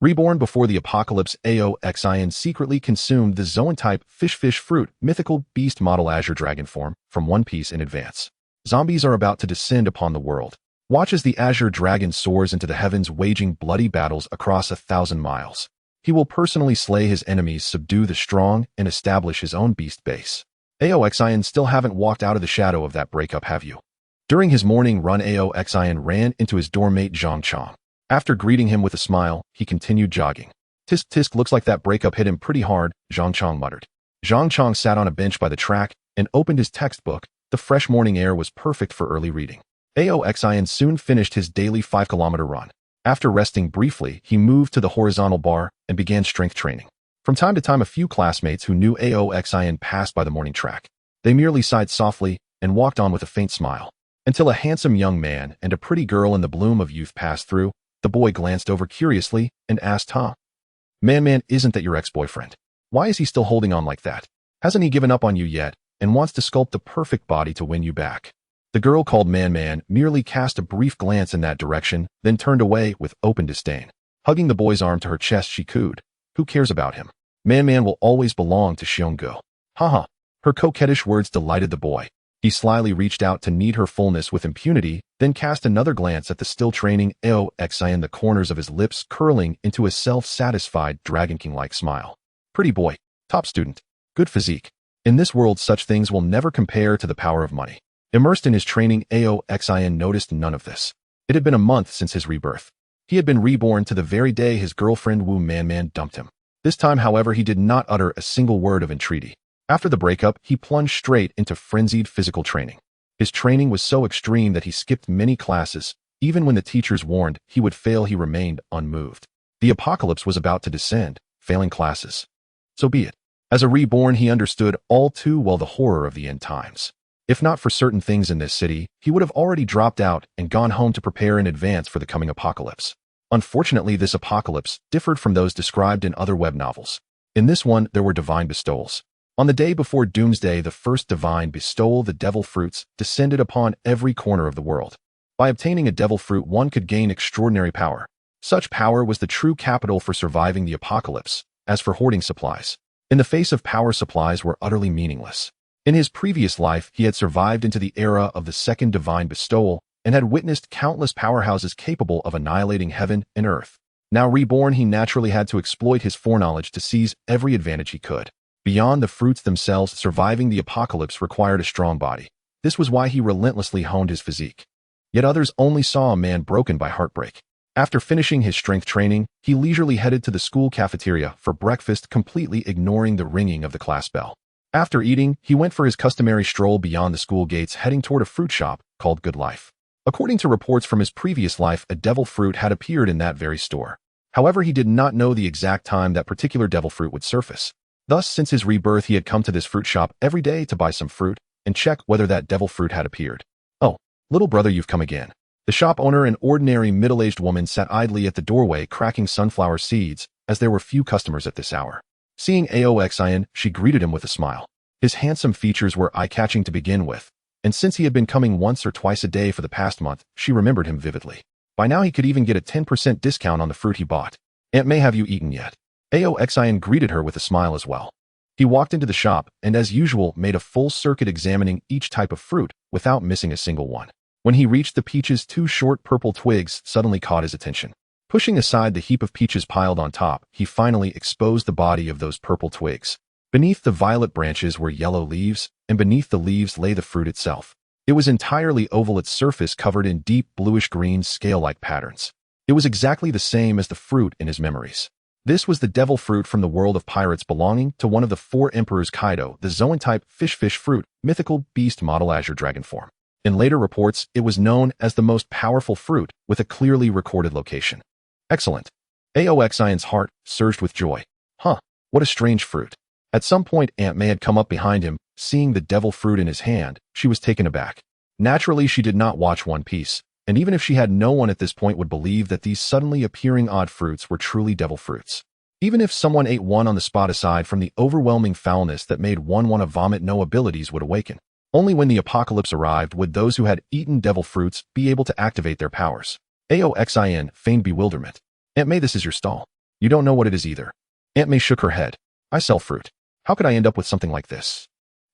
Reborn before the apocalypse, Aoxin secretly consumed the Zoan-type fish fruit, mythical beast model Azure Dragon form, from One Piece in advance. Zombies are about to descend upon the world. Watch as the Azure Dragon soars into the heavens, waging bloody battles across 1,000 miles. He will personally slay his enemies, subdue the strong, and establish his own beast base. Aoxin still haven't walked out of the shadow of that breakup, have you? During his morning run, Aoxin ran into his dormmate Zhang Chong. After greeting him with a smile, he continued jogging. Tisk tisk, looks like that breakup hit him pretty hard, Zhang Chong muttered. Zhang Chong sat on a bench by the track and opened his textbook. The fresh morning air was perfect for early reading. Aoxin soon finished his daily 5-kilometer run. After resting briefly, he moved to the horizontal bar and began strength training. From time to time, a few classmates who knew Aoxin passed by the morning track. They merely sighed softly and walked on with a faint smile. Until a handsome young man and a pretty girl in the bloom of youth passed through. The boy glanced over curiously and asked, Man, isn't that your ex-boyfriend? Why is he still holding on like that? Hasn't he given up on you yet and wants to sculpt the perfect body to win you back? The girl called Man merely cast a brief glance in that direction, then turned away with open disdain. Hugging the boy's arm to her chest, she cooed, Who cares about him? Man will always belong to Xionggo. Haha. Her coquettish words delighted the boy. He slyly reached out to knead her fullness with impunity, then cast another glance at the still training Aoxin, the corners of his lips curling into a self-satisfied Dragon King-like smile. Pretty boy, top student, good physique. In this world, such things will never compare to the power of money. Immersed in his training, Aoxin noticed none of this. It had been a month since his rebirth. He had been reborn to the very day his girlfriend Wu Man dumped him. This time, however, he did not utter a single word of entreaty. After the breakup, he plunged straight into frenzied physical training. His training was so extreme that he skipped many classes. Even when the teachers warned he would fail, he remained unmoved. The apocalypse was about to descend, failing classes. So be it. As a reborn, he understood all too well the horror of the end times. If not for certain things in this city, he would have already dropped out and gone home to prepare in advance for the coming apocalypse. Unfortunately, this apocalypse differed from those described in other web novels. In this one, there were divine bestowals. On the day before Doomsday, the first divine bestowal, the devil fruits, descended upon every corner of the world. By obtaining a devil fruit, one could gain extraordinary power. Such power was the true capital for surviving the apocalypse. As for hoarding supplies, in the face of power, supplies were utterly meaningless. In his previous life, he had survived into the era of the second divine bestowal and had witnessed countless powerhouses capable of annihilating heaven and earth. Now reborn, he naturally had to exploit his foreknowledge to seize every advantage he could. Beyond the fruits themselves, surviving the apocalypse required a strong body. This was why he relentlessly honed his physique. Yet others only saw a man broken by heartbreak. After finishing his strength training, he leisurely headed to the school cafeteria for breakfast, completely ignoring the ringing of the class bell. After eating, he went for his customary stroll beyond the school gates, heading toward a fruit shop called Good Life. According to reports from his previous life, a devil fruit had appeared in that very store. However, he did not know the exact time that particular devil fruit would surface. Thus, since his rebirth, he had come to this fruit shop every day to buy some fruit and check whether that devil fruit had appeared. Oh, little brother, you've come again. The shop owner, an ordinary middle-aged woman, sat idly at the doorway cracking sunflower seeds, as there were few customers at this hour. Seeing Aoxin, she greeted him with a smile. His handsome features were eye-catching to begin with, and since he had been coming once or twice a day for the past month, she remembered him vividly. By now he could even get a 10% discount on the fruit he bought. Aunt May, have you eaten yet? Aoxin greeted her with a smile as well. He walked into the shop and, as usual, made a full circuit examining each type of fruit without missing a single one. When he reached the peaches, two short purple twigs suddenly caught his attention. Pushing aside the heap of peaches piled on top, he finally exposed the body of those purple twigs. Beneath the violet branches were yellow leaves, and beneath the leaves lay the fruit itself. It was entirely oval, its surface covered in deep bluish-green scale-like patterns. It was exactly the same as the fruit in his memories. This was the devil fruit from the world of pirates, belonging to one of the 4 emperors, Kaido, the Zoan-type fish fruit, mythical beast model Azure Dragon form. In later reports, it was known as the most powerful fruit, with a clearly recorded location. Excellent. Aoxin's heart surged with joy. What a strange fruit. At some point, Aunt May had come up behind him. Seeing the devil fruit in his hand, she was taken aback. Naturally, she did not watch One Piece, and even if she had, no one at this point would believe that these suddenly appearing odd fruits were truly devil fruits. Even if someone ate one on the spot, aside from the overwhelming foulness that made one want to vomit, no abilities would awaken. Only when the apocalypse arrived would those who had eaten devil fruits be able to activate their powers. Aoxin feigned bewilderment. Aunt May, this is your stall. You don't know what it is either. Aunt May shook her head. I sell fruit. How could I end up with something like this?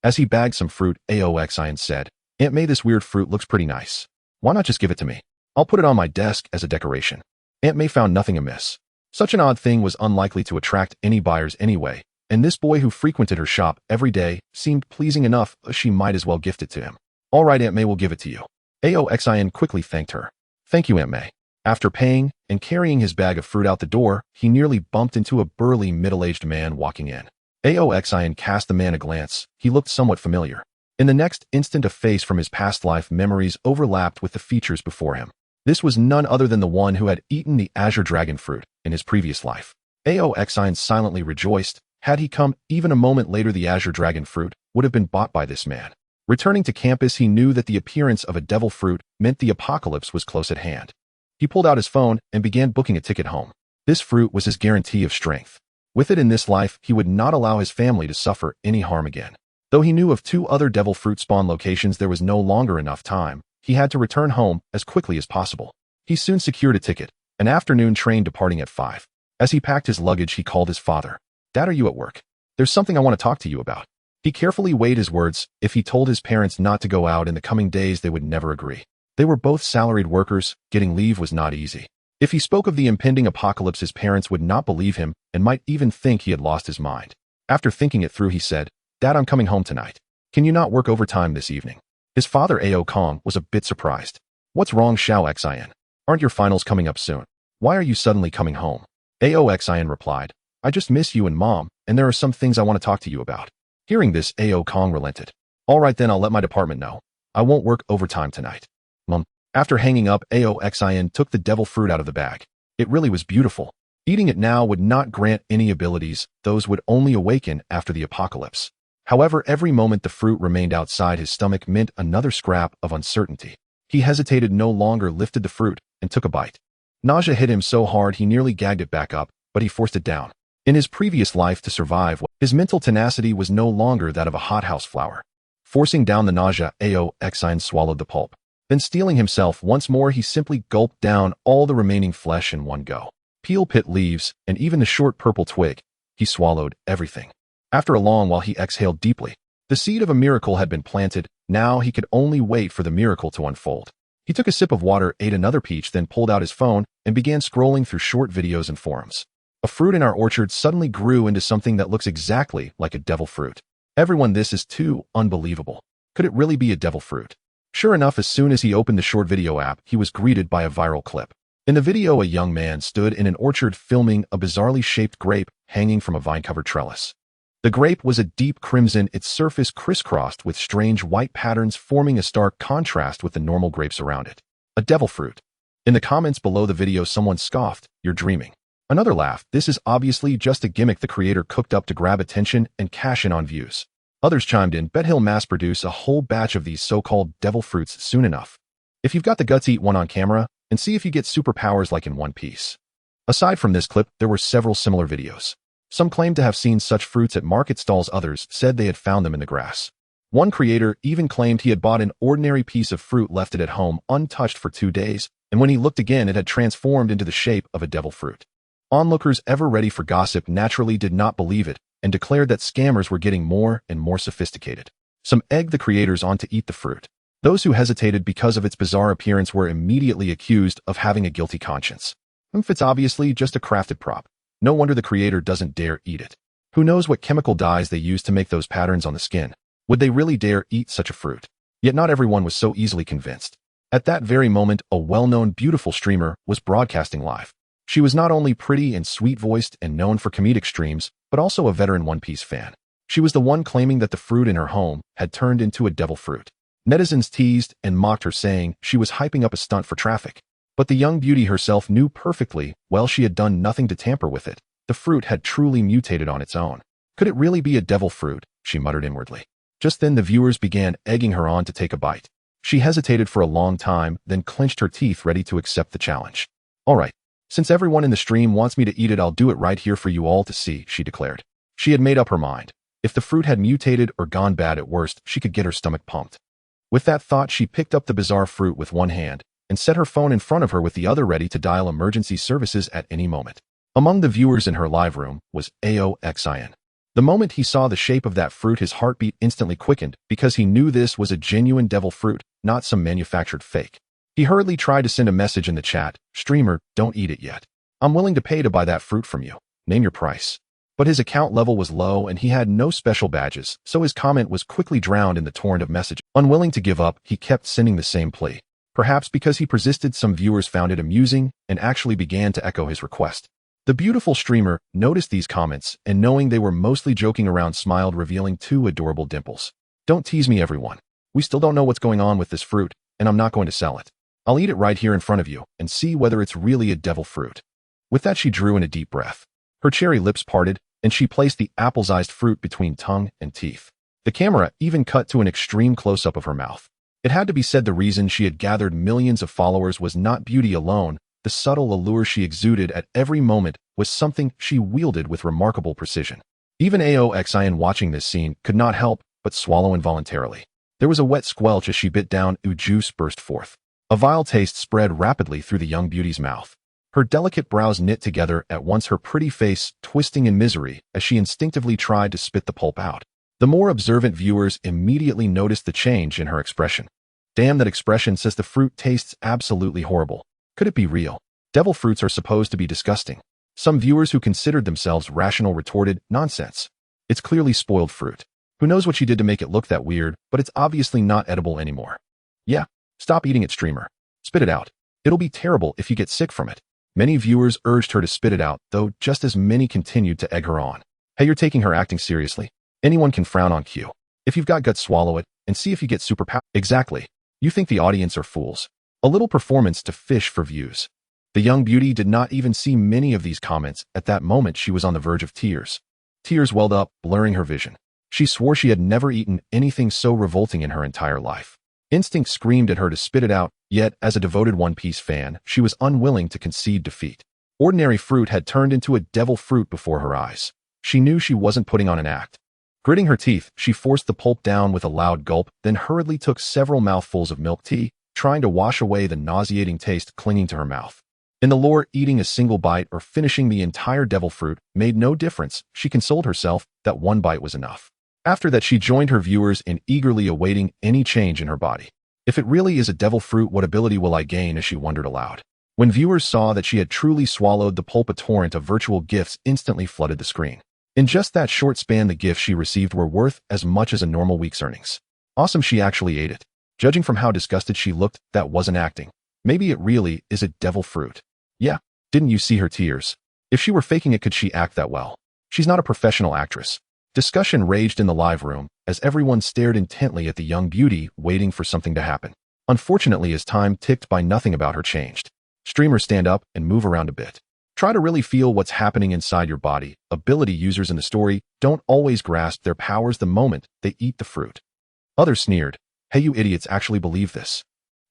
As he bagged some fruit, Aoxian said, Aunt May, this weird fruit looks pretty nice. Why not just give it to me? I'll put it on my desk as a decoration. Aunt May found nothing amiss. Such an odd thing was unlikely to attract any buyers anyway, and this boy who frequented her shop every day seemed pleasing enough she might as well gift it to him. All right, Aunt May will give it to you. Aoxian quickly thanked her. Thank you, Aunt May. After paying and carrying his bag of fruit out the door, he nearly bumped into a burly middle-aged man walking in. Aoxian cast the man a glance. He looked somewhat familiar. In the next instant, a face from his past life memories overlapped with the features before him. This was none other than the one who had eaten the Azure Dragon fruit in his previous life. Aoxian silently rejoiced. Had he come even a moment later, the Azure Dragon fruit would have been bought by this man. Returning to campus, he knew that the appearance of a devil fruit meant the apocalypse was close at hand. He pulled out his phone and began booking a ticket home. This fruit was his guarantee of strength. With it in this life, he would not allow his family to suffer any harm again. Though he knew of 2 other devil fruit spawn locations, there was no longer enough time. He had to return home as quickly as possible. He soon secured a ticket, an afternoon train departing at 5. As he packed his luggage, he called his father. Dad, are you at work? There's something I want to talk to you about. He carefully weighed his words. If he told his parents not to go out in the coming days, they would never agree. They were both salaried workers. Getting leave was not easy. If he spoke of the impending apocalypse, his parents would not believe him and might even think he had lost his mind. After thinking it through, he said, Dad, I'm coming home tonight. Can you not work overtime this evening? His father, Ao Kong, was a bit surprised. What's wrong, Xiao Xian? Aren't your finals coming up soon? Why are you suddenly coming home? Ao Xian replied, I just miss you and Mom, and there are some things I want to talk to you about. Hearing this, Ao Kong relented. All right then, I'll let my department know. I won't work overtime tonight. After hanging up, Aoxian took the devil fruit out of the bag. It really was beautiful. Eating it now would not grant any abilities. Those would only awaken after the apocalypse. However, every moment the fruit remained outside his stomach meant another scrap of uncertainty. He hesitated no longer, lifted the fruit, and took a bite. Nausea hit him so hard he nearly gagged it back up, but he forced it down. In his previous life, to survive, his mental tenacity was no longer that of a hothouse flower. Forcing down the nausea, Aoxian swallowed the pulp. Then steeling himself once more, he simply gulped down all the remaining flesh in one go. Peel, pit, leaves, and even the short purple twig. He swallowed everything. After a long while, he exhaled deeply. The seed of a miracle had been planted. Now he could only wait for the miracle to unfold. He took a sip of water, ate another peach, then pulled out his phone and began scrolling through short videos and forums. A fruit in our orchard suddenly grew into something that looks exactly like a devil fruit. Everyone, this is too unbelievable. Could it really be a devil fruit? Sure enough, as soon as he opened the short video app, he was greeted by a viral clip. In the video, a young man stood in an orchard filming a bizarrely shaped grape hanging from a vine-covered trellis. The grape was a deep crimson, its surface crisscrossed with strange white patterns, forming a stark contrast with the normal grapes around it. A devil fruit. In the comments below the video, someone scoffed, "You're dreaming." Another laughed, "This is obviously just a gimmick the creator cooked up to grab attention and cash in on views." Others chimed in, "Bet he'll mass-produce a whole batch of these so-called devil fruits soon enough. If you've got the guts, eat one on camera and see if you get superpowers like in One Piece." Aside from this clip, there were several similar videos. Some claimed to have seen such fruits at market stalls, others said they had found them in the grass. One creator even claimed he had bought an ordinary piece of fruit, left it at home untouched for 2 days, and when he looked again, it had transformed into the shape of a devil fruit. Onlookers, ever ready for gossip, naturally did not believe it and declared that scammers were getting more and more sophisticated. Some egged the creators on to eat the fruit. Those who hesitated because of its bizarre appearance were immediately accused of having a guilty conscience. If it's obviously just a crafted prop, no wonder the creator doesn't dare eat it. Who knows what chemical dyes they use to make those patterns on the skin? Would they really dare eat such a fruit? Yet not everyone was so easily convinced. At that very moment, a well-known beautiful streamer was broadcasting live. She was not only pretty and sweet-voiced and known for comedic streams, but also a veteran One Piece fan. She was the one claiming that the fruit in her home had turned into a devil fruit. Netizens teased and mocked her, saying she was hyping up a stunt for traffic. But the young beauty herself knew perfectly well she had done nothing to tamper with it. The fruit had truly mutated on its own. Could it really be a devil fruit? She muttered inwardly. Just then the viewers began egging her on to take a bite. She hesitated for a long time, then clenched her teeth, ready to accept the challenge. "All right. Since everyone in the stream wants me to eat it, I'll do it right here for you all to see," she declared. She had made up her mind. If the fruit had mutated or gone bad, at worst, she could get her stomach pumped. With that thought, she picked up the bizarre fruit with one hand and set her phone in front of her with the other, ready to dial emergency services at any moment. Among the viewers in her live room was AOXIN. The moment he saw the shape of that fruit, his heartbeat instantly quickened because he knew this was a genuine devil fruit, not some manufactured fake. He hurriedly tried to send a message in the chat, "Streamer, don't eat it yet. I'm willing to pay to buy that fruit from you. Name your price." But his account level was low and he had no special badges, so his comment was quickly drowned in the torrent of messages. Unwilling to give up, he kept sending the same plea. Perhaps because he persisted, some viewers found it amusing and actually began to echo his request. The beautiful streamer noticed these comments and, knowing they were mostly joking around, smiled, revealing 2 adorable dimples. "Don't tease me, everyone. We still don't know what's going on with this fruit, and I'm not going to sell it. I'll eat it right here in front of you and see whether it's really a devil fruit." With that, she drew in a deep breath. Her cherry lips parted, and she placed the apple-sized fruit between tongue and teeth. The camera even cut to an extreme close-up of her mouth. It had to be said, the reason she had gathered millions of followers was not beauty alone. The subtle allure she exuded at every moment was something she wielded with remarkable precision. Even AOXIN, watching this scene, could not help but swallow involuntarily. There was a wet squelch as she bit down. Juice burst forth. A vile taste spread rapidly through the young beauty's mouth. Her delicate brows knit together at once, her pretty face twisting in misery as she instinctively tried to spit the pulp out. The more observant viewers immediately noticed the change in her expression. "Damn, that expression says the fruit tastes absolutely horrible. Could it be real? Devil fruits are supposed to be disgusting." Some viewers who considered themselves rational retorted, "Nonsense. It's clearly spoiled fruit. Who knows what she did to make it look that weird, but it's obviously not edible anymore. Yeah, stop eating it, streamer. Spit it out. It'll be terrible if you get sick from it." Many viewers urged her to spit it out, though just as many continued to egg her on. "Hey, you're taking her acting seriously? Anyone can frown on cue. If you've got guts, swallow it and see if you get superpower." Exactly. You think the audience are fools. A little performance to fish for views. The young beauty did not even see many of these comments. At that moment, she was on the verge of tears. Tears welled up, blurring her vision. She swore she had never eaten anything so revolting in her entire life. Instinct screamed at her to spit it out, yet as a devoted One Piece fan, she was unwilling to concede defeat. Ordinary fruit had turned into a devil fruit before her eyes. She knew she wasn't putting on an act. Gritting her teeth, she forced the pulp down with a loud gulp, then hurriedly took several mouthfuls of milk tea, trying to wash away the nauseating taste clinging to her mouth. In the lore, eating a single bite or finishing the entire devil fruit made no difference. She consoled herself that one bite was enough. After that, she joined her viewers in eagerly awaiting any change in her body. "If it really is a devil fruit, what ability will I gain?" as she wondered aloud. When viewers saw that she had truly swallowed the pulp, a torrent of virtual gifts instantly flooded the screen. In just that short span, the gifts she received were worth as much as a normal week's earnings. Awesome, she actually ate it. Judging from how disgusted she looked, that wasn't acting. Maybe it really is a devil fruit. Yeah, didn't you see her tears? If she were faking it, could she act that well? She's not a professional actress. Discussion raged in the live room as everyone stared intently at the young beauty, waiting for something to happen. Unfortunately, as time ticked by, nothing about her changed. Streamer, stand up and move around a bit. Try to really feel what's happening inside your body. Ability users in the story don't always grasp their powers the moment they eat the fruit. Others sneered, "Hey, you idiots actually believe this?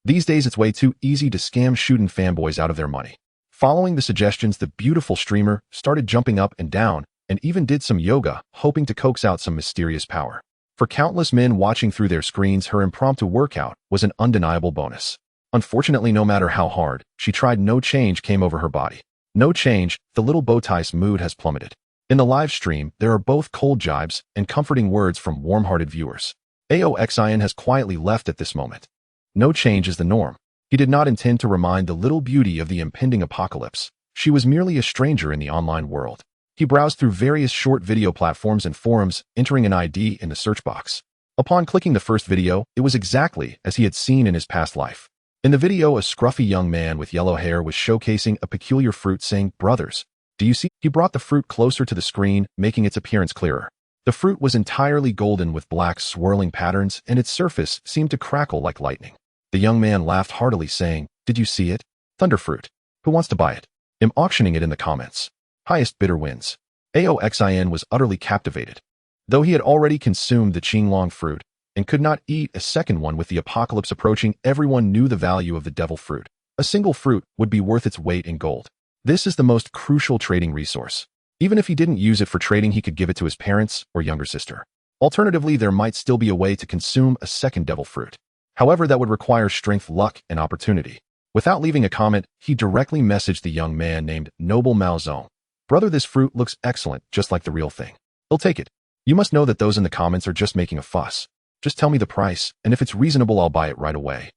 These days it's way too easy to scam shooting fanboys out of their money." Following the suggestions, the beautiful streamer started jumping up and down and even did some yoga, hoping to coax out some mysterious power. For countless men watching through their screens, her impromptu workout was an undeniable bonus. Unfortunately, no matter how hard she tried, no change came over her body. No change. The little bowtie's mood has plummeted. In the live stream, there are both cold jibes and comforting words from warm-hearted viewers. AOXIN has quietly left at this moment. No change is the norm. He did not intend to remind the little beauty of the impending apocalypse. She was merely a stranger in the online world. He browsed through various short video platforms and forums, entering an ID in the search box. Upon clicking the first video, it was exactly as he had seen in his past life. In the video, a scruffy young man with yellow hair was showcasing a peculiar fruit, saying, "Brothers, do you see?" He brought the fruit closer to the screen, making its appearance clearer. The fruit was entirely golden with black swirling patterns, and its surface seemed to crackle like lightning. The young man laughed heartily, saying, "Did you see it? Thunderfruit. Who wants to buy it? I'm auctioning it in the comments. Highest bidder wins." AOXIN was utterly captivated. Though he had already consumed the Qinglong fruit and could not eat a second one with the apocalypse approaching, everyone knew the value of the devil fruit. A single fruit would be worth its weight in gold. This is the most crucial trading resource. Even if he didn't use it for trading, he could give it to his parents or younger sister. Alternatively, there might still be a way to consume a second devil fruit. However, that would require strength, luck, and opportunity. Without leaving a comment, he directly messaged the young man named Noble Malzone. Brother, this fruit looks excellent, just like the real thing. He'll take it. You must know that those in the comments are just making a fuss. Just tell me the price, and if it's reasonable, I'll buy it right away.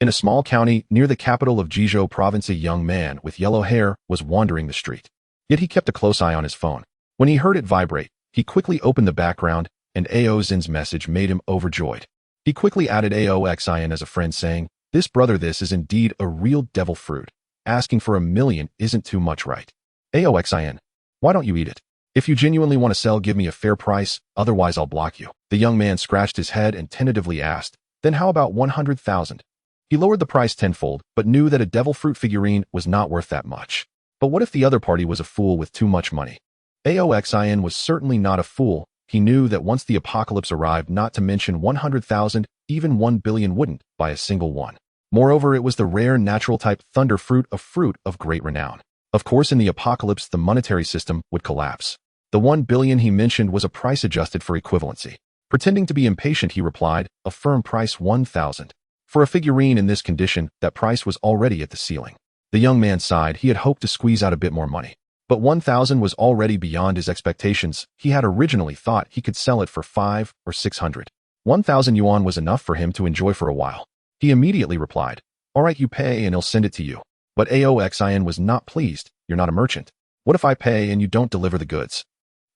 In a small county near the capital of Jizhou province, a young man with yellow hair was wandering the street. Yet he kept a close eye on his phone. When he heard it vibrate, he quickly opened the background, and Aozin's message made him overjoyed. He quickly added Aoxin as a friend, saying, "This brother, this is indeed a real devil fruit. Asking for 1,000,000 isn't too much, right? Aoxin, why don't you eat it? If you genuinely want to sell, give me a fair price, otherwise I'll block you." The young man scratched his head and tentatively asked, "Then how about 100,000? He lowered the price tenfold, but knew that a devil fruit figurine was not worth that much. But what if the other party was a fool with too much money? Aoxin was certainly not a fool. He knew that once the apocalypse arrived, not to mention 100,000, even 1,000,000,000 wouldn't buy a single one. Moreover, it was the rare natural type thunder fruit, a fruit of great renown. Of course, in the apocalypse, the monetary system would collapse. The 1,000,000,000 he mentioned was a price adjusted for equivalency. Pretending to be impatient, he replied, "A firm price, 1,000. For a figurine in this condition, that price was already at the ceiling." The young man sighed. He had hoped to squeeze out a bit more money. But 1,000 was already beyond his expectations. He had originally thought he could sell it for 500 or 600. 1,000 yuan was enough for him to enjoy for a while. He immediately replied, "All right, you pay and he'll send it to you." But Aoxin was not pleased. "You're not a merchant. What if I pay and you don't deliver the goods?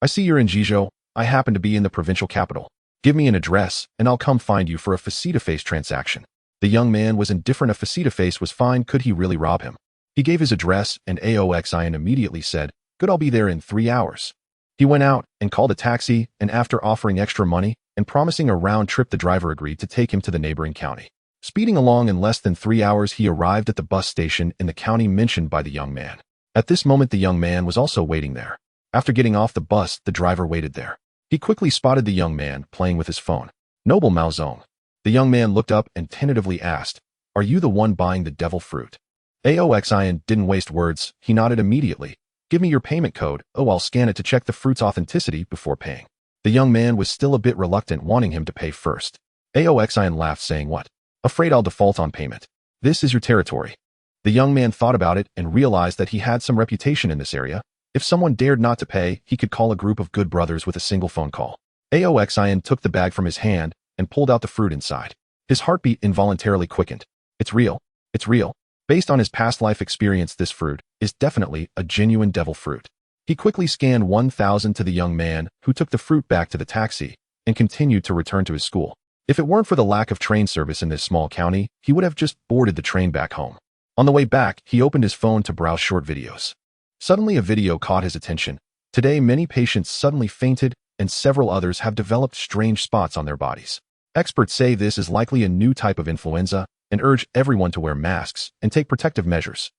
I see you're in Jizhou. I happen to be in the provincial capital. Give me an address and I'll come find you for a face-to-face transaction." The young man was indifferent. A face-to-face was fine. Could he really rob him? He gave his address, and Aoxin immediately said, "Good, I'll be there in 3 hours." He went out and called a taxi, and after offering extra money and promising a round trip, the driver agreed to take him to the neighboring county. Speeding along, in less than 3 hours, he arrived at the bus station in the county mentioned by the young man. At this moment, the young man was also waiting there. After getting off the bus, the driver waited there. He quickly spotted the young man playing with his phone. "Noble Mao Zoan." The young man looked up and tentatively asked, "Are you the one buying the devil fruit?" Aoxin didn't waste words. He nodded immediately. "Give me your payment code. Oh, I'll scan it to check the fruit's authenticity before paying." The young man was still a bit reluctant, wanting him to pay first. Aoxin laughed, saying, "What? Afraid I'll default on payment? This is your territory." The young man thought about it and realized that he had some reputation in this area. If someone dared not to pay, he could call a group of good brothers with a single phone call. Aoxin took the bag from his hand and pulled out the fruit inside. His heartbeat involuntarily quickened. "It's real. It's real." Based on his past life experience, this fruit is definitely a genuine devil fruit. He quickly scanned 1,000 to the young man, who took the fruit back to the taxi and continued to return to his school. If it weren't for the lack of train service in this small county, he would have just boarded the train back home. On the way back, he opened his phone to browse short videos. Suddenly, a video caught his attention. Today, many patients suddenly fainted, and several others have developed strange spots on their bodies. Experts say this is likely a new type of influenza and urge everyone to wear masks and take protective measures.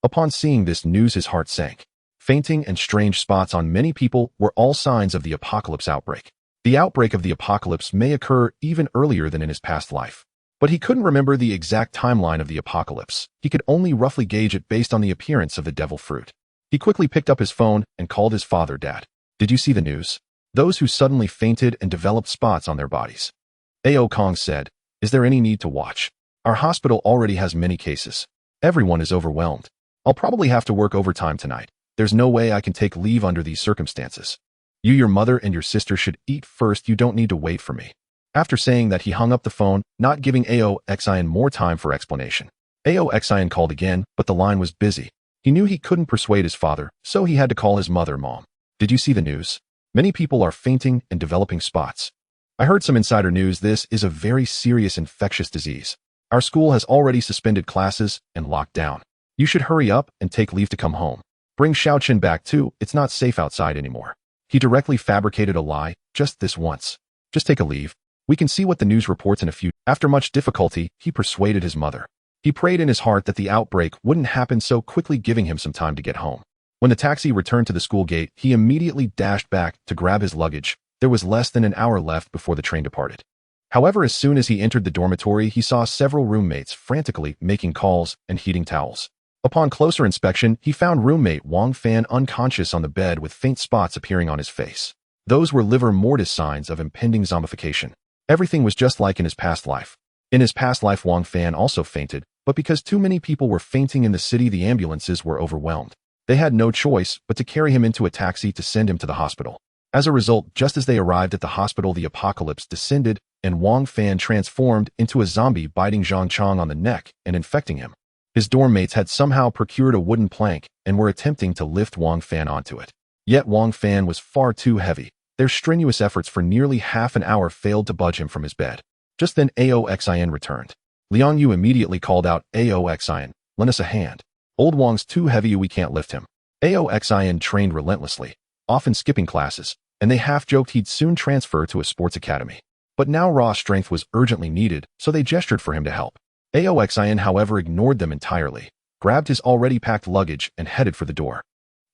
Upon seeing this news, his heart sank. Fainting and strange spots on many people were all signs of the apocalypse outbreak. The outbreak of the apocalypse may occur even earlier than in his past life. But he couldn't remember the exact timeline of the apocalypse. He could only roughly gauge it based on the appearance of the devil fruit. He quickly picked up his phone and called his father. "Dad, did you see the news? Those who suddenly fainted and developed spots on their bodies." Ao Kong said, "Is there any need to watch? Our hospital already has many cases. Everyone is overwhelmed. I'll probably have to work overtime tonight. There's no way I can take leave under these circumstances. You, your mother, and your sister should eat first. You don't need to wait for me." After saying that, he hung up the phone, not giving Aoxin more time for explanation. Aoxin called again, but the line was busy. He knew he couldn't persuade his father, so he had to call his mother. "Mom, did you see the news? Many people are fainting and developing spots. I heard some insider news. This is a very serious infectious disease. Our school has already suspended classes and locked down. You should hurry up and take leave to come home. Bring Xiaoqin back too. It's not safe outside anymore." He directly fabricated a lie. "Just this once. Just take a leave. We can see what the news reports in a few." After much difficulty, he persuaded his mother. He prayed in his heart that the outbreak wouldn't happen so quickly, giving him some time to get home. When the taxi returned to the school gate, he immediately dashed back to grab his luggage. There was less than an hour left before the train departed. However, as soon as he entered the dormitory, he saw several roommates frantically making calls and heating towels. Upon closer inspection, he found roommate Wang Fan unconscious on the bed with faint spots appearing on his face. Those were livor mortis, signs of impending zombification. Everything was just like in his past life. In his past life, Wang Fan also fainted, but because too many people were fainting in the city, the ambulances were overwhelmed. They had no choice but to carry him into a taxi to send him to the hospital. As a result, just as they arrived at the hospital, the apocalypse descended, and Wang Fan transformed into a zombie, biting Zhang Chong on the neck and infecting him. His dorm mates had somehow procured a wooden plank and were attempting to lift Wang Fan onto it. Yet Wang Fan was far too heavy. Their strenuous efforts for nearly half an hour failed to budge him from his bed. Just then Aoxin returned. Liang Yu immediately called out, "Aoxin, lend us a hand. Old Wang's too heavy, we can't lift him." Aoxin trained relentlessly, often skipping classes, and they half-joked he'd soon transfer to a sports academy. But now raw strength was urgently needed, so they gestured for him to help. Aoxin, however, ignored them entirely, grabbed his already packed luggage, and headed for the door.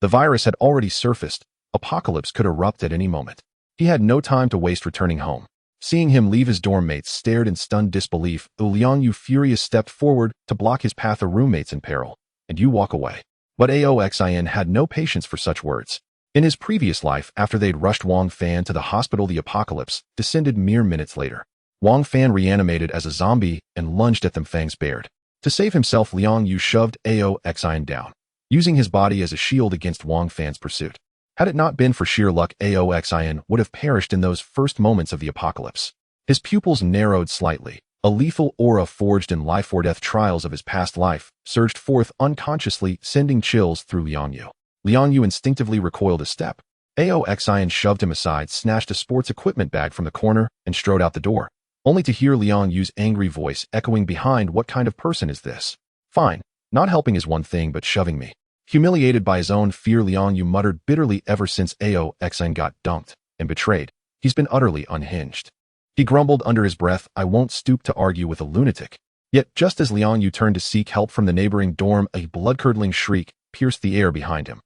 The virus had already surfaced. Apocalypse could erupt at any moment. He had no time to waste returning home. Seeing him leave, his dorm mates stared in stunned disbelief. Liang Yu, furious, stepped forward to block his path. "A roommate's in peril, and you walk away." But Aoxin had no patience for such words. In his previous life, after they'd rushed Wang Fan to the hospital, the apocalypse descended mere minutes later. Wang Fan reanimated as a zombie and lunged at them, fangs bared. To save himself, Liang Yu shoved Aoxin down, using his body as a shield against Wang Fan's pursuit. Had it not been for sheer luck, Aoxin would have perished in those first moments of the apocalypse. His pupils narrowed slightly. A lethal aura forged in life-or-death trials of his past life surged forth unconsciously, sending chills through Liang Yu. Liang Yu instinctively recoiled a step. Aoxin shoved him aside, snatched a sports equipment bag from the corner, and strode out the door, only to hear Liang Yu's angry voice echoing behind, "What kind of person is this? Fine, not helping is one thing, but shoving me." Humiliated by his own fear, Liang Yu muttered bitterly, "Ever since Aoxin got dunked and betrayed, he's been utterly unhinged." He grumbled under his breath, "I won't stoop to argue with a lunatic." Yet just as Liang Yu turned to seek help from the neighboring dorm, a blood-curdling shriek pierced the air behind him.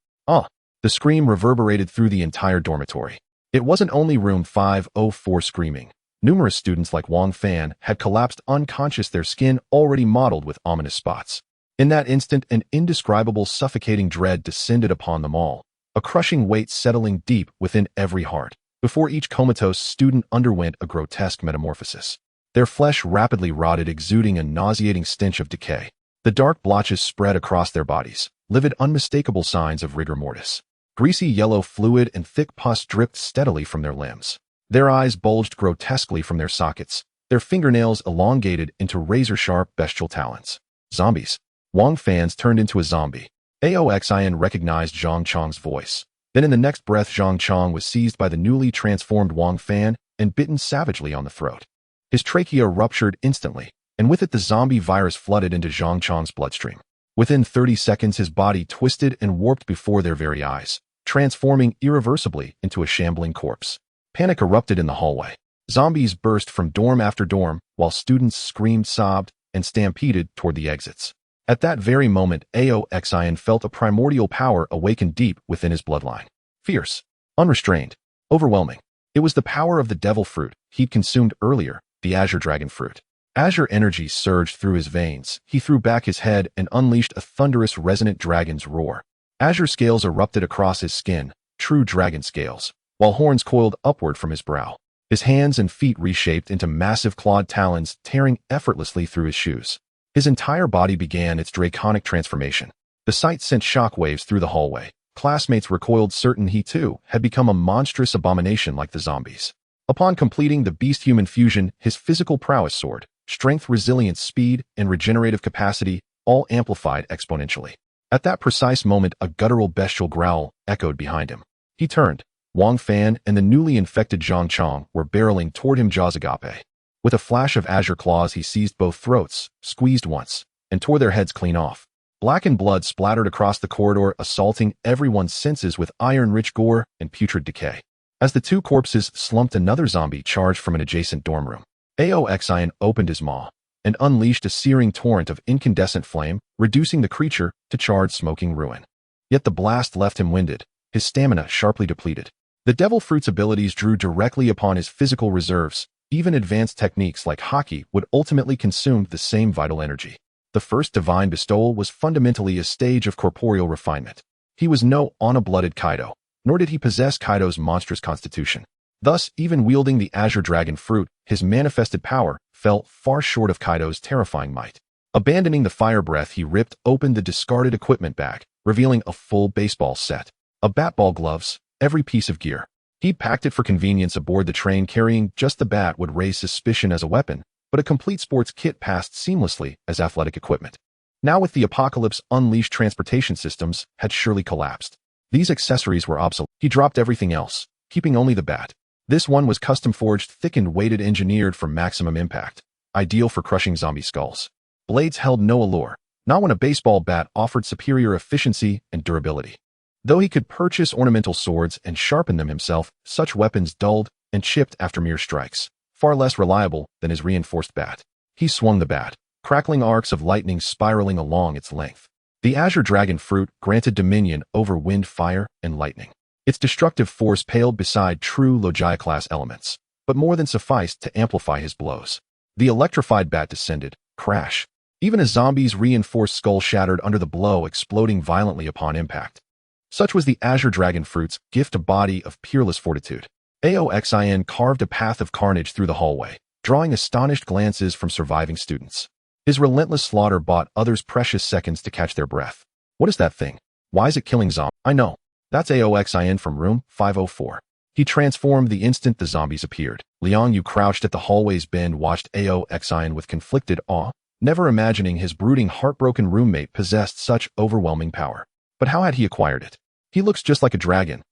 The scream reverberated through the entire dormitory. It wasn't only room 504 screaming. Numerous students like Wang Fan had collapsed unconscious, their skin already mottled with ominous spots. In that instant, an indescribable, suffocating dread descended upon them all, a crushing weight settling deep within every heart. Before each comatose student underwent a grotesque metamorphosis. Their flesh rapidly rotted, exuding a nauseating stench of decay. The dark blotches spread across their bodies, livid, unmistakable signs of rigor mortis. Greasy yellow fluid and thick pus dripped steadily from their limbs. Their eyes bulged grotesquely from their sockets, their fingernails elongated into razor-sharp bestial talons. Zombies. Wang Fan's turned into a zombie. Aoxin recognized Zhang Chong's voice. Then in the next breath, Zhang Chong was seized by the newly transformed Wang Fan and bitten savagely on the throat. His trachea ruptured instantly, and with it the zombie virus flooded into Zhang Chong's bloodstream. Within 30 seconds, his body twisted and warped before their very eyes, transforming irreversibly into a shambling corpse. Panic erupted in the hallway. Zombies burst from dorm after dorm, while students screamed, sobbed, and stampeded toward the exits. At that very moment, Aoxin felt a primordial power awaken deep within his bloodline. Fierce, unrestrained, overwhelming. It was the power of the devil fruit he'd consumed earlier, the Azure Dragon Fruit. Azure energy surged through his veins. He threw back his head and unleashed a thunderous, resonant dragon's roar. Azure scales erupted across his skin, true dragon scales, while horns coiled upward from his brow. His hands and feet reshaped into massive clawed talons, tearing effortlessly through his shoes. His entire body began its draconic transformation. The sight sent shockwaves through the hallway. Classmates recoiled, certain he too had become a monstrous abomination like the zombies. Upon completing the beast-human fusion, his physical prowess soared. Strength, resilience, speed, and regenerative capacity all amplified exponentially. At that precise moment, a guttural bestial growl echoed behind him. He turned. Wang Fan and the newly infected Zhang Chong were barreling toward him, jaws agape. With a flash of azure claws, he seized both throats, squeezed once, and tore their heads clean off. Blackened blood splattered across the corridor, assaulting everyone's senses with iron-rich gore and putrid decay. As the two corpses slumped, another zombie charged from an adjacent dorm room. Aoxin opened his maw and unleashed a searing torrent of incandescent flame, reducing the creature to charred, smoking ruin. Yet the blast left him winded, his stamina sharply depleted. The devil fruit's abilities drew directly upon his physical reserves. Even advanced techniques like hockey would ultimately consume the same vital energy. The first divine bestowal was fundamentally a stage of corporeal refinement. He was no on-a-blooded Kaido, nor did he possess Kaido's monstrous constitution. Thus, even wielding the Azure Dragon Fruit, his manifested power fell far short of Kaido's terrifying might. Abandoning the fire breath, he ripped open the discarded equipment bag, revealing a full baseball set, a bat, ball, gloves, every piece of gear. He'd packed it for convenience aboard the train. Carrying just the bat would raise suspicion as a weapon, but a complete sports kit passed seamlessly as athletic equipment. Now with the apocalypse unleashed, transportation systems had surely collapsed. These accessories were obsolete. He dropped everything else, keeping only the bat. This one was custom forged, thickened, weighted, engineered for maximum impact, ideal for crushing zombie skulls. Blades held no allure, not when a baseball bat offered superior efficiency and durability. Though he could purchase ornamental swords and sharpen them himself, such weapons dulled and chipped after mere strikes, far less reliable than his reinforced bat. He swung the bat, crackling arcs of lightning spiraling along its length. The Azure Dragon Fruit granted dominion over wind, fire, and lightning. Its destructive force paled beside true Logia-class elements, but more than sufficed to amplify his blows. The electrified bat descended, crash. Even a zombie's reinforced skull shattered under the blow, exploding violently upon impact. Such was the Azure Dragon Fruit's gift, a body of peerless fortitude. Aoxin carved a path of carnage through the hallway, drawing astonished glances from surviving students. His relentless slaughter bought others precious seconds to catch their breath. What is that thing? Why is it killing zombies? I know. That's Aoxin from room 504. He transformed the instant the zombies appeared. Liang Yu crouched at the hallway's bend, watched Aoxin with conflicted awe, never imagining his brooding, heartbroken roommate possessed such overwhelming power. But how had he acquired it? He looks just like a dragon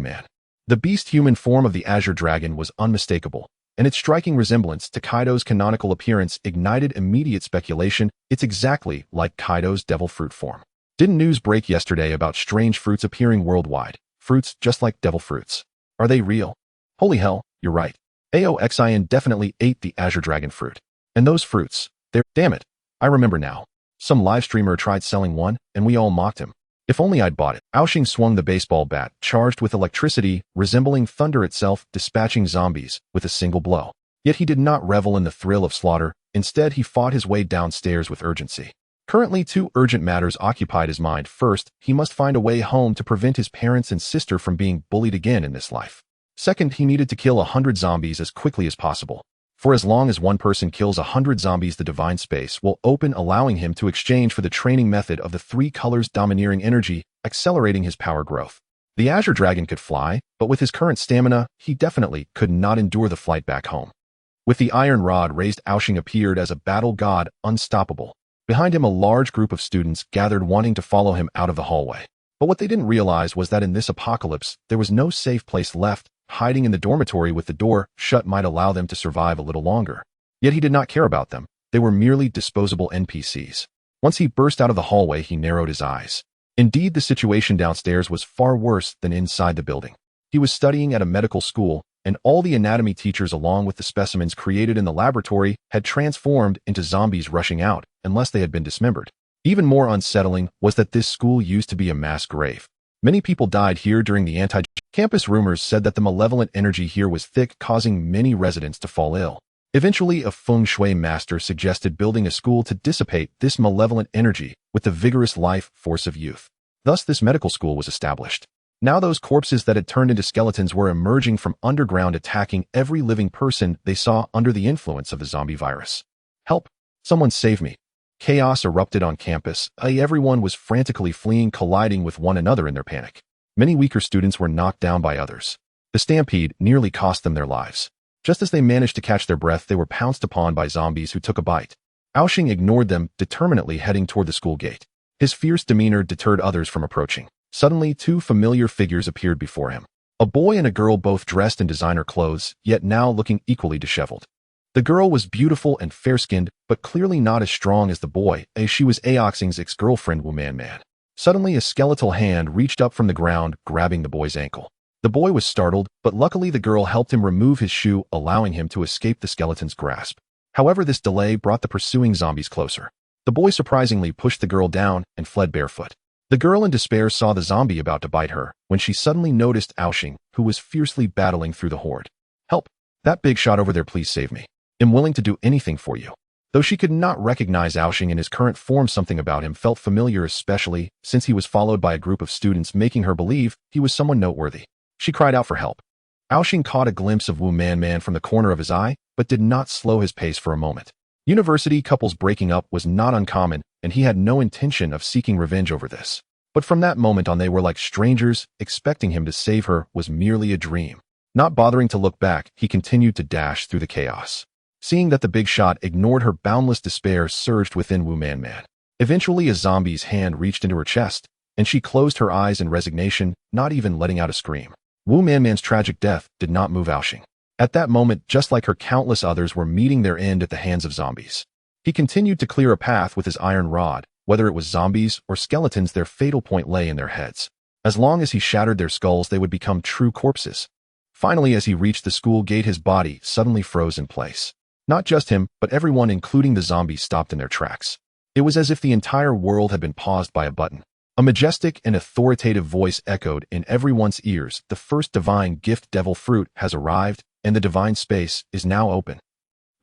man. The beast-human form of the Azure Dragon was unmistakable, and its striking resemblance to Kaido's canonical appearance ignited immediate speculation. It's exactly like Kaido's devil fruit form. Didn't news break yesterday about strange fruits appearing worldwide? Fruits just like devil fruits. Are they real? Holy hell, you're right. Aoxin definitely ate the Azure Dragon Fruit. And those fruits, damn it, I remember now. Some live streamer tried selling one, and we all mocked him. If only I'd bought it. Aoxin swung the baseball bat, charged with electricity, resembling thunder itself, dispatching zombies with a single blow. Yet he did not revel in the thrill of slaughter. Instead, he fought his way downstairs with urgency. Currently, two urgent matters occupied his mind. First, he must find a way home to prevent his parents and sister from being bullied again in this life. Second, he needed to kill 100 zombies as quickly as possible. For as long as one person kills 100 zombies, the divine space will open, allowing him to exchange for the training method of the three colors, domineering energy, accelerating his power growth. The Azure Dragon could fly, but with his current stamina, he definitely could not endure the flight back home. With the iron rod raised, Aoxin appeared as a battle god, unstoppable. Behind him, a large group of students gathered, wanting to follow him out of the hallway. But what they didn't realize was that in this apocalypse, there was no safe place left. Hiding in the dormitory with the door shut might allow them to survive a little longer. Yet he did not care about them. They were merely disposable NPCs. Once he burst out of the hallway, he narrowed his eyes. Indeed, the situation downstairs was far worse than inside the building. He was studying at a medical school, and all the anatomy teachers, along with the specimens created in the laboratory, had transformed into zombies rushing out, unless they had been dismembered. Even more unsettling was that this school used to be a mass grave. Many people died here during the anti-campus. Rumors said that the malevolent energy here was thick, causing many residents to fall ill. Eventually, a feng shui master suggested building a school to dissipate this malevolent energy with the vigorous life force of youth. Thus, this medical school was established. Now those corpses that had turned into skeletons were emerging from underground, attacking every living person they saw under the influence of the zombie virus. Help! Someone save me! Chaos erupted on campus. Everyone was frantically fleeing, colliding with one another in their panic. Many weaker students were knocked down by others. The stampede nearly cost them their lives. Just as they managed to catch their breath, they were pounced upon by zombies who took a bite. Aoxin ignored them, determinedly heading toward the school gate. His fierce demeanor deterred others from approaching. Suddenly, two familiar figures appeared before him. A boy and a girl, both dressed in designer clothes, yet now looking equally disheveled. The girl was beautiful and fair-skinned, but clearly not as strong as the boy, as she was Aoxin's ex-girlfriend Wuman. Suddenly, a skeletal hand reached up from the ground, grabbing the boy's ankle. The boy was startled, but luckily the girl helped him remove his shoe, allowing him to escape the skeleton's grasp. However, this delay brought the pursuing zombies closer. The boy surprisingly pushed the girl down and fled barefoot. The girl in despair saw the zombie about to bite her, when she suddenly noticed Aoxin, who was fiercely battling through the horde. Help! That big shot over there, please save me. I'm willing to do anything for you. Though she could not recognize Aoxin in his current form, something about him felt familiar, especially since he was followed by a group of students, making her believe he was someone noteworthy. She cried out for help. Aoxin caught a glimpse of Wuman from the corner of his eye, but did not slow his pace for a moment. University couples breaking up was not uncommon, and he had no intention of seeking revenge over this. But from that moment on they were like strangers, expecting him to save her was merely a dream. Not bothering to look back, he continued to dash through the chaos. Seeing that the big shot ignored her, boundless despair surged within Wu Man Man. Eventually a zombie's hand reached into her chest, and she closed her eyes in resignation, not even letting out a scream. Wu Man Man's tragic death did not move Aoshing. At that moment, just like her, countless others were meeting their end at the hands of zombies. He continued to clear a path with his iron rod. Whether it was zombies or skeletons, their fatal point lay in their heads. As long as he shattered their skulls, they would become true corpses. Finally, as he reached the school gate, his body suddenly froze in place. Not just him, but everyone, including the zombies, stopped in their tracks. It was as if the entire world had been paused by a button. A majestic and authoritative voice echoed in everyone's ears. The first divine gift, devil fruit, has arrived, and the divine space is now open.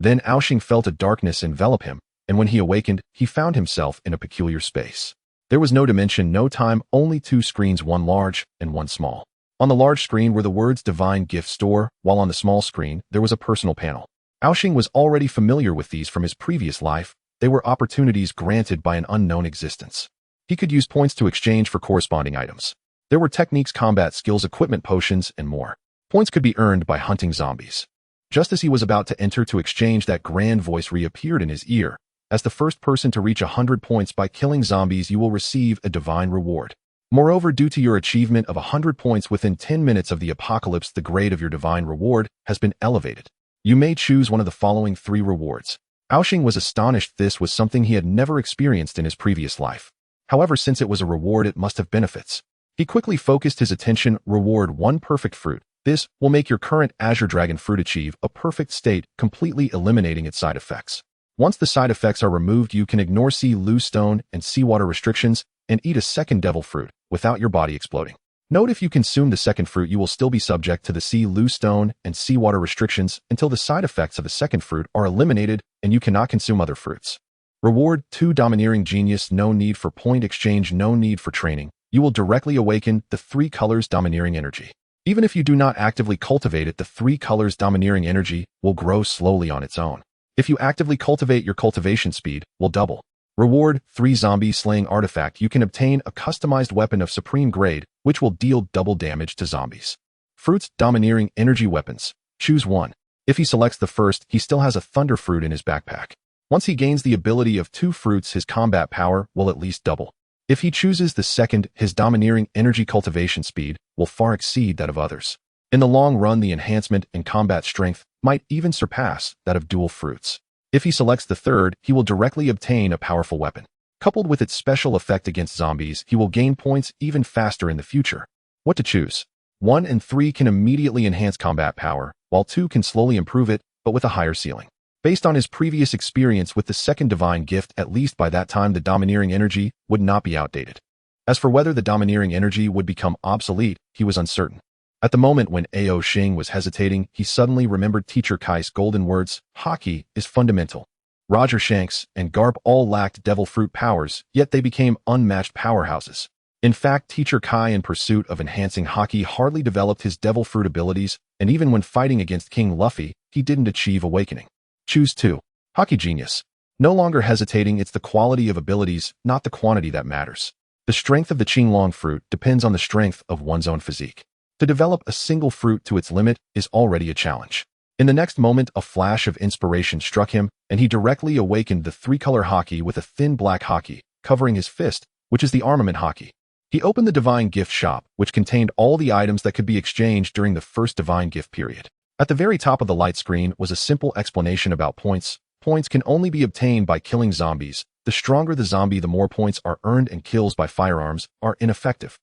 Then Aoshing felt a darkness envelop him, and when he awakened, he found himself in a peculiar space. There was no dimension, no time, only two screens, one large and one small. On the large screen were the words Divine Gift Store, while on the small screen, there was a personal panel. Aoshing was already familiar with these from his previous life. They were opportunities granted by an unknown existence. He could use points to exchange for corresponding items. There were techniques, combat skills, equipment, potions, and more. Points could be earned by hunting zombies. Just as he was about to enter to exchange, that grand voice reappeared in his ear. As the first person to reach 100 points by killing zombies, you will receive a divine reward. Moreover, due to your achievement of 100 points within 10 minutes of the apocalypse, the grade of your divine reward has been elevated. You may choose one of the following 3 rewards. Aoshing was astonished. This was something he had never experienced in his previous life. However, since it was a reward, it must have benefits. He quickly focused his attention. Reward 1 perfect fruit. This will make your current Azure Dragon fruit achieve a perfect state, completely eliminating its side effects. Once the side effects are removed, you can ignore sea, loose stone, and seawater restrictions and eat a second devil fruit without your body exploding. Note, if you consume the second fruit, you will still be subject to the sea, loose stone, and seawater restrictions until the side effects of the second fruit are eliminated and you cannot consume other fruits. Reward 2 Domineering Genius. No need for point exchange, no need for training. You will directly awaken the 3 colors Domineering Energy. Even if you do not actively cultivate it, the 3 colors Domineering Energy will grow slowly on its own. If you actively cultivate, your cultivation speed will double. Reward 3 Zombie Slaying Artifact. You can obtain a customized weapon of supreme grade, which will deal double damage to zombies. Fruits Domineering Energy Weapons. Choose one. If he selects the first, he still has a thunder fruit in his backpack. Once he gains the ability of 2 fruits, his combat power will at least double. If he chooses the second, his Domineering Energy cultivation speed will far exceed that of others. In the long run, the enhancement in combat strength might even surpass that of dual fruits. If he selects the third, he will directly obtain a powerful weapon. Coupled with its special effect against zombies, he will gain points even faster in the future. What to choose? 1 and 3 can immediately enhance combat power, while 2 can slowly improve it, but with a higher ceiling. Based on his previous experience with the second divine gift, at least by that time the Domineering Energy would not be outdated. As for whether the Domineering Energy would become obsolete, he was uncertain. At the moment when Aoshing was hesitating, he suddenly remembered Teacher Kai's golden words: hockey is fundamental. Roger Shanks and Garp all lacked devil fruit powers, yet they became unmatched powerhouses. In fact, Teacher Kai, in pursuit of enhancing hockey, hardly developed his devil fruit abilities, and even when fighting against King Luffy, he didn't achieve awakening. Choose 2. Hockey Genius. No longer hesitating, it's the quality of abilities, not the quantity that matters. The strength of the Qinglong fruit depends on the strength of one's own physique. To develop a single fruit to its limit is already a challenge. In the next moment, a flash of inspiration struck him, and he directly awakened the 3-color hockey with a thin black hockey covering his fist, which is the armament hockey. He opened the Divine Gift Shop, which contained all the items that could be exchanged during the first Divine Gift period. At the very top of the light screen was a simple explanation about points. Points can only be obtained by killing zombies. The stronger the zombie, the more points are earned, and kills by firearms are ineffective.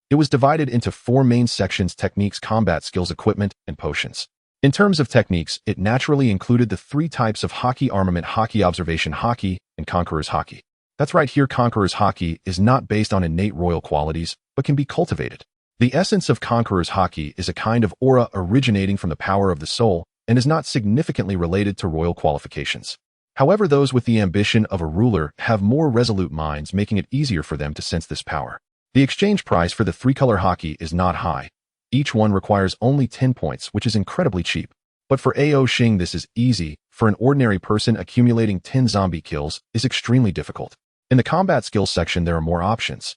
It was divided into 4 main sections: techniques, combat skills, equipment, and potions. In terms of techniques, it naturally included the 3 types of hockey: armament hockey, observation hockey, and conqueror's hockey. That's right, here conqueror's hockey is not based on innate royal qualities, but can be cultivated. The essence of conqueror's hockey is a kind of aura originating from the power of the soul and is not significantly related to royal qualifications. However, those with the ambition of a ruler have more resolute minds, making it easier for them to sense this power. The exchange price for the 3-color hockey is not high. Each one requires only 10 points, which is incredibly cheap. But for Aoshing, this is easy. For an ordinary person, accumulating 10 zombie kills is extremely difficult. In the combat skills section, there are more options.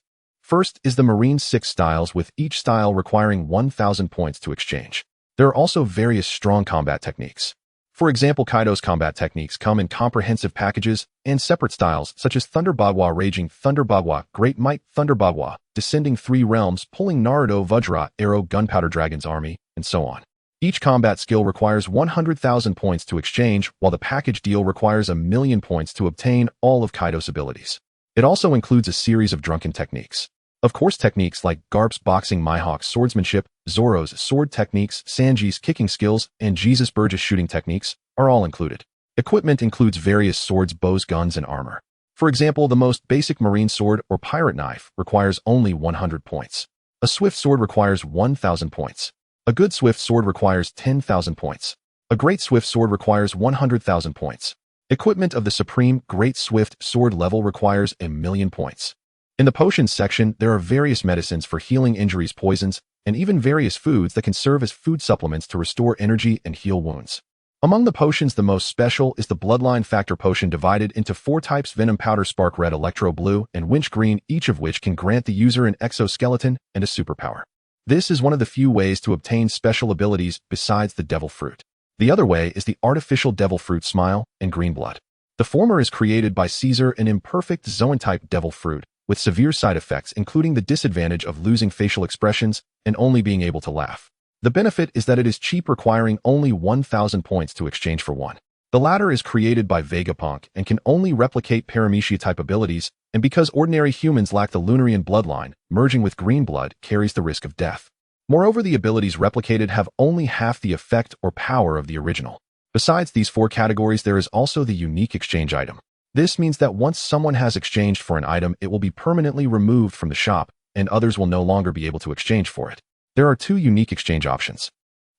First is the Marine 6 styles, with each style requiring 1,000 points to exchange. There are also various strong combat techniques. For example, Kaido's combat techniques come in comprehensive packages and separate styles, such as Thunder Bagua, Raging Thunder Bagua, Great Might Thunder Bagua, Descending 3 Realms, Pulling Naruto Vajra, Arrow Gunpowder Dragon's Army, and so on. Each combat skill requires 100,000 points to exchange, while the package deal requires 1,000,000 points to obtain all of Kaido's abilities. It also includes a series of drunken techniques. Of course, techniques like Garp's boxing, Mihawk's swordsmanship, Zoro's sword techniques, Sanji's kicking skills, and Jesus Burgess shooting techniques are all included. Equipment includes various swords, bows, guns, and armor. For example, the most basic marine sword or pirate knife requires only 100 points. A swift sword requires 1,000 points. A good swift sword requires 10,000 points. A great swift sword requires 100,000 points. Equipment of the Supreme Great Swift Sword level requires 1,000,000 points. In the potions section, there are various medicines for healing injuries, poisons, and even various foods that can serve as food supplements to restore energy and heal wounds. Among the potions, the most special is the Bloodline Factor potion, divided into 4 types: Venom Powder, Spark Red, Electro Blue, and Winch Green, each of which can grant the user an exoskeleton and a superpower. This is one of the few ways to obtain special abilities besides the Devil Fruit. The other way is the artificial Devil Fruit Smile and Green Blood. The former is created by Caesar, an imperfect Zoan-type Devil Fruit, with severe side effects, including the disadvantage of losing facial expressions and only being able to laugh. The benefit is that it is cheap, requiring only 1,000 points to exchange for one. The latter is created by Vegapunk and can only replicate Paramecia-type abilities, and because ordinary humans lack the Lunarian bloodline, merging with green blood carries the risk of death. Moreover, the abilities replicated have only half the effect or power of the original. Besides these 4 categories, there is also the unique exchange item. This means that once someone has exchanged for an item, it will be permanently removed from the shop, and others will no longer be able to exchange for it. There are 2 unique exchange options.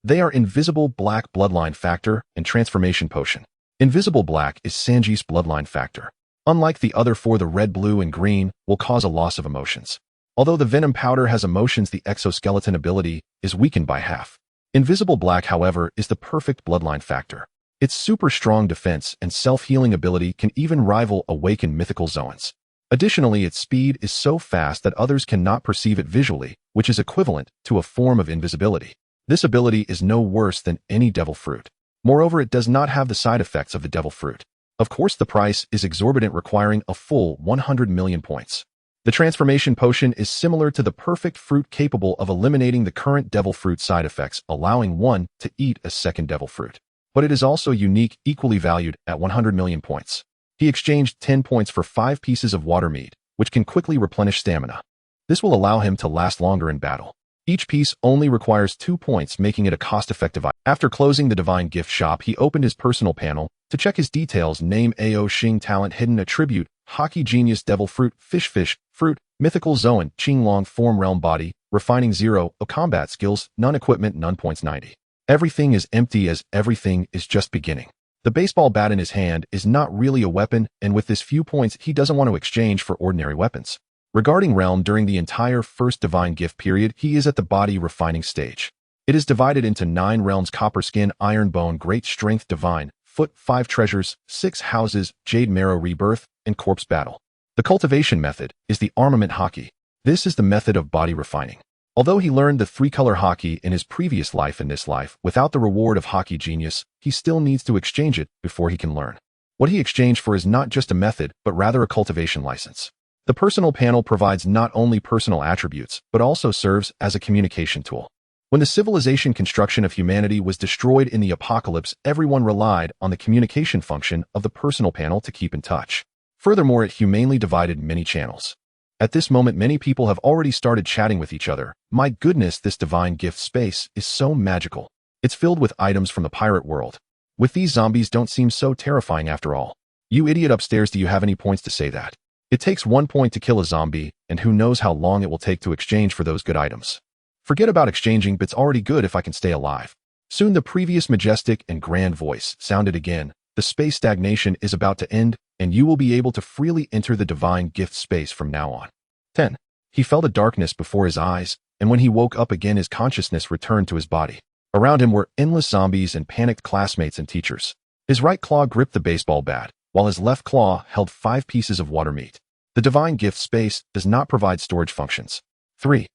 They are Invisible Black Bloodline Factor and Transformation Potion. Invisible Black is Sanji's bloodline factor. Unlike the other 4, the red, blue, and green will cause a loss of emotions. Although the Venom Powder has emotions, the exoskeleton ability is weakened by half. Invisible Black, however, is the perfect bloodline factor. Its super strong defense and self-healing ability can even rival awakened mythical Zoans. Additionally, its speed is so fast that others cannot perceive it visually, which is equivalent to a form of invisibility. This ability is no worse than any Devil Fruit. Moreover, it does not have the side effects of the Devil Fruit. Of course, the price is exorbitant, requiring a full 100,000,000 points. The Transformation Potion is similar to the perfect fruit, capable of eliminating the current Devil Fruit side effects, allowing one to eat a second Devil Fruit. But it is also unique, equally valued at 100,000,000 points. He exchanged 10 points for 5 pieces of water mead, which can quickly replenish stamina. This will allow him to last longer in battle. Each piece only requires 2 points, making it a cost-effective item. After closing the Divine Gift Shop, he opened his personal panel to check his details: name Ao Xing, talent hidden, attribute Hockey Genius, Devil Fruit, Fish Fruit, Mythical Zoan, Qinglong, form realm, body refining 0, combat skills none, equipment none, points 90. Everything is empty, as everything is just beginning. The baseball bat in his hand is not really a weapon, and with this few points, he doesn't want to exchange for ordinary weapons. Regarding realm, during the entire first Divine Gift period, he is at the body refining stage. It is divided into 9 realms: Copper Skin, Iron Bone, Great Strength, Divine Foot, 5 Treasures, 6 Houses, Jade Marrow, Rebirth, and Corpse Battle. The cultivation method is the Armament Hockey. This is the method of body refining. Although he learned the 3-color hockey in his previous life and this life without the reward of Hockey Genius, he still needs to exchange it before he can learn. What he exchanged for is not just a method, but rather a cultivation license. The personal panel provides not only personal attributes, but also serves as a communication tool. When the civilization construction of humanity was destroyed in the apocalypse, everyone relied on the communication function of the personal panel to keep in touch. Furthermore, it humanely divided many channels. At this moment, many people have already started chatting with each other. My goodness, this Divine Gift space is so magical. It's filled with items from the pirate world. With these zombies don't seem so terrifying after all. You idiot upstairs, do you have any points to say that? It takes 1 point to kill a zombie, and who knows how long it will take to exchange for those good items. Forget about exchanging, but it's already good if I can stay alive. Soon the previous majestic and grand voice sounded again. The space stagnation is about to end, and you will be able to freely enter the Divine Gift space from now on. 10. He felt a darkness before his eyes, and when he woke up again, his consciousness returned to his body. Around him were endless zombies and panicked classmates and teachers. His right claw gripped the baseball bat, while his left claw held 5 pieces of water meat. The divine gift space does not provide storage functions. 3,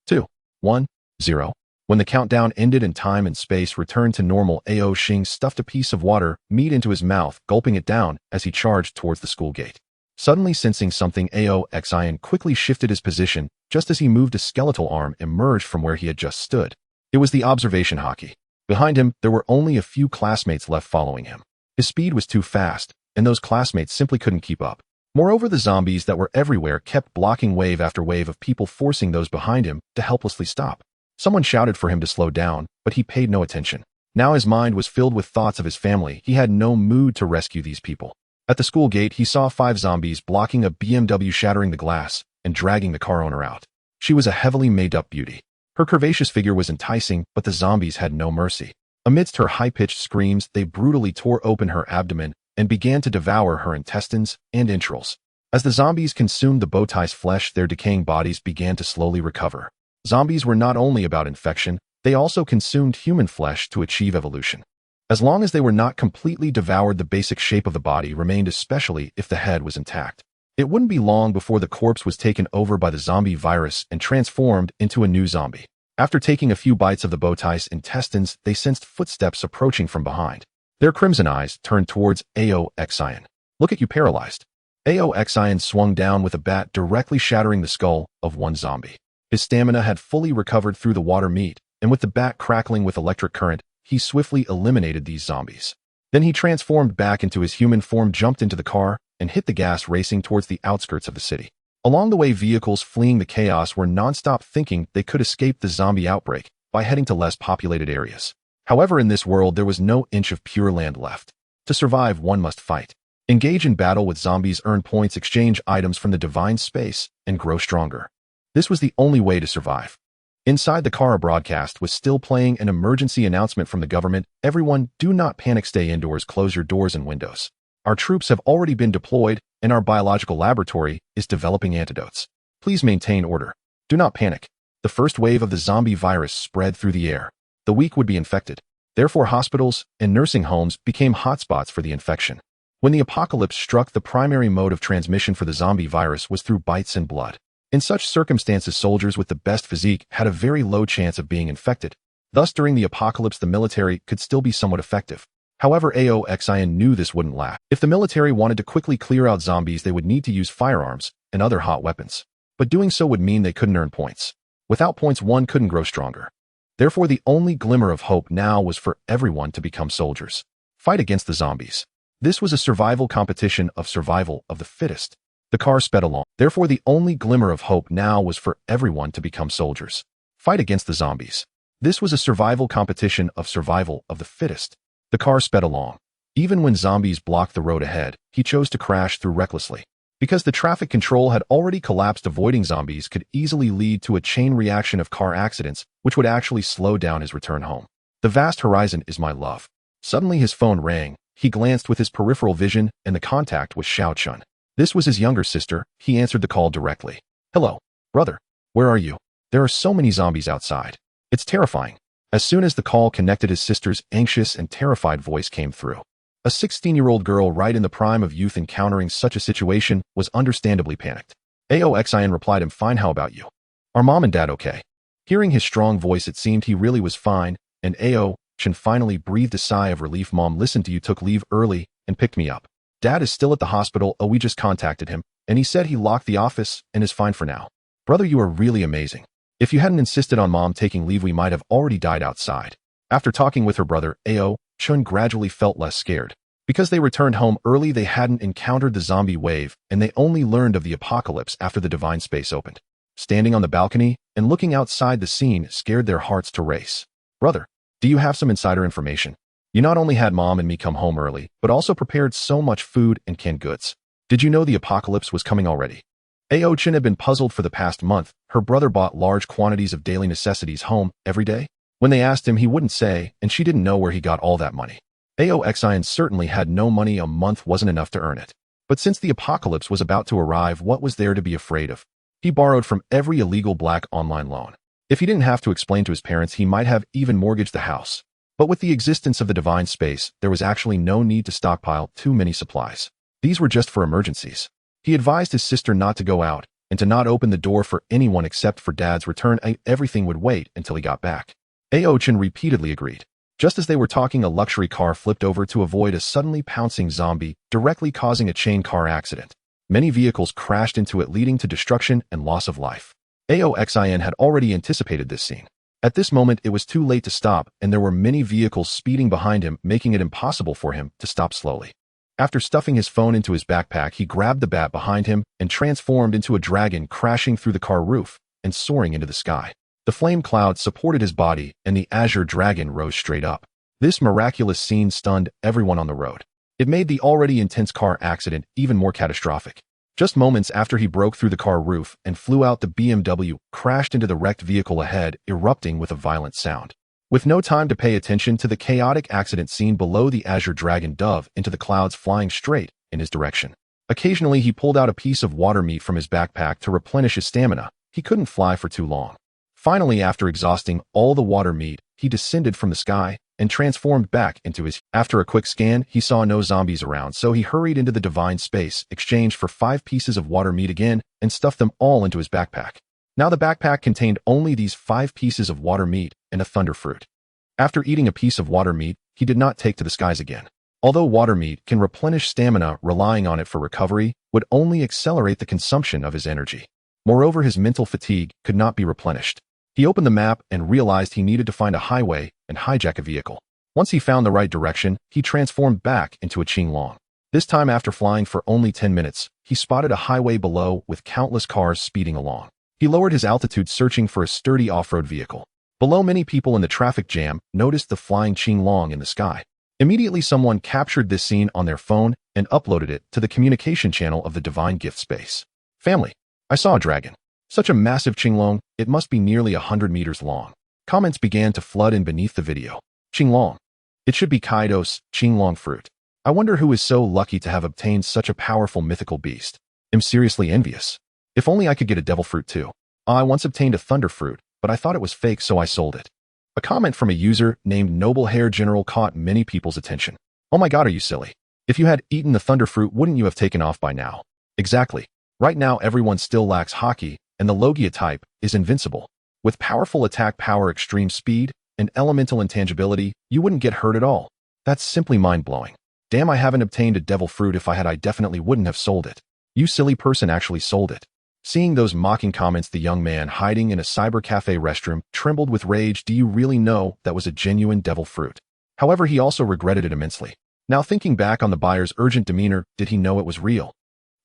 2, 1, 0. When the countdown ended and time and space returned to normal, Ao Xing stuffed a piece of water meat into his mouth, gulping it down as he charged towards the school gate. Suddenly sensing something, Ao Xian quickly shifted his position. Just as he moved, a skeletal arm emerged from where he had just stood. It was the observation hockey. Behind him, there were only a few classmates left following him. His speed was too fast, and those classmates simply couldn't keep up. Moreover, the zombies that were everywhere kept blocking wave after wave of people, forcing those behind him to helplessly stop. Someone shouted for him to slow down, but he paid no attention. Now his mind was filled with thoughts of his family. He had no mood to rescue these people. At the school gate, he saw 5 zombies blocking a BMW, shattering the glass and dragging the car owner out. She was a heavily made-up beauty. Her curvaceous figure was enticing, but the zombies had no mercy. Amidst her high-pitched screams, they brutally tore open her abdomen and began to devour her intestines and entrails. As the zombies consumed the bowtie's flesh, their decaying bodies began to slowly recover. Zombies were not only about infection, they also consumed human flesh to achieve evolution. As long as they were not completely devoured, the basic shape of the body remained, especially if the head was intact. It wouldn't be long before the corpse was taken over by the zombie virus and transformed into a new zombie. After taking a few bites of the bowtie's intestines, they sensed footsteps approaching from behind. Their crimson eyes turned towards Ao Xian. "Look at you, paralyzed." Ao Xian swung down with a bat, directly shattering the skull of one zombie. His stamina had fully recovered through the water meat, and with the bat crackling with electric current, he swiftly eliminated these zombies. Then he transformed back into his human form, jumped into the car, and hit the gas, racing towards the outskirts of the city. Along the way, vehicles fleeing the chaos were non-stop, thinking they could escape the zombie outbreak by heading to less populated areas. However, in this world, there was no inch of pure land left. To survive, one must fight. Engage in battle with zombies, earn points, exchange items from the divine space, and grow stronger. This was the only way to survive. Inside the car, a broadcast was still playing, an emergency announcement from the government. "Everyone, do not panic, stay indoors, close your doors and windows. Our troops have already been deployed, and our biological laboratory is developing antidotes. Please maintain order. Do not panic." The first wave of the zombie virus spread through the air. The weak would be infected. Therefore, hospitals and nursing homes became hotspots for the infection. When the apocalypse struck, the primary mode of transmission for the zombie virus was through bites and blood. In such circumstances, soldiers with the best physique had a very low chance of being infected. Thus, during the apocalypse, the military could still be somewhat effective. However, Ao Xian knew this wouldn't last. If the military wanted to quickly clear out zombies, they would need to use firearms and other hot weapons. But doing so would mean they couldn't earn points. Without points, one couldn't grow stronger. Therefore, the only glimmer of hope now was for everyone to become soldiers. Fight against the zombies. This was a survival competition of survival of the fittest. The car sped along. Therefore, the only glimmer of hope now was for everyone to become soldiers. Fight against the zombies. This was a survival competition of survival of the fittest. The car sped along. Even when zombies blocked the road ahead, he chose to crash through recklessly. Because the traffic control had already collapsed, avoiding zombies could easily lead to a chain reaction of car accidents, which would actually slow down his return home. The vast horizon is my love. Suddenly his phone rang. He glanced with his peripheral vision, and the contact was Xiao Chun. This was his younger sister. He answered the call directly. "Hello, brother. Where are you? There are so many zombies outside. It's terrifying." As soon as the call connected, his sister's anxious and terrified voice came through. A 16-year-old girl right in the prime of youth encountering such a situation was understandably panicked. Ao Xian replied, "I'm fine, how about you? Are mom and dad okay?" Hearing his strong voice, it seemed he really was fine, and Ao Chen finally breathed a sigh of relief. "Mom listened to you, took leave early, and picked me up. Dad is still at the hospital. Oh, we just contacted him, and he said he locked the office and is fine for now. Brother, you are really amazing. If you hadn't insisted on mom taking leave, we might have already died outside." After talking with her brother, Ao Chun gradually felt less scared. Because they returned home early, they hadn't encountered the zombie wave, and they only learned of the apocalypse after the divine space opened. Standing on the balcony and looking outside, the scene scared their hearts to race. "Brother, do you have some insider information? You not only had mom and me come home early, but also prepared so much food and canned goods. Did you know the apocalypse was coming already?" Ao Chen had been puzzled for the past month. Her brother bought large quantities of daily necessities home every day. When they asked him, he wouldn't say, and she didn't know where he got all that money. Ao Xian certainly had no money. A month wasn't enough to earn it. But since the apocalypse was about to arrive, what was there to be afraid of? He borrowed from every illegal black online loan. If he didn't have to explain to his parents, he might have even mortgaged the house. But with the existence of the divine space, there was actually no need to stockpile too many supplies. These were just for emergencies. He advised his sister not to go out and to not open the door for anyone except for Dad's return. Everything would wait until he got back. Aochan repeatedly agreed. Just as they were talking, a luxury car flipped over to avoid a suddenly pouncing zombie, directly causing a chain car accident. Many vehicles crashed into it, leading to destruction and loss of life. Aochan had already anticipated this scene. At this moment, it was too late to stop, and there were many vehicles speeding behind him, making it impossible for him to stop slowly. After stuffing his phone into his backpack, he grabbed the bat behind him and transformed into a dragon, crashing through the car roof and soaring into the sky. The flame cloud supported his body, and the Azure Dragon rose straight up. This miraculous scene stunned everyone on the road. It made the already intense car accident even more catastrophic. Just moments after he broke through the car roof and flew out, the BMW crashed into the wrecked vehicle ahead, erupting with a violent sound. With no time to pay attention to the chaotic accident scene below, the Azure Dragon dove into the clouds, flying straight in his direction. Occasionally, he pulled out a piece of water meat from his backpack to replenish his stamina. He couldn't fly for too long. Finally, after exhausting all the water meat, he descended from the sky and transformed back into his. After a quick scan, he saw no zombies around, so he hurried into the divine space, exchanged for 5 pieces of water meat again, and stuffed them all into his backpack. Now the backpack contained only these 5 pieces of water meat and a thunder fruit. After eating a piece of water meat, he did not take to the skies again. Although water meat can replenish stamina, relying on it for recovery would only accelerate the consumption of his energy. Moreover, his mental fatigue could not be replenished. He opened the map and realized he needed to find a highway and hijack a vehicle. Once he found the right direction, he transformed back into a Qinglong. This time, after flying for only 10 minutes, he spotted a highway below with countless cars speeding along. He lowered his altitude, searching for a sturdy off-road vehicle. Below, many people in the traffic jam noticed the flying Qinglong in the sky. Immediately, someone captured this scene on their phone and uploaded it to the communication channel of the Divine Gift Space. Family, I saw a dragon. Such a massive Qinglong, it must be nearly 100 meters long. Comments began to flood in beneath the video. Qinglong. It should be Kaido's Qinglong fruit. I wonder who is so lucky to have obtained such a powerful mythical beast. I'm seriously envious. If only I could get a devil fruit too. I once obtained a thunder fruit, but I thought it was fake, so I sold it. A comment from a user named Noble Hair General caught many people's attention. Oh my god, are you silly? If you had eaten the thunder fruit, wouldn't you have taken off by now? Exactly. Right now, everyone still lacks Haki, and the Logia type is invincible. With powerful attack power, extreme speed, and elemental intangibility, you wouldn't get hurt at all. That's simply mind-blowing. Damn, I haven't obtained a devil fruit. If I had, I definitely wouldn't have sold it. You silly person actually sold it. Seeing those mocking comments, the young man hiding in a cyber cafe restroom trembled with rage. Do you really know that was a genuine devil fruit? However, he also regretted it immensely. Now, thinking back on the buyer's urgent demeanor, did he know it was real?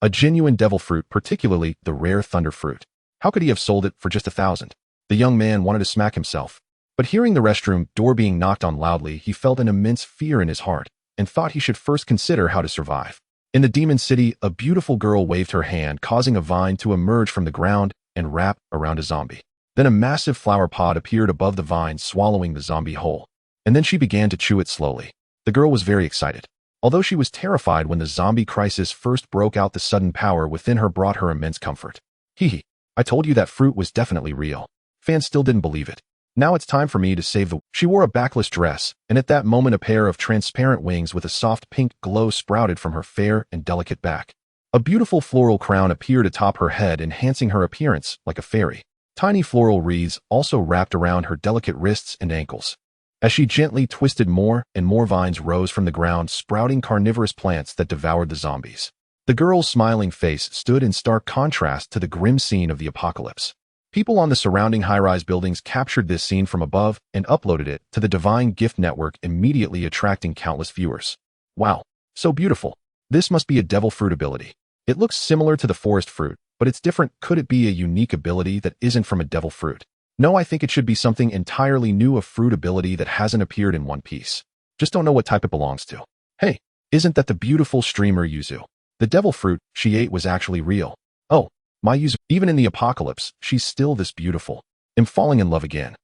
A genuine devil fruit, particularly the rare thunder fruit. How could he have sold it for just 1,000? The young man wanted to smack himself. But hearing the restroom door being knocked on loudly, he felt an immense fear in his heart and thought he should first consider how to survive. In the demon city, a beautiful girl waved her hand, causing a vine to emerge from the ground and wrap around a zombie. Then a massive flower pod appeared above the vine, swallowing the zombie whole. And then she began to chew it slowly. The girl was very excited. Although she was terrified when the zombie crisis first broke out, the sudden power within her brought her immense comfort. Hee. I told you that fruit was definitely real. Fans still didn't believe it. Now it's time for me to save the... She wore a backless dress, and at that moment a pair of transparent wings with a soft pink glow sprouted from her fair and delicate back. A beautiful floral crown appeared atop her head, enhancing her appearance like a fairy. Tiny floral wreaths also wrapped around her delicate wrists and ankles. As she gently twisted, more and more vines rose from the ground, sprouting carnivorous plants that devoured the zombies. The girl's smiling face stood in stark contrast to the grim scene of the apocalypse. People on the surrounding high-rise buildings captured this scene from above and uploaded it to the Divine Gift Network, immediately attracting countless viewers. Wow, so beautiful. This must be a devil fruit ability. It looks similar to the forest fruit, but it's different. Could it be a unique ability that isn't from a devil fruit? No, I think it should be something entirely new, a fruit ability that hasn't appeared in One Piece. Just don't know what type it belongs to. Hey, isn't that the beautiful streamer Yuzu? The devil fruit she ate was actually real. Oh, my Yuzu. Even in the apocalypse, she's still this beautiful. I'm falling in love again.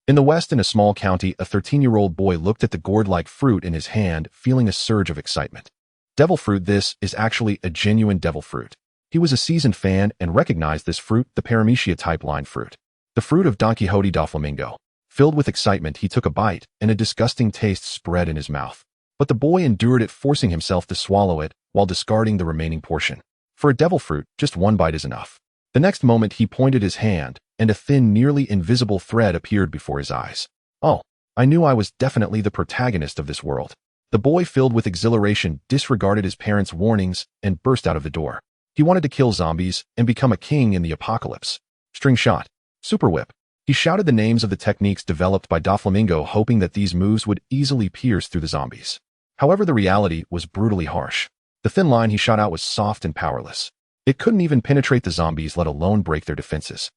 In the west, in a small county, a 13-year-old boy looked at the gourd-like fruit in his hand, feeling a surge of excitement. Devil fruit, this is actually a genuine devil fruit. He was a seasoned fan and recognized this fruit, the Paramecia type line fruit. The fruit of Don Quixote da Flamingo. Filled with excitement, he took a bite, and a disgusting taste spread in his mouth. But the boy endured it, forcing himself to swallow it while discarding the remaining portion. For a devil fruit, just one bite is enough. The next moment he pointed his hand, and a thin, nearly invisible thread appeared before his eyes. Oh, I knew I was definitely the protagonist of this world. The boy, filled with exhilaration, disregarded his parents' warnings and burst out of the door. He wanted to kill zombies and become a king in the apocalypse. String shot. Super whip. He shouted the names of the techniques developed by Doflamingo, hoping that these moves would easily pierce through the zombies. However, the reality was brutally harsh. The thin line he shot out was soft and powerless. It couldn't even penetrate the zombies, let alone break their defenses.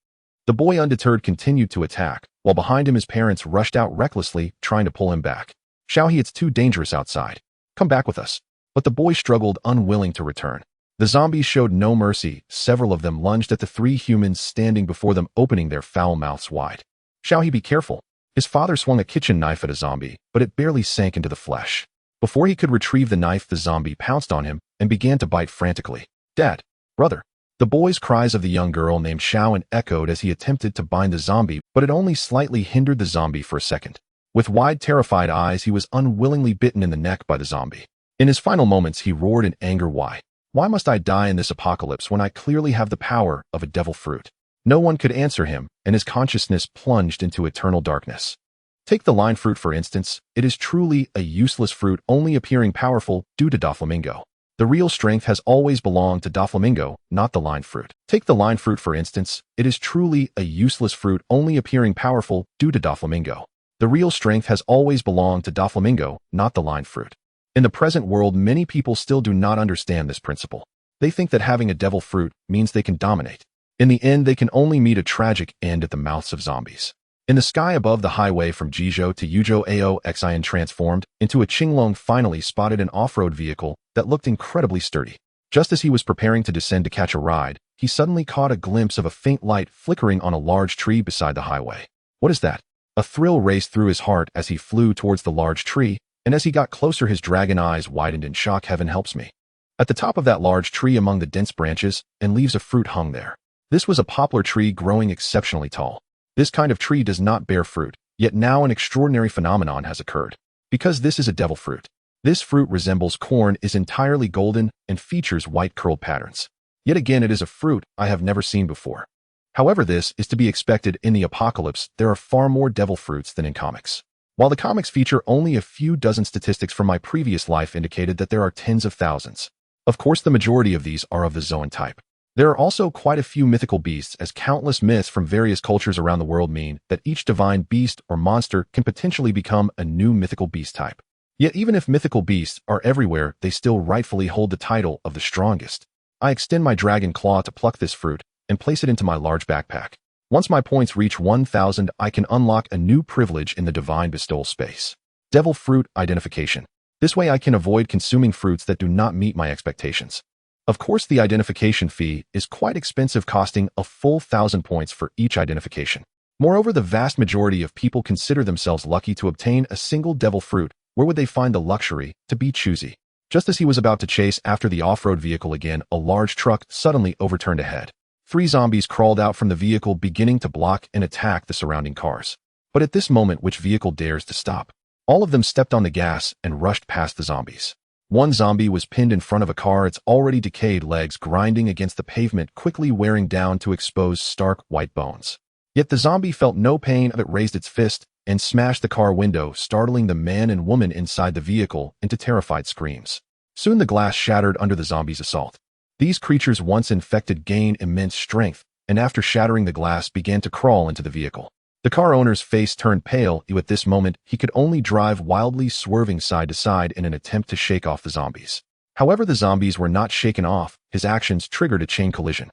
The boy, undeterred, continued to attack, while behind him his parents rushed out recklessly, trying to pull him back. Xiaohe, it's too dangerous outside. Come back with us. But the boy struggled, unwilling to return. The zombies showed no mercy. Several of them lunged at the three humans standing before them, opening their foul mouths wide. Xiaohe, be careful. His father swung a kitchen knife at a zombie, but it barely sank into the flesh. Before he could retrieve the knife, the zombie pounced on him and began to bite frantically. Dad! Brother! The boy's cries of the young girl named Xiaoan echoed as he attempted to bind the zombie, but it only slightly hindered the zombie for a second. With wide, terrified eyes, he was unwillingly bitten in the neck by the zombie. In his final moments, he roared in anger. Why? Why must I die in this apocalypse when I clearly have the power of a devil fruit? No one could answer him, and his consciousness plunged into eternal darkness. Take the line fruit, for instance. It is truly a useless fruit, only appearing powerful due to Doflamingo. The real strength has always belonged to Doflamingo, not the line fruit. Take the line fruit, for instance. It is truly a useless fruit, only appearing powerful due to Doflamingo. The real strength has always belonged to Doflamingo, not the line fruit. In the present world, many people still do not understand this principle. They think that having a devil fruit means they can dominate. In the end, they can only meet a tragic end at the mouths of zombies. In the sky above the highway from Jizhou to Yuzhou, Aoxian transformed into a Qinglong, finally spotted an off-road vehicle that looked incredibly sturdy. Just as he was preparing to descend to catch a ride, he suddenly caught a glimpse of a faint light flickering on a large tree beside the highway. What is that? A thrill raced through his heart as he flew towards the large tree, and as he got closer, his dragon eyes widened in shock. Heaven helps me. At the top of that large tree, among the dense branches and leaves of fruit, hung there. This was a poplar tree growing exceptionally tall. This kind of tree does not bear fruit, yet now an extraordinary phenomenon has occurred. Because this is a devil fruit. This fruit resembles corn, is entirely golden, and features white curled patterns. Yet again, it is a fruit I have never seen before. However, this is to be expected. In the apocalypse, there are far more devil fruits than in comics. While the comics feature only a few dozen, statistics from my previous life indicated that there are tens of thousands. Of course, the majority of these are of the Zoan type. There are also quite a few mythical beasts, as countless myths from various cultures around the world mean that each divine beast or monster can potentially become a new mythical beast type. Yet even if mythical beasts are everywhere, they still rightfully hold the title of the strongest. I extend my dragon claw to pluck this fruit and place it into my large backpack. Once my points reach 1,000, I can unlock a new privilege in the divine bestowal space. Devil fruit identification. This way I can avoid consuming fruits that do not meet my expectations. Of course, the identification fee is quite expensive, costing a full 1,000 points for each identification. Moreover, the vast majority of people consider themselves lucky to obtain a single devil fruit. Where would they find the luxury to be choosy? Just as he was about to chase after the off-road vehicle again, a large truck suddenly overturned ahead. 3 zombies crawled out from the vehicle, beginning to block and attack the surrounding cars. But at this moment, which vehicle dares to stop? All of them stepped on the gas and rushed past the zombies. One zombie was pinned in front of a car, its already decayed legs grinding against the pavement, quickly wearing down to expose stark white bones. Yet the zombie felt no pain. It raised its fist and smashed the car window, startling the man and woman inside the vehicle into terrified screams. Soon the glass shattered under the zombies' assault. These creatures, once infected, gained immense strength, and after shattering the glass, began to crawl into the vehicle. The car owner's face turned pale. At this moment, he could only drive wildly, swerving side to side in an attempt to shake off the zombies. However, the zombies were not shaken off. His actions triggered a chain collision.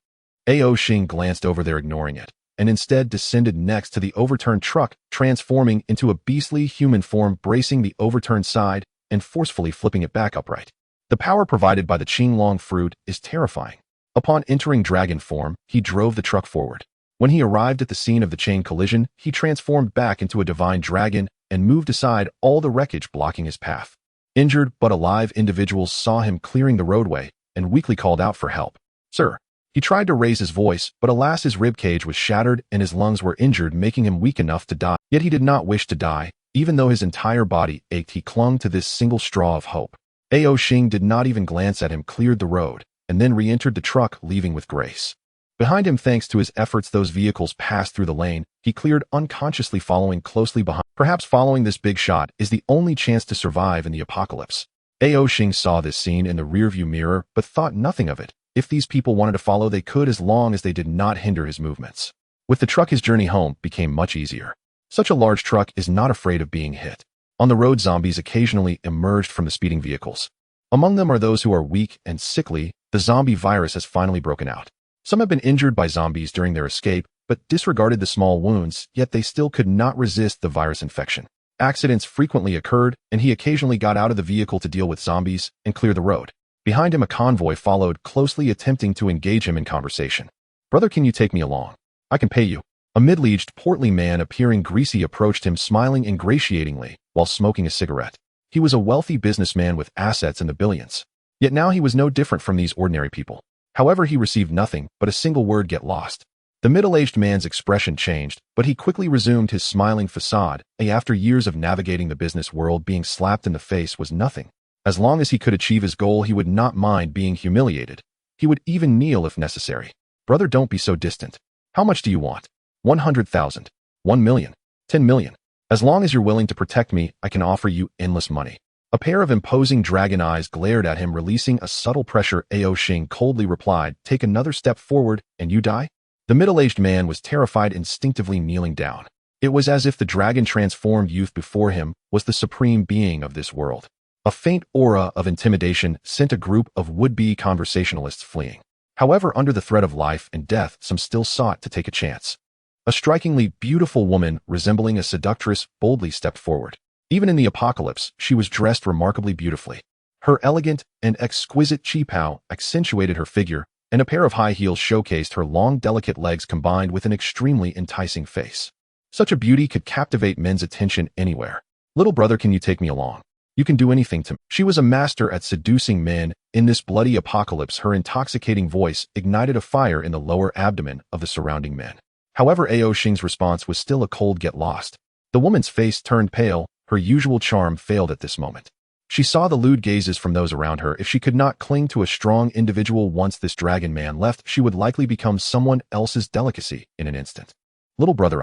Ao Xing glanced over there, ignoring it, and instead descended next to the overturned truck, transforming into a beastly human form, bracing the overturned side and forcefully flipping it back upright. The power provided by the Qinglong fruit is terrifying. Upon entering dragon form, he drove the truck forward. When he arrived at the scene of the chain collision, he transformed back into a divine dragon and moved aside all the wreckage blocking his path. Injured but alive individuals saw him clearing the roadway and weakly called out for help. Sir. He tried to raise his voice, but alas, his ribcage was shattered and his lungs were injured, making him weak enough to die. Yet he did not wish to die. Even though his entire body ached, he clung to this single straw of hope. Ao Xing did not even glance at him, cleared the road, and then re-entered the truck, leaving with grace. Behind him, thanks to his efforts, those vehicles passed through the lane he cleared, unconsciously following closely behind. Perhaps following this big shot is the only chance to survive in the apocalypse. Ao Xing saw this scene in the rearview mirror, but thought nothing of it. If these people wanted to follow, they could, as long as they did not hinder his movements. With the truck, his journey home became much easier. Such a large truck is not afraid of being hit. On the road, zombies occasionally emerged from the speeding vehicles. Among them are those who are weak and sickly. The zombie virus has finally broken out. Some have been injured by zombies during their escape, but disregarded the small wounds, yet they still could not resist the virus infection. Accidents frequently occurred, and he occasionally got out of the vehicle to deal with zombies and clear the road. Behind him, a convoy followed, closely attempting to engage him in conversation. "Brother, can you take me along? I can pay you." A middle-aged, portly man appearing greasy approached him, smiling ingratiatingly while smoking a cigarette. He was a wealthy businessman with assets in the billions. Yet now he was no different from these ordinary people. However, he received nothing but a single word: "Get lost." The middle-aged man's expression changed, but he quickly resumed his smiling facade. After years of navigating the business world, being slapped in the face was nothing. As long as he could achieve his goal, he would not mind being humiliated. He would even kneel if necessary. "Brother, don't be so distant. How much do you want? 100,000, 1 million, 10 million. As long as you're willing to protect me, I can offer you endless money." A pair of imposing dragon eyes glared at him, releasing a subtle pressure. Ao Xing coldly replied, "Take another step forward, and you die." The middle-aged man was terrified, instinctively kneeling down. It was as if the dragon-transformed youth before him was the supreme being of this world. A faint aura of intimidation sent a group of would-be conversationalists fleeing. However, under the threat of life and death, some still sought to take a chance. A strikingly beautiful woman, resembling a seductress, boldly stepped forward. Even in the apocalypse, she was dressed remarkably beautifully. Her elegant and exquisite qipao accentuated her figure, and a pair of high heels showcased her long, delicate legs, combined with an extremely enticing face. Such a beauty could captivate men's attention anywhere. "Little brother, can you take me along? You can do anything to me." She was a master at seducing men. In this bloody apocalypse, her intoxicating voice ignited a fire in the lower abdomen of the surrounding men. However, Ao Xing's response was still a cold "Get lost." The woman's face turned pale. Her usual charm failed at this moment. She saw the lewd gazes from those around her. If she could not cling to a strong individual once this dragon man left, she would likely become someone else's delicacy in an instant. "Little brother,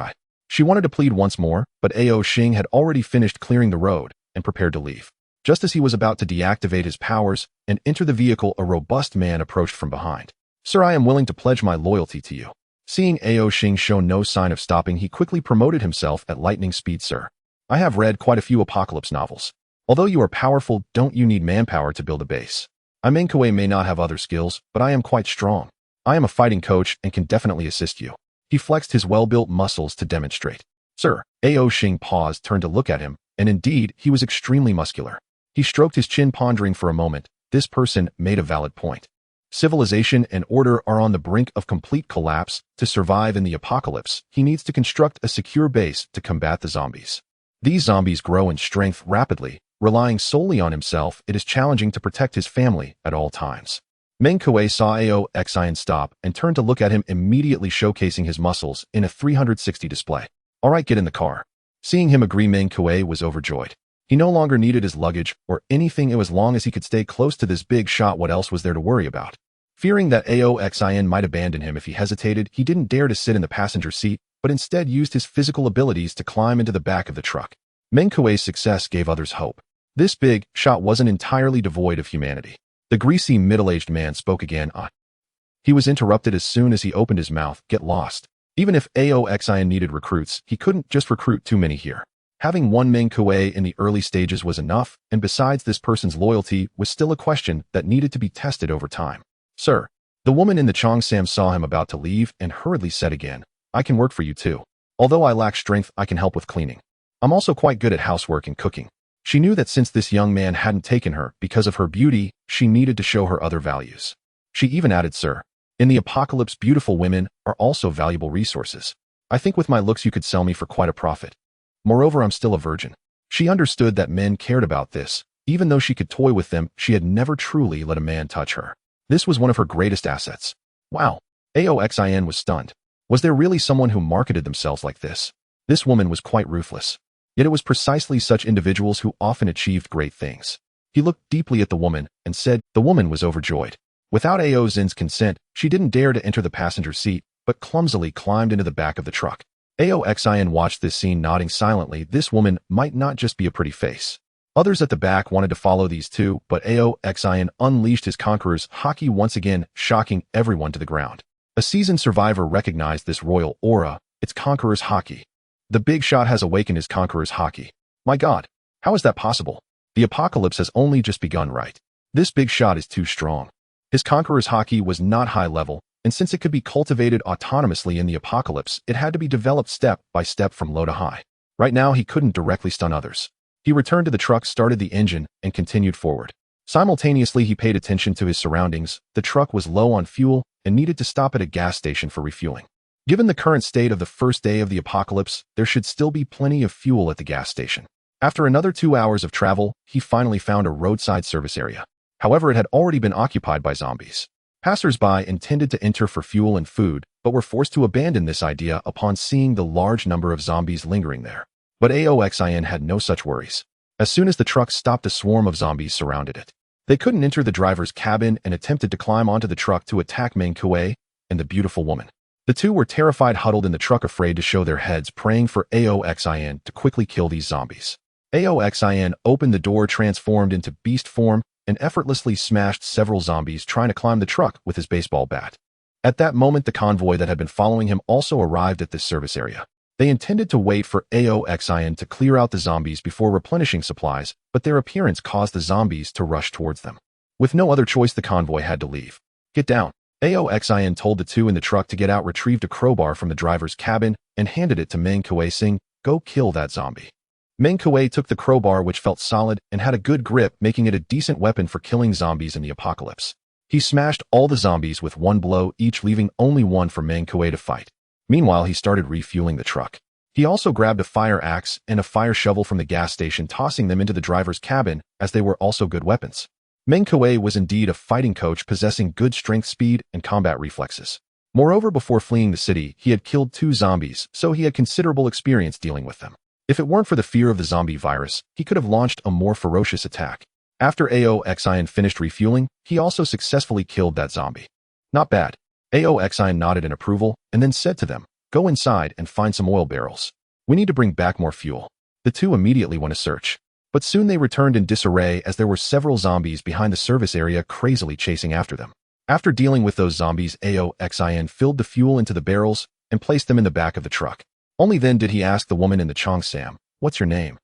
She wanted to plead once more, but Ao Xing had already finished clearing the road and prepared to leave. Just as he was about to deactivate his powers and enter the vehicle, a robust man approached from behind. "Sir, I am willing to pledge my loyalty to you." Seeing Ao Xing show no sign of stopping, he quickly promoted himself at lightning speed. "Sir, I have read quite a few apocalypse novels. Although you are powerful, don't you need manpower to build a base? Menkue may not have other skills, but I am quite strong. I am a fighting coach and can definitely assist you." He flexed his well-built muscles to demonstrate. "Sir." Ao Xing paused, turned to look at him, and indeed, he was extremely muscular. He stroked his chin, pondering for a moment. This person made a valid point. Civilization and order are on the brink of complete collapse. To survive in the apocalypse, he needs to construct a secure base to combat the zombies. These zombies grow in strength rapidly. Relying solely on himself, it is challenging to protect his family at all times. Menkue saw Ao Xing stop and turned to look at him, immediately showcasing his muscles in a 360 display. "All right, get in the car." Seeing him agree, Menkue was overjoyed. He no longer needed his luggage or anything. It was as long as he could stay close to this big shot, what else was there to worry about? Fearing that Ao Xing might abandon him if he hesitated, he didn't dare to sit in the passenger seat, but instead used his physical abilities to climb into the back of the truck. Menkue's success gave others hope. This big shot wasn't entirely devoid of humanity. The greasy middle-aged man spoke again. He was interrupted as soon as he opened his mouth. "Get lost." Even if Ao Xing needed recruits, he couldn't just recruit too many here. Having one Menkue in the early stages was enough, and besides, this person's loyalty was still a question that needed to be tested over time. "Sir." The woman in the cheongsam saw him about to leave and hurriedly said again, "I can work for you too. Although I lack strength, I can help with cleaning. I'm also quite good at housework and cooking." She knew that since this young man hadn't taken her because of her beauty, she needed to show her other values. She even added, "Sir, in the apocalypse, beautiful women are also valuable resources. I think with my looks you could sell me for quite a profit. Moreover, I'm still a virgin." She understood that men cared about this. Even though she could toy with them, she had never truly let a man touch her. This was one of her greatest assets. Wow. Ao Xing was stunned. Was there really someone who marketed themselves like this? This woman was quite ruthless. Yet it was precisely such individuals who often achieved great things. He looked deeply at the woman and said. The woman was overjoyed. Without Ao Zin's consent, she didn't dare to enter the passenger seat, but clumsily climbed into the back of the truck. Ao Xin watched this scene nodding silently. This woman might not just be a pretty face. Others at the back wanted to follow these two, but Ao Xin unleashed his conqueror's haki once again, shocking everyone to the ground. A seasoned survivor recognized this royal aura, its conqueror's haki. The big shot has awakened his conqueror's haki. My god, how is that possible? The apocalypse has only just begun, right? This big shot is too strong. His conqueror's haki was not high level, and since it could be cultivated autonomously in the apocalypse, it had to be developed step by step from low to high. Right now, he couldn't directly stun others. He returned to the truck, started the engine, and continued forward. Simultaneously, he paid attention to his surroundings. The truck was low on fuel and needed to stop at a gas station for refueling. Given the current state of the first day of the apocalypse, there should still be plenty of fuel at the gas station. After another 2 hours of travel, he finally found a roadside service area. However, it had already been occupied by zombies. Passers-by intended to enter for fuel and food, but were forced to abandon this idea upon seeing the large number of zombies lingering there. But Ao Xin had no such worries. As soon as the truck stopped, a swarm of zombies surrounded it. They couldn't enter the driver's cabin and attempted to climb onto the truck to attack Meng Kuei and the beautiful woman. The two were terrified, huddled in the truck, afraid to show their heads, praying for Ao Xin to quickly kill these zombies. Ao Xin opened the door, transformed into beast form, and effortlessly smashed several zombies trying to climb the truck with his baseball bat. At that moment, the convoy that had been following him also arrived at this service area. They intended to wait for Ao Xin to clear out the zombies before replenishing supplies, but their appearance caused the zombies to rush towards them. With no other choice, the convoy had to leave. Get down. Ao Xin told the two in the truck to get out, retrieved a crowbar from the driver's cabin, and handed it to Meng Kuei, saying, "Go kill that zombie." Meng Kuei took the crowbar, which felt solid and had a good grip, making it a decent weapon for killing zombies in the apocalypse. He smashed all the zombies with one blow each, leaving only one for Meng Kuei to fight. Meanwhile, he started refueling the truck. He also grabbed a fire axe and a fire shovel from the gas station, tossing them into the driver's cabin, as they were also good weapons. Meng Kuei was indeed a fighting coach, possessing good strength, speed, and combat reflexes. Moreover, before fleeing the city, he had killed 2 zombies, so he had considerable experience dealing with them. If it weren't for the fear of the zombie virus, he could have launched a more ferocious attack. After Ao Xin finished refueling, he also successfully killed that zombie. Not bad. Ao Xin nodded in approval and then said to them, "Go inside and find some oil barrels. We need to bring back more fuel." The two immediately went to search. But soon they returned in disarray, as there were several zombies behind the service area crazily chasing after them. After dealing with those zombies, Ao Xin filled the fuel into the barrels and placed them in the back of the truck. Only then did he ask the woman in the Cheongsam, "What's your name?"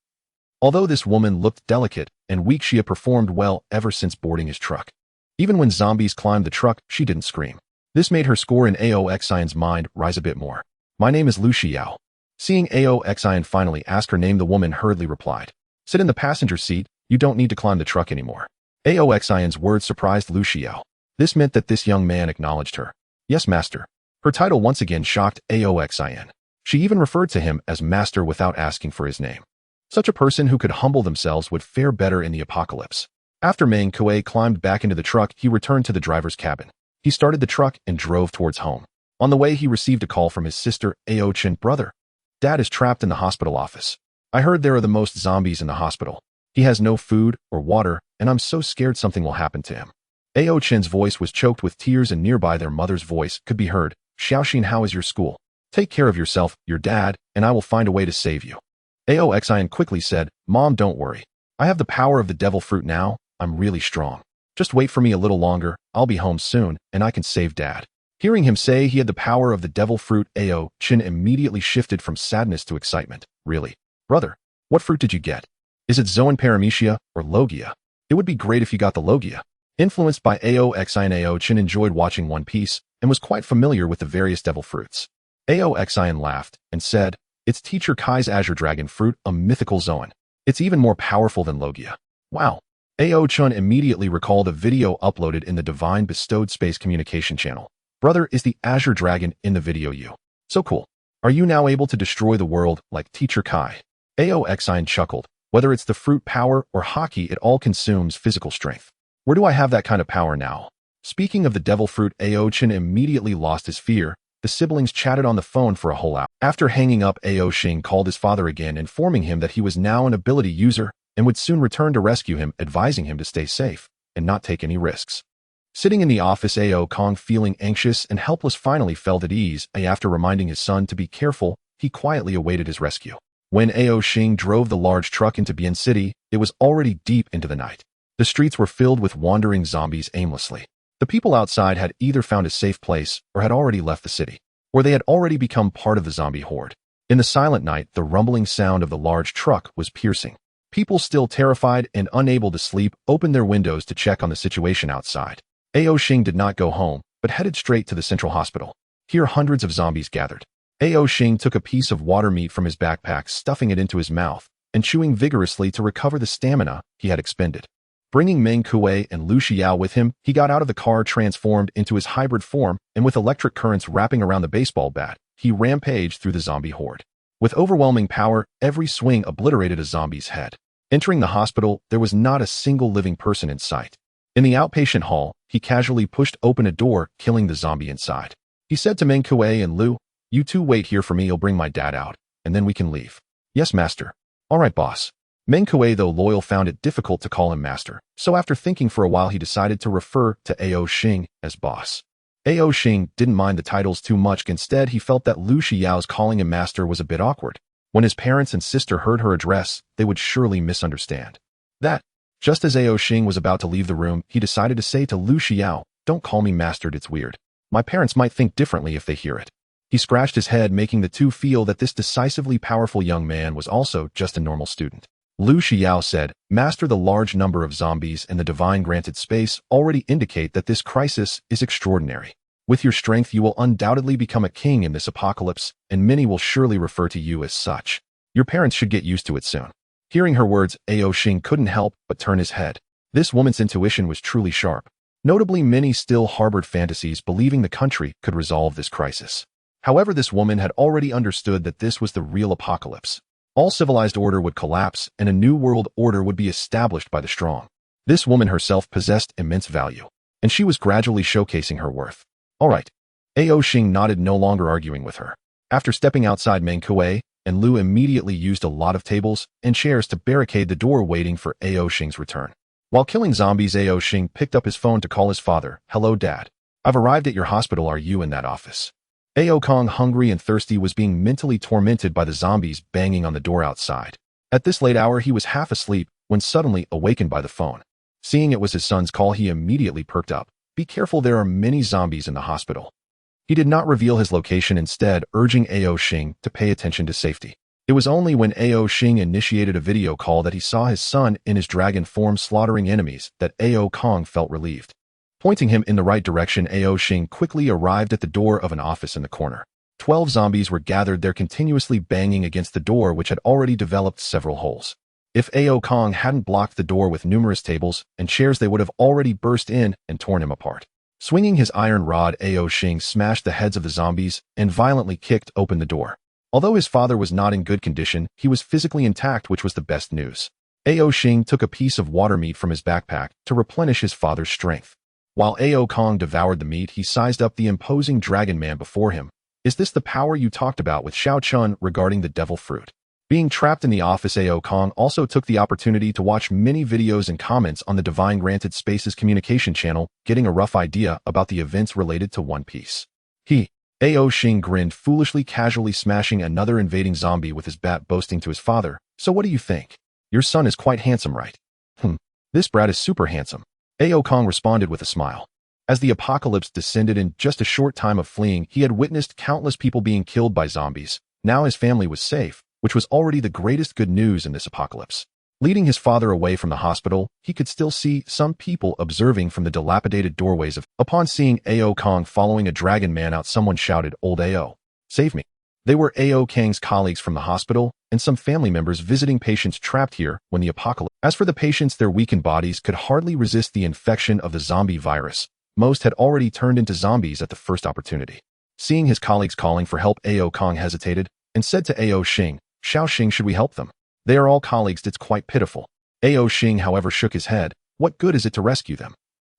Although this woman looked delicate and weak, she had performed well ever since boarding his truck. Even when zombies climbed the truck, she didn't scream. This made her score in Ao Xion's mind rise a bit more. "My name is Lu Xiao." Seeing Ao Xion finally ask her name, the woman hurriedly replied, "Sit in the passenger seat, you don't need to climb the truck anymore." Ao Xion's words surprised Lu Xiao. This meant that this young man acknowledged her. "Yes, master." Her title once again shocked Ao Xion. She even referred to him as master without asking for his name. Such a person who could humble themselves would fare better in the apocalypse. After Meng Kuei climbed back into the truck, he returned to the driver's cabin. He started the truck and drove towards home. On the way, he received a call from his sister, Ao Chen. "Brother, Dad is trapped in the hospital office. I heard there are the most zombies in the hospital. He has no food or water, and I'm so scared something will happen to him." Ao Chen's voice was choked with tears, and nearby their mother's voice could be heard. "Xiaoxin, how is your school? Take care of yourself, your dad, and I will find a way to save you." Ao Xion quickly said, "Mom, don't worry. I have the power of the devil fruit now. I'm really strong. Just wait for me a little longer. I'll be home soon, and I can save Dad." Hearing him say he had the power of the devil fruit, Ao Chen immediately shifted from sadness to excitement. "Really? Brother, what fruit did you get? Is it Zoan paramecia or Logia? It would be great if you got the Logia." Influenced by Ao Xion, Ao Chen enjoyed watching One Piece and was quite familiar with the various devil fruits. Ao Xion laughed and said, "It's Teacher Kai's Azure Dragon Fruit, a mythical Zoan. It's even more powerful than Logia." Wow. Ao Chen immediately recalled a video uploaded in the Divine Bestowed Space Communication channel. "Brother, is the Azure Dragon in the video you? So cool. Are you now able to destroy the world like Teacher Kai?" Ao Xion chuckled. "Whether it's the fruit power or haki, it all consumes physical strength. Where do I have that kind of power now?" Speaking of the devil fruit, Ao Chen immediately lost his fear. The siblings chatted on the phone for a whole hour. After hanging up, Ao Xing called his father again, informing him that he was now an ability user and would soon return to rescue him, advising him to stay safe and not take any risks. Sitting in the office, Ao Kong, feeling anxious and helpless, finally felt at ease. After reminding his son to be careful, he quietly awaited his rescue. When Ao Xing drove the large truck into Bian City, it was already deep into the night. The streets were filled with wandering zombies aimlessly. The people outside had either found a safe place or had already left the city, or they had already become part of the zombie horde. In the silent night, the rumbling sound of the large truck was piercing. People, still terrified and unable to sleep, opened their windows to check on the situation outside. Ao Xing did not go home, but headed straight to the central hospital. Here, hundreds of zombies gathered. Ao Xing took a piece of water meat from his backpack, stuffing it into his mouth, and chewing vigorously to recover the stamina he had expended. Bringing Meng Kuei and Lu Xiao with him, he got out of the car, transformed into his hybrid form, and with electric currents wrapping around the baseball bat, he rampaged through the zombie horde. With overwhelming power, every swing obliterated a zombie's head. Entering the hospital, there was not a single living person in sight. In the outpatient hall, he casually pushed open a door, killing the zombie inside. He said to Meng Kuei and Lu, "You two wait here for me, I'll bring my dad out, and then we can leave." "Yes, master." "All right, boss." Meng Kuei, though loyal, found it difficult to call him master, so after thinking for a while he decided to refer to Ao Xing as boss. Ao Xing didn't mind the titles too much. Instead, he felt that Lu Xiao's calling him master was a bit awkward. When his parents and sister heard her address, they would surely misunderstand that. Just as Ao Xing was about to leave the room, he decided to say to Lu Xiao, "Don't call me mastered, it's weird. My parents might think differently if they hear it." He scratched his head, making the two feel that this decisively powerful young man was also just a normal student. Lu Xiao said, "Master, the large number of zombies and the divine granted space already indicate that this crisis is extraordinary. With your strength, you will undoubtedly become a king in this apocalypse, and many will surely refer to you as such. Your parents should get used to it soon." Hearing her words, Ao Xing couldn't help but turn his head. This woman's intuition was truly sharp. Notably, many still harbored fantasies believing the country could resolve this crisis. However, this woman had already understood that this was the real apocalypse. All civilized order would collapse, and a new world order would be established by the strong. This woman herself possessed immense value, and she was gradually showcasing her worth. "All right." Ao Xing nodded, no longer arguing with her. After stepping outside, Meng Kuei and Lu immediately used a lot of tables and chairs to barricade the door, waiting for Ao Xing's return. While killing zombies, Ao Xing picked up his phone to call his father. "Hello, Dad. I've arrived at your hospital. Are you in that office?" Ao Kong, hungry and thirsty, was being mentally tormented by the zombies banging on the door outside. At this late hour, he was half asleep when suddenly awakened by the phone. Seeing it was his son's call, he immediately perked up. "Be careful, there are many zombies in the hospital." He did not reveal his location, instead urging Ao Xing to pay attention to safety. It was only when Ao Xing initiated a video call that he saw his son in his dragon form slaughtering enemies that Ao Kong felt relieved. Pointing him in the right direction, Ao Xing quickly arrived at the door of an office in the corner. 12 zombies were gathered there, continuously banging against the door, which had already developed several holes. If Ao Kong hadn't blocked the door with numerous tables and chairs, they would have already burst in and torn him apart. Swinging his iron rod, Ao Xing smashed the heads of the zombies and violently kicked open the door. Although his father was not in good condition, he was physically intact, which was the best news. Ao Xing took a piece of water meat from his backpack to replenish his father's strength. While Ao Kong devoured the meat, he sized up the imposing dragon man before him. "Is this the power you talked about with Xiao Chun regarding the devil fruit?" Being trapped in the office, Ao Kong also took the opportunity to watch many videos and comments on the Divine Granted Spaces communication channel, getting a rough idea about the events related to One Piece. Ao Xing grinned foolishly, casually smashing another invading zombie with his bat, boasting to his father, "So what do you think? Your son is quite handsome, right?" This brat is super handsome." Ao Kong responded with a smile. As the apocalypse descended, in just a short time of fleeing, he had witnessed countless people being killed by zombies. Now his family was safe, which was already the greatest good news in this apocalypse. Leading his father away from the hospital, he could still see some people observing from the dilapidated doorways of. Upon seeing Ao Kong following a dragon man out, someone shouted, "Old Ao, save me." They were Ao Kang's colleagues from the hospital and some family members visiting patients trapped here when the apocalypse. As for the patients, their weakened bodies could hardly resist the infection of the zombie virus. Most had already turned into zombies at the first opportunity. Seeing his colleagues calling for help, Ao Kong hesitated and said to Ao Xing, "Xiao Xing, should we help them? They are all colleagues, it's quite pitiful." Ao Xing, however, shook his head. "What good is it to rescue them?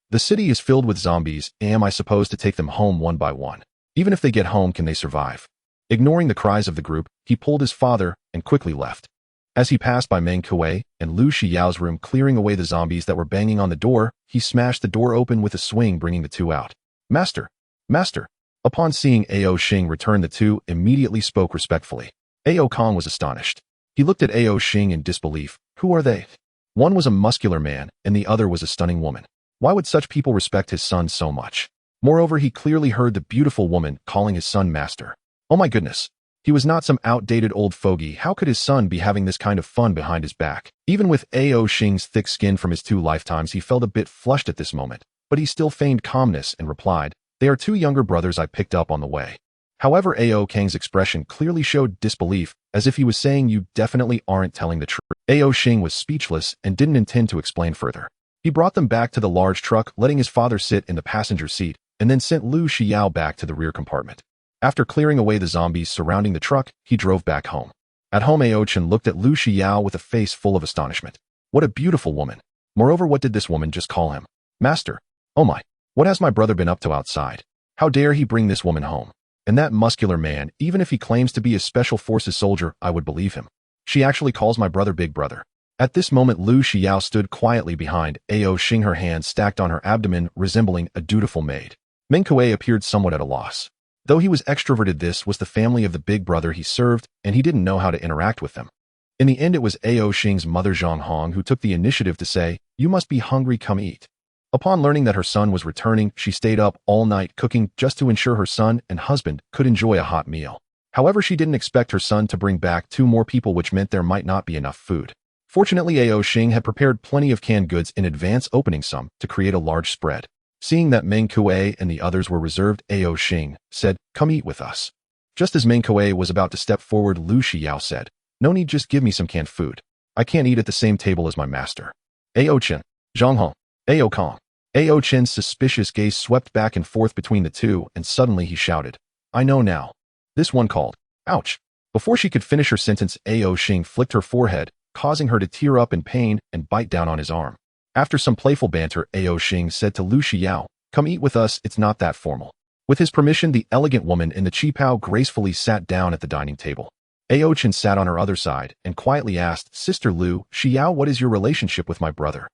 The city is filled with zombies. Am I supposed to take them home one by one? Even if they get home, can they survive?" Ignoring the cries of the group, he pulled his father and quickly left. As he passed by Meng Kuei and Lu Shiyao's room clearing away the zombies that were banging on the door, he smashed the door open with a swing, bringing the two out. Master! Master! Upon seeing Ao Xing return, the two immediately spoke respectfully. Ao Kong was astonished. He looked at Ao Xing in disbelief. Who are they? One was a muscular man, and the other was a stunning woman. Why would such people respect his son so much? Moreover, he clearly heard the beautiful woman calling his son master. Oh my goodness! He was not some outdated old fogey. How could his son be having this kind of fun behind his back? Even with Ao Xing's thick skin from his 2 lifetimes, he felt a bit flushed at this moment, but he still feigned calmness and replied, "They are 2 younger brothers I picked up on the way." However, Ao Kang's expression clearly showed disbelief, as if he was saying, "You definitely aren't telling the truth." Ao Xing was speechless and didn't intend to explain further. He brought them back to the large truck, letting his father sit in the passenger seat, and then sent Lu Shiyao back to the rear compartment. After clearing away the zombies surrounding the truck, he drove back home. At home, Ao Chen looked at Lu Shiyao with a face full of astonishment. What a beautiful woman. Moreover, what did this woman just call him? Master. Oh my. What has my brother been up to outside? How dare he bring this woman home? And that muscular man, even if he claims to be a special forces soldier, I would believe him. She actually calls my brother big brother. At this moment, Lu Shiyao stood quietly behind Ao Xing, her hands stacked on her abdomen, resembling a dutiful maid. Meng Kuei appeared somewhat at a loss. Though he was extroverted, this was the family of the big brother he served, and he didn't know how to interact with them. In the end, it was Ao Xing's mother Zhang Hong who took the initiative to say, "You must be hungry, come eat." Upon learning that her son was returning, she stayed up all night cooking just to ensure her son and husband could enjoy a hot meal. However, she didn't expect her son to bring back 2 more people, which meant there might not be enough food. Fortunately, Ao Xing had prepared plenty of canned goods in advance, opening some to create a large spread. Seeing that Meng Kuei and the others were reserved, Ao Xing said, "Come eat with us." Just as Meng Kuei was about to step forward, Lu Shiyao said, "No need, just give me some canned food. I can't eat at the same table as my master." Ao Chen, Zhang Hong, Ao Kong. Ao Chen's suspicious gaze swept back and forth between the two, and suddenly he shouted, "I know now." This one called, "Ouch." Before she could finish her sentence, Ao Xing flicked her forehead, causing her to tear up in pain and bite down on his arm. After some playful banter, Ao Xing said to Lu Shiyao, "Come eat with us, it's not that formal." With his permission, the elegant woman in the qipao gracefully sat down at the dining table. Ao Chen sat on her other side and quietly asked, "Sister Lu Shiyao, what is your relationship with my brother?"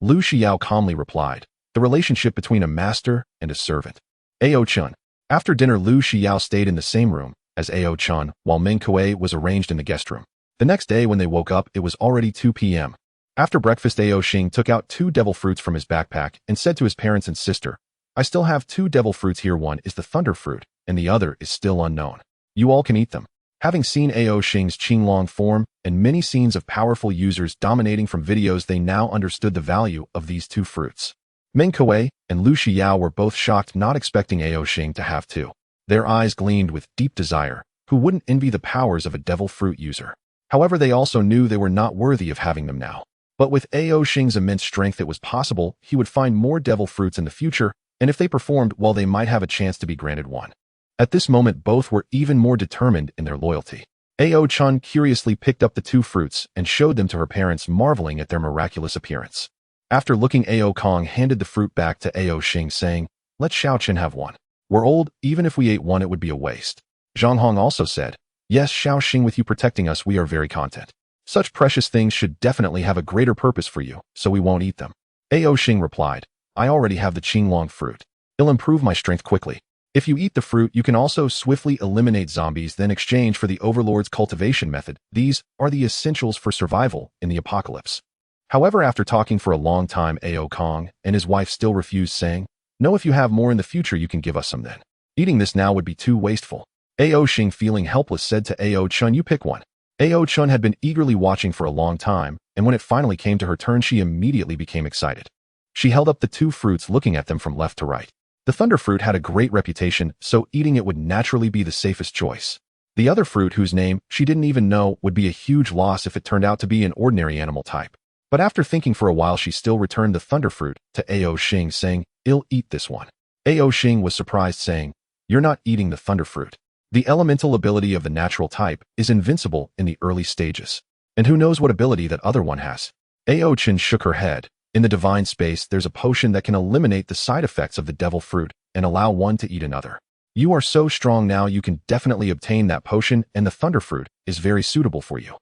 Lu Shiyao calmly replied, "The relationship between a master and a servant." Ao Chen. After dinner, Lu Shiyao stayed in the same room as Ao Chen, while Meng Kuei was arranged in the guest room. The next day, when they woke up, it was already 2 p.m. After breakfast, Ao Xing took out 2 devil fruits from his backpack and said to his parents and sister, "I still have 2 devil fruits here. One is the thunder fruit, and the other is still unknown. You all can eat them." Having seen Ao Xing's Qinglong form and many scenes of powerful users dominating from videos, they now understood the value of these 2 fruits. Meng Kuei and Lu Shiyao were both shocked, not expecting Ao Xing to have 2. Their eyes gleamed with deep desire. Who wouldn't envy the powers of a devil fruit user? However, they also knew they were not worthy of having them now. But with Ao Xing's immense strength, it was possible he would find more devil fruits in the future, and if they performed well, they might have a chance to be granted one. At this moment, both were even more determined in their loyalty. Ao Chen curiously picked up the 2 fruits and showed them to her parents, marveling at their miraculous appearance. After looking, Ao Kong handed the fruit back to Ao Xing, saying, "Let Xiao Chen have one. We're old, even if we ate one, it would be a waste." Zhang Hong also said, "Yes, Xiao Xing, with you protecting us, we are very content. Such precious things should definitely have a greater purpose for you, so we won't eat them." Ao Xing replied, "I already have the Qinglong fruit. It'll improve my strength quickly. If you eat the fruit, you can also swiftly eliminate zombies, then exchange for the Overlord's cultivation method. These are the essentials for survival in the apocalypse." However, after talking for a long time, Ao Kong and his wife still refused, saying, "No, if you have more in the future, you can give us some then. Eating this now would be too wasteful." Ao Xing, feeling helpless, said to Ao Chen, "You pick one." Ao Chen had been eagerly watching for a long time, and when it finally came to her turn, she immediately became excited. She held up the 2 fruits, looking at them from left to right. The thunder fruit had a great reputation, so eating it would naturally be the safest choice. The other fruit, whose name she didn't even know, would be a huge loss if it turned out to be an ordinary animal type. But after thinking for a while, she still returned the thunder fruit to Ao Xing, saying, "I'll eat this one." Ao Xing was surprised, saying, "You're not eating the thunder fruit. The elemental ability of the natural type is invincible in the early stages. And who knows what ability that other one has?" Ao Chen shook her head. "In the divine space, there's a potion that can eliminate the side effects of the devil fruit and allow one to eat another. You are so strong now, you can definitely obtain that potion, and the thunder fruit is very suitable for you."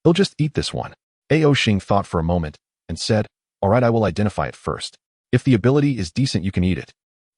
He'll just eat this one. Ao Xing thought for a moment and said, alright, I will identify it first. If the ability is decent, you can eat it.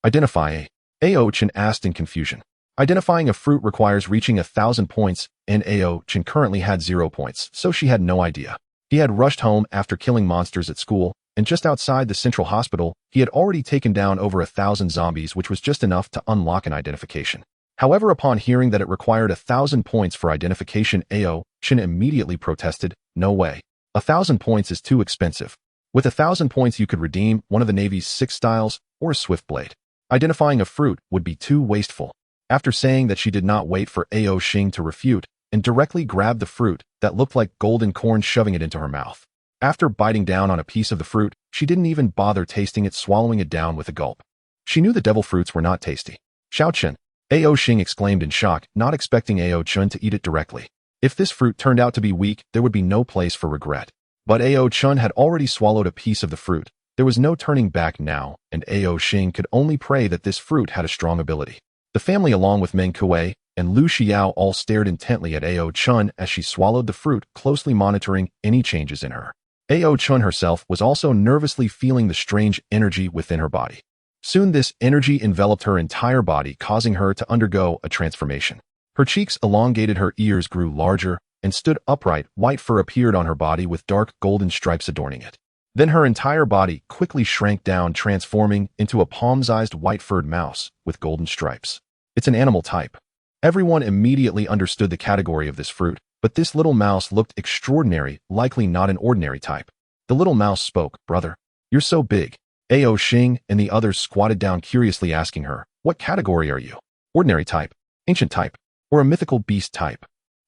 Identify Ao Chen asked in confusion. Identifying a fruit requires reaching 1,000 points, and Ao Chen currently had 0 points, so she had no idea. He had rushed home after killing monsters at school, and just outside the central hospital, he had already taken down over 1,000 zombies, which was just enough to unlock an identification. However, upon hearing that it required 1,000 points for identification, Ao Chen immediately protested, no way. 1,000 points is too expensive. With 1,000 points, you could redeem one of the Navy's 6 styles or a swift blade. Identifying a fruit would be too wasteful. After saying that, she did not wait for Ao Xing to refute and directly grabbed the fruit that looked like golden corn, shoving it into her mouth. After biting down on a piece of the fruit, she didn't even bother tasting it, swallowing it down with a gulp. She knew the devil fruits were not tasty. Xiao Chen, Ao Xing exclaimed in shock, not expecting Ao Chen to eat it directly. If this fruit turned out to be weak, there would be no place for regret. But Ao Chen had already swallowed a piece of the fruit. There was no turning back now, and Ao Xing could only pray that this fruit had a strong ability. The family, along with Meng Kuei and Lu Xiao, all stared intently at Ao Chen as she swallowed the fruit, closely monitoring any changes in her. Ao Chen herself was also nervously feeling the strange energy within her body. Soon this energy enveloped her entire body, causing her to undergo a transformation. Her cheeks elongated, her ears grew larger, and stood upright. White fur appeared on her body with dark golden stripes adorning it. Then her entire body quickly shrank down, transforming into a palm-sized white-furred mouse with golden stripes. It's an animal type. Everyone immediately understood the category of this fruit, but this little mouse looked extraordinary, likely not an ordinary type. The little mouse spoke, brother, you're so big. Ao Xing and the others squatted down, curiously asking her, what category are you? Ordinary type, ancient type, or a mythical beast type?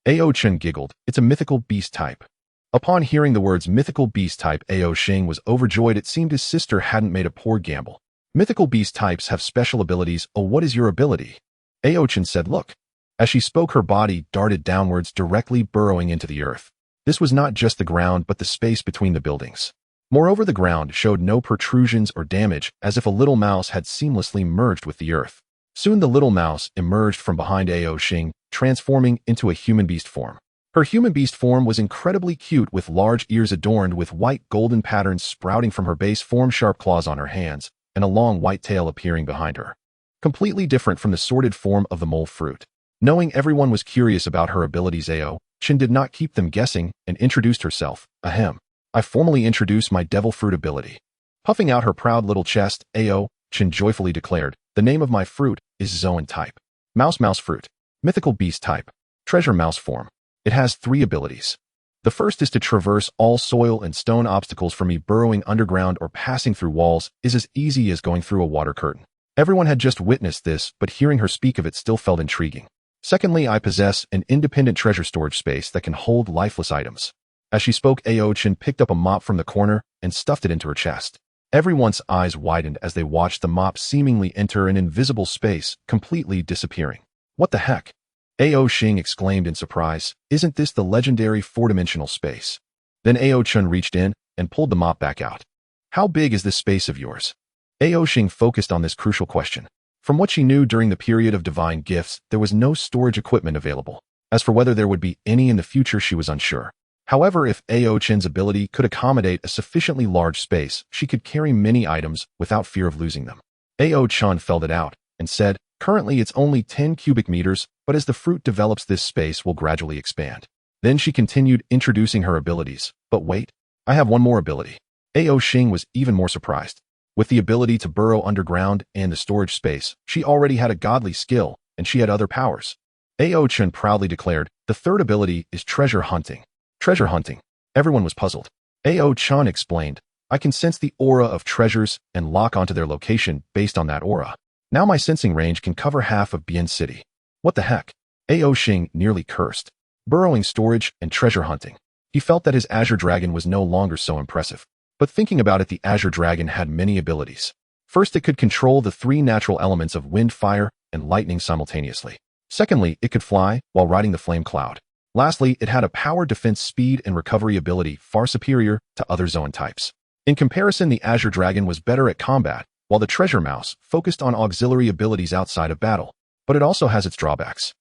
Ao Chen giggled, it's a mythical beast type. Upon hearing the words mythical beast type, Ao Xing was overjoyed. It seemed his sister hadn't made a poor gamble. Mythical beast types have special abilities. Oh, what is your ability? Ao Chen said, look. As she spoke, her body darted downwards, directly burrowing into the earth. This was not just the ground, but the space between the buildings. Moreover, the ground showed no protrusions or damage, as if a little mouse had seamlessly merged with the earth. Soon the little mouse emerged from behind Ao Xing, transforming into a human beast form. Her human beast form was incredibly cute, with large ears adorned with white golden patterns sprouting from her base form, sharp claws on her hands, and a long white tail appearing behind her. Completely different from the sordid form of the mole fruit. Knowing everyone was curious about her abilities, Ao Chen did not keep them guessing and introduced herself. Ahem. I formally introduce my devil fruit ability. Puffing out her proud little chest, Ao Chen joyfully declared, the name of my fruit is Zoan type. Mouse fruit. Mythical beast type. Treasure mouse form. It has 3 abilities. The first is to traverse all soil and stone obstacles. For me, burrowing underground or passing through walls is as easy as going through a water curtain. Everyone had just witnessed this, but hearing her speak of it still felt intriguing. Secondly, I possess an independent treasure storage space that can hold lifeless items. As she spoke, Ao Chen picked up a mop from the corner and stuffed it into her chest. Everyone's eyes widened as they watched the mop seemingly enter an invisible space, completely disappearing. What the heck? Ao Xing exclaimed in surprise. Isn't this the legendary 4-dimensional space? Then Ao Chen reached in and pulled the mop back out. How big is this space of yours? Ao Xing focused on this crucial question. From what she knew during the period of divine gifts, there was no storage equipment available. As for whether there would be any in the future, she was unsure. However, if Ao Chen's ability could accommodate a sufficiently large space, she could carry many items without fear of losing them. Ao Chen felt it out and said, currently it's only 10 cubic meters, but as the fruit develops, this space will gradually expand. Then she continued introducing her abilities. But wait, I have one more ability. Ao Xing was even more surprised. With the ability to burrow underground and the storage space, she already had a godly skill, and she had other powers. Ao Chen proudly declared, the third ability is treasure hunting. Treasure hunting. Everyone was puzzled. Ao Chen explained, I can sense the aura of treasures and lock onto their location based on that aura. Now my sensing range can cover half of Bian City. What the heck? Ao Xing nearly cursed. Burrowing, storage, and treasure hunting. He felt that his Azure Dragon was no longer so impressive. But thinking about it, the Azure Dragon had many abilities. First, it could control the 3 natural elements of wind, fire, and lightning simultaneously. Secondly, it could fly while riding the flame cloud. Lastly, it had a power, defense, speed, and recovery ability far superior to other Zoan types. In comparison, the Azure Dragon was better at combat, while the Treasure Mouse focused on auxiliary abilities outside of battle. But it also has its drawbacks.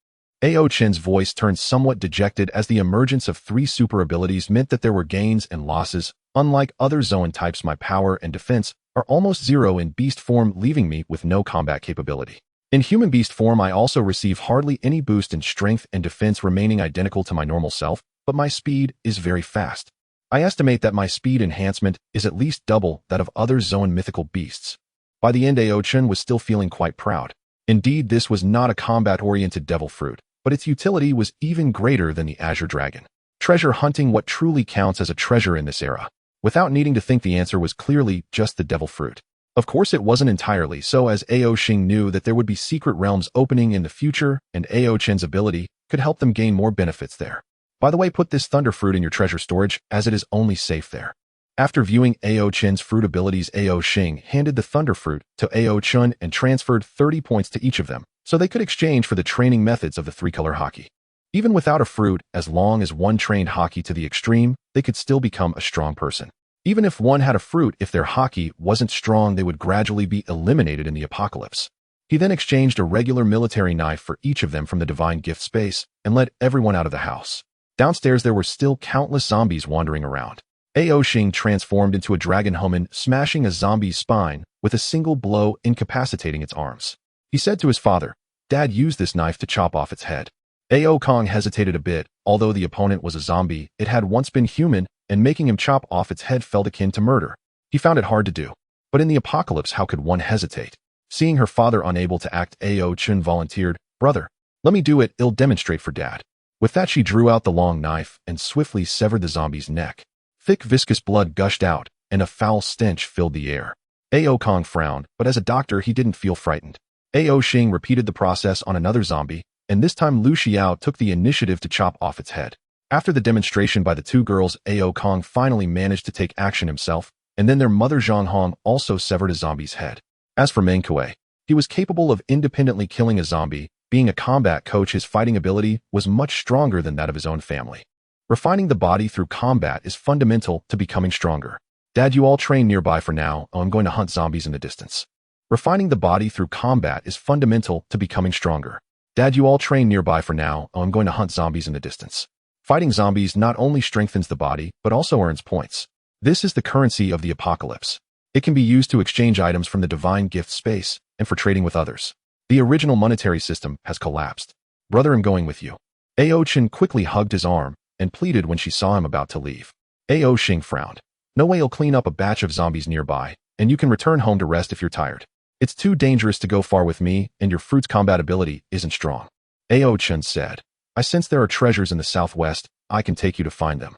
Ao Chen's voice turned somewhat dejected as the emergence of 3 super abilities meant that there were gains and losses. Unlike other Zoan types, my power and defense are almost zero in beast form, leaving me with no combat capability. In human beast form, I also receive hardly any boost in strength and defense, remaining identical to my normal self, but my speed is very fast. I estimate that my speed enhancement is at least double that of other Zoan mythical beasts. By the end, Ao Chen was still feeling quite proud. Indeed, this was not a combat-oriented devil fruit, but its utility was even greater than the Azure Dragon. Treasure hunting: what truly counts as a treasure in this era? Without needing to think, the answer was clearly just the devil fruit. Of course, it wasn't entirely so, as Ao Xing knew that there would be secret realms opening in the future, and Ao Chen's ability could help them gain more benefits there. By the way, put this thunder fruit in your treasure storage, as it is only safe there. After viewing Ao Chen's fruit abilities, Ao Xing handed the thunder fruit to Ao Chen and transferred 30 points to each of them, so they could exchange for the training methods of the 3-color hockey. Even without a fruit, as long as one trained hockey to the extreme, they could still become a strong person. Even if one had a fruit, if their hockey wasn't strong, they would gradually be eliminated in the apocalypse. He then exchanged a regular military knife for each of them from the divine gift space and led everyone out of the house. Downstairs, there were still countless zombies wandering around. Ao Xing transformed into a dragon human, smashing a zombie's spine with a single blow, incapacitating its arms. He said to his father, "Dad, use this knife to chop off its head." Ao Kong hesitated a bit. Although the opponent was a zombie, it had once been human, and making him chop off its head felt akin to murder. He found it hard to do. But in the apocalypse, how could one hesitate? Seeing her father unable to act, Ao Chen volunteered, "Brother, let me do it, I'll demonstrate for Dad." With that, she drew out the long knife and swiftly severed the zombie's neck. Thick, viscous blood gushed out, and a foul stench filled the air. Ao Kong frowned, but as a doctor, he didn't feel frightened. Ao Xing repeated the process on another zombie, and this time Lu Xiao took the initiative to chop off its head. After the demonstration by the 2 girls, Ao Kong finally managed to take action himself, and then their mother Zhang Hong also severed a zombie's head. As for Meng Kuei, he was capable of independently killing a zombie. Being a combat coach, his fighting ability was much stronger than that of his own family. Refining the body through combat is fundamental to becoming stronger. Dad, you all train nearby for now. I'm going to hunt zombies in the distance. Refining the body through combat is fundamental to becoming stronger. Dad, you all train nearby for now. I'm going to hunt zombies in the distance. Fighting zombies not only strengthens the body, but also earns points. This is the currency of the apocalypse. It can be used to exchange items from the divine gift space and for trading with others. The original monetary system has collapsed. Brother, I'm going with you. Ao Chen quickly hugged his arm and pleaded when she saw him about to leave. Ao Xing frowned. "No way, I'll clean up a batch of zombies nearby, and you can return home to rest if you're tired. It's too dangerous to go far with me, and your fruit's combat ability isn't strong." Ao Chen said, "I sense there are treasures in the southwest. I can take you to find them."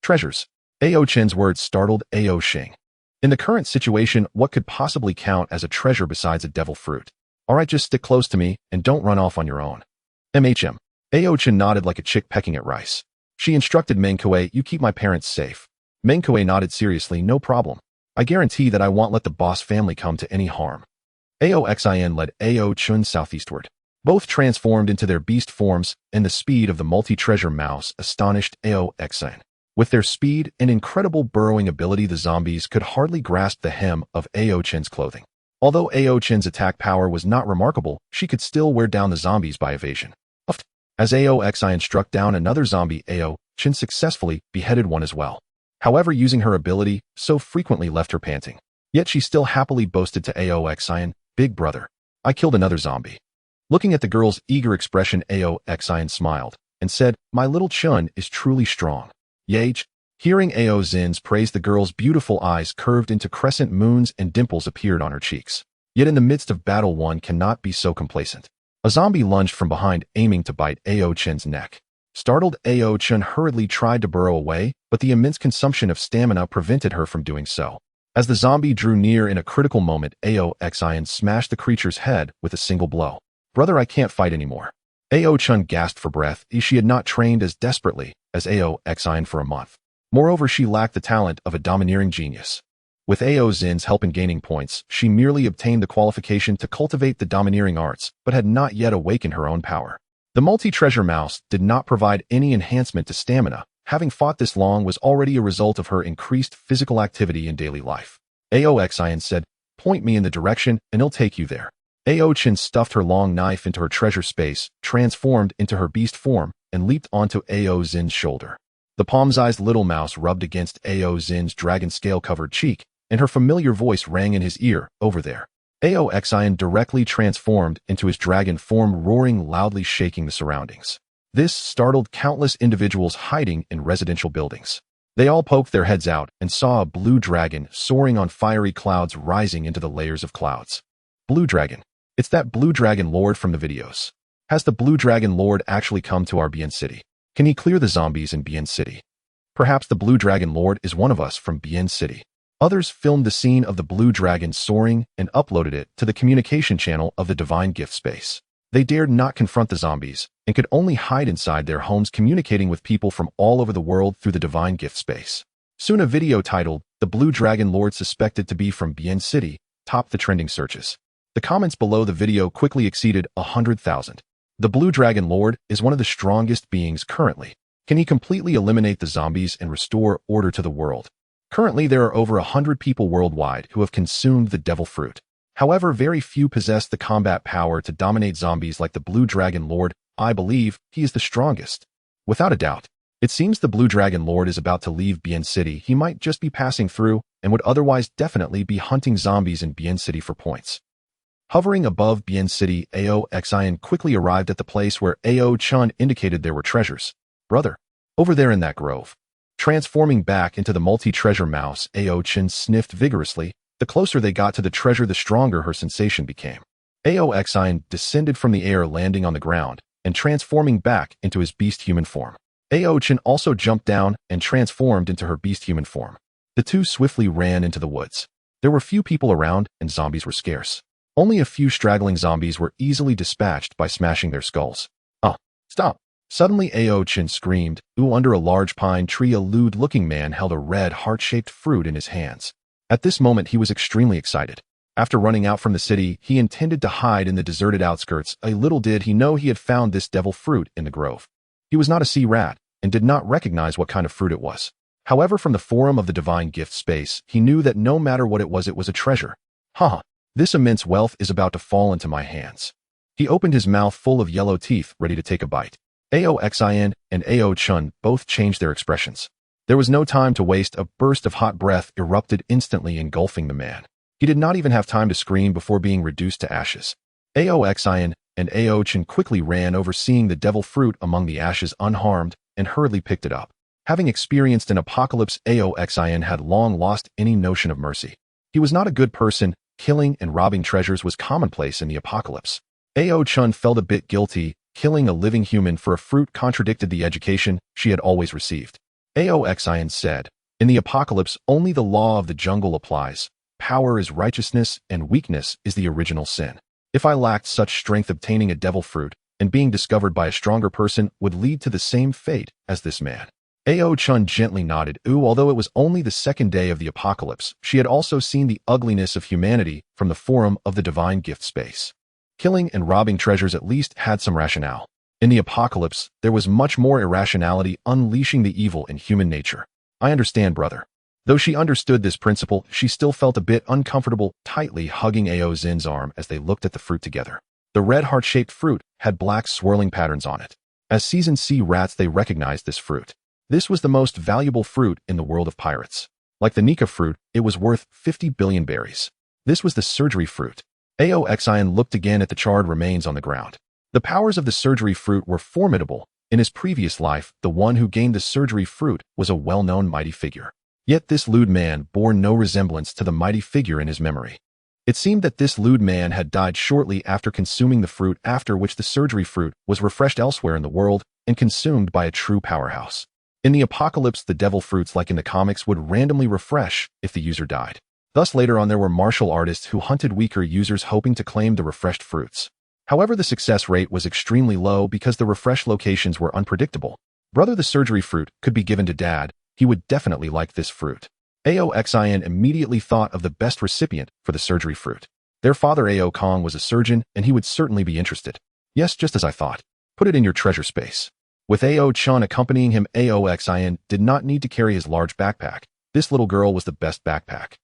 Treasures. Ao Chen's words startled Ao Xing. In the current situation, what could possibly count as a treasure besides a devil fruit? All right, just stick close to me and don't run off on your own. MHM. Ao Chen nodded like a chick pecking at rice. She instructed Meng Kuei, "You keep my parents safe." Meng Kuei nodded seriously, "No problem. I guarantee that I won't let the boss family come to any harm." Ao Xin led Ao Chen southeastward. Both transformed into their beast forms, and the speed of the multi-treasure mouse astonished Ao Xin. With their speed and incredible burrowing ability, the zombies could hardly grasp the hem of Ao Chen's clothing. Although Ao Chen's attack power was not remarkable, she could still wear down the zombies by evasion. As Ao Xin struck down another zombie, Ao Chen successfully beheaded one as well. However, using her ability so frequently left her panting. Yet she still happily boasted to Ao Xin, "Big brother, I killed another zombie." Looking at the girl's eager expression, Ao Xin smiled and said, "My little Chun is truly strong." Yage. Hearing Ao Xin's praise, the girl's beautiful eyes curved into crescent moons and dimples appeared on her cheeks. Yet in the midst of battle, one cannot be so complacent. A zombie lunged from behind, aiming to bite Ao Chen's neck. Startled, Ao Chen hurriedly tried to burrow away, but the immense consumption of stamina prevented her from doing so. As the zombie drew near in a critical moment, Ao Xin smashed the creature's head with a single blow. "Brother, I can't fight anymore." Ao Chen gasped for breath. She had not trained as desperately as Ao Xin for a month. Moreover, she lacked the talent of a domineering genius. With Ao Xin's help in gaining points, she merely obtained the qualification to cultivate the domineering arts, but had not yet awakened her own power. The multi-treasure mouse did not provide any enhancement to stamina. Having fought this long was already a result of her increased physical activity in daily life. Ao Xin said, "Point me in the direction and I'll take you there." Ao Chen stuffed her long knife into her treasure space, transformed into her beast form, and leaped onto Ao Zin's shoulder. The palm-sized little mouse rubbed against Ao Zin's dragon scale-covered cheek, and her familiar voice rang in his ear, "Over there." Ao Xian directly transformed into his dragon form, roaring loudly, shaking the surroundings. This startled countless individuals hiding in residential buildings. They all poked their heads out and saw a blue dragon soaring on fiery clouds, rising into the layers of clouds. Blue dragon. It's that blue dragon lord from the videos. Has the blue dragon lord actually come to our Bien City? Can he clear the zombies in Bien City? Perhaps the blue dragon lord is one of us from Bien City. Others filmed the scene of the blue dragon soaring and uploaded it to the communication channel of the Divine Gift Space. They dared not confront the zombies and could only hide inside their homes, communicating with people from all over the world through the Divine Gift Space. Soon a video titled, "The Blue Dragon Lord Suspected to Be from Bien City," topped the trending searches. The comments below the video quickly exceeded 100,000. The Blue Dragon Lord is one of the strongest beings currently. Can he completely eliminate the zombies and restore order to the world? Currently, there are over 100 people worldwide who have consumed the devil fruit. However, very few possess the combat power to dominate zombies like the Blue Dragon Lord. I believe he is the strongest. Without a doubt. It seems the Blue Dragon Lord is about to leave Bien City. He might just be passing through and would otherwise definitely be hunting zombies in Bien City for points. Hovering above Bien City, Ao Xian quickly arrived at the place where Ao Chen indicated there were treasures. "Brother, over there in that grove." Transforming back into the multi-treasure mouse, Ao Chen sniffed vigorously. The closer they got to the treasure, the stronger her sensation became. Ao Xian descended from the air, landing on the ground, and transforming back into his beast human form. Ao Chen also jumped down and transformed into her beast human form. The two swiftly ran into the woods. There were few people around, and zombies were scarce. Only a few straggling zombies were easily dispatched by smashing their skulls. Stop! Suddenly Ao Chen screamed. Under a large pine tree, a lewd-looking man held a red heart-shaped fruit in his hands. At this moment, he was extremely excited. After running out from the city, he intended to hide in the deserted outskirts. Little did he know he had found this devil fruit in the grove. He was not a sea rat and did not recognize what kind of fruit it was. However, from the forum of the Divine Gift Space, he knew that no matter what it was a treasure. This immense wealth is about to fall into my hands. He opened his mouth full of yellow teeth, ready to take a bite. Ao Xian and Ao Chen both changed their expressions. There was no time to waste. A burst of hot breath erupted instantly, engulfing the man. He did not even have time to scream before being reduced to ashes. Ao Xian and Ao Chen quickly ran over, seeing the devil fruit among the ashes unharmed, and hurriedly picked it up. Having experienced an apocalypse, Ao Xian had long lost any notion of mercy. He was not a good person. Killing and robbing treasures was commonplace in the apocalypse. Ao Chen felt a bit guilty. Killing a living human for a fruit contradicted the education she had always received. Ao Xian said, "In the apocalypse, only the law of the jungle applies. Power is righteousness, and weakness is the original sin. If I lacked such strength, obtaining a devil fruit and being discovered by a stronger person would lead to the same fate as this man." Ao Chen gently nodded. Although it was only the second day of the apocalypse, she had also seen the ugliness of humanity from the forum of the Divine Gift Space. Killing and robbing treasures at least had some rationale. In the apocalypse, there was much more irrationality, unleashing the evil in human nature. "I understand, brother." Though she understood this principle, she still felt a bit uncomfortable, tightly hugging Ao Zin's arm as they looked at the fruit together. The red heart-shaped fruit had black swirling patterns on it. As seasoned sea rats, they recognized this fruit. This was the most valuable fruit in the world of pirates. Like the Nika fruit, it was worth 50 billion berries. This was the surgery fruit. Ao Xian looked again at the charred remains on the ground. The powers of the surgery fruit were formidable. In his previous life, the one who gained the surgery fruit was a well-known mighty figure. Yet this lewd man bore no resemblance to the mighty figure in his memory. It seemed that this lewd man had died shortly after consuming the fruit, after which the surgery fruit was refreshed elsewhere in the world and consumed by a true powerhouse. In the apocalypse, the devil fruits, like in the comics, would randomly refresh if the user died. Thus, later on, there were martial artists who hunted weaker users hoping to claim the refreshed fruits. However, the success rate was extremely low because the refreshed locations were unpredictable. Brother, the surgery fruit could be given to Dad. He would definitely like this fruit. Ao Xian immediately thought of the best recipient for the surgery fruit. Their father Ao Kong was a surgeon, and he would certainly be interested. "Yes, just as I thought. Put it in your treasure space." With Ao Chen accompanying him, Ao Xian did not need to carry his large backpack. This little girl was the best backpack.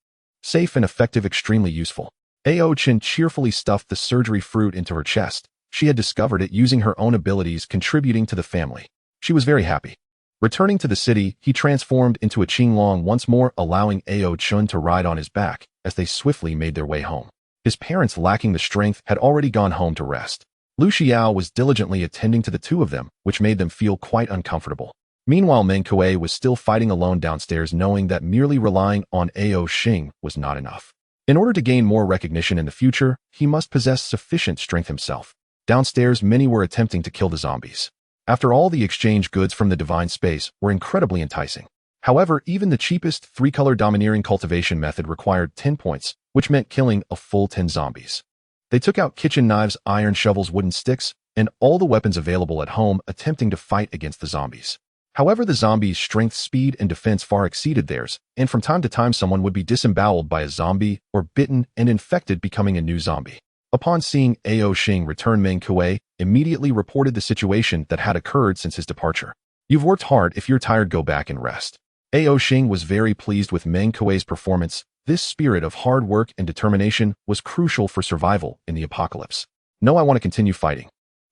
Safe and effective, extremely useful. Ao Chin cheerfully stuffed the surgery fruit into her chest. She had discovered it using her own abilities, contributing to the family. She was very happy. Returning to the city, he transformed into a Qinglong once more, allowing Ao Chun to ride on his back as they swiftly made their way home. His parents, lacking the strength, had already gone home to rest. Lu Xiao was diligently attending to the two of them, which made them feel quite uncomfortable. Meanwhile, Meng Kuei was still fighting alone downstairs, knowing that merely relying on Ao Xing was not enough. In order to gain more recognition in the future, he must possess sufficient strength himself. Downstairs, many were attempting to kill the zombies. After all, the exchange goods from the divine space were incredibly enticing. However, even the cheapest 3-color domineering cultivation method required 10 points, which meant killing a full 10 zombies. They took out kitchen knives, iron shovels, wooden sticks, and all the weapons available at home, attempting to fight against the zombies. However, the zombies' strength, speed, and defense far exceeded theirs, and from time to time someone would be disemboweled by a zombie or bitten and infected, becoming a new zombie. Upon seeing Ao Xing return, Meng Kuei immediately reported the situation that had occurred since his departure. "You've worked hard. If you're tired, go back and rest." Ao Xing was very pleased with Meng Kuei's performance. This spirit of hard work and determination was crucial for survival in the apocalypse. "No, I want to continue fighting."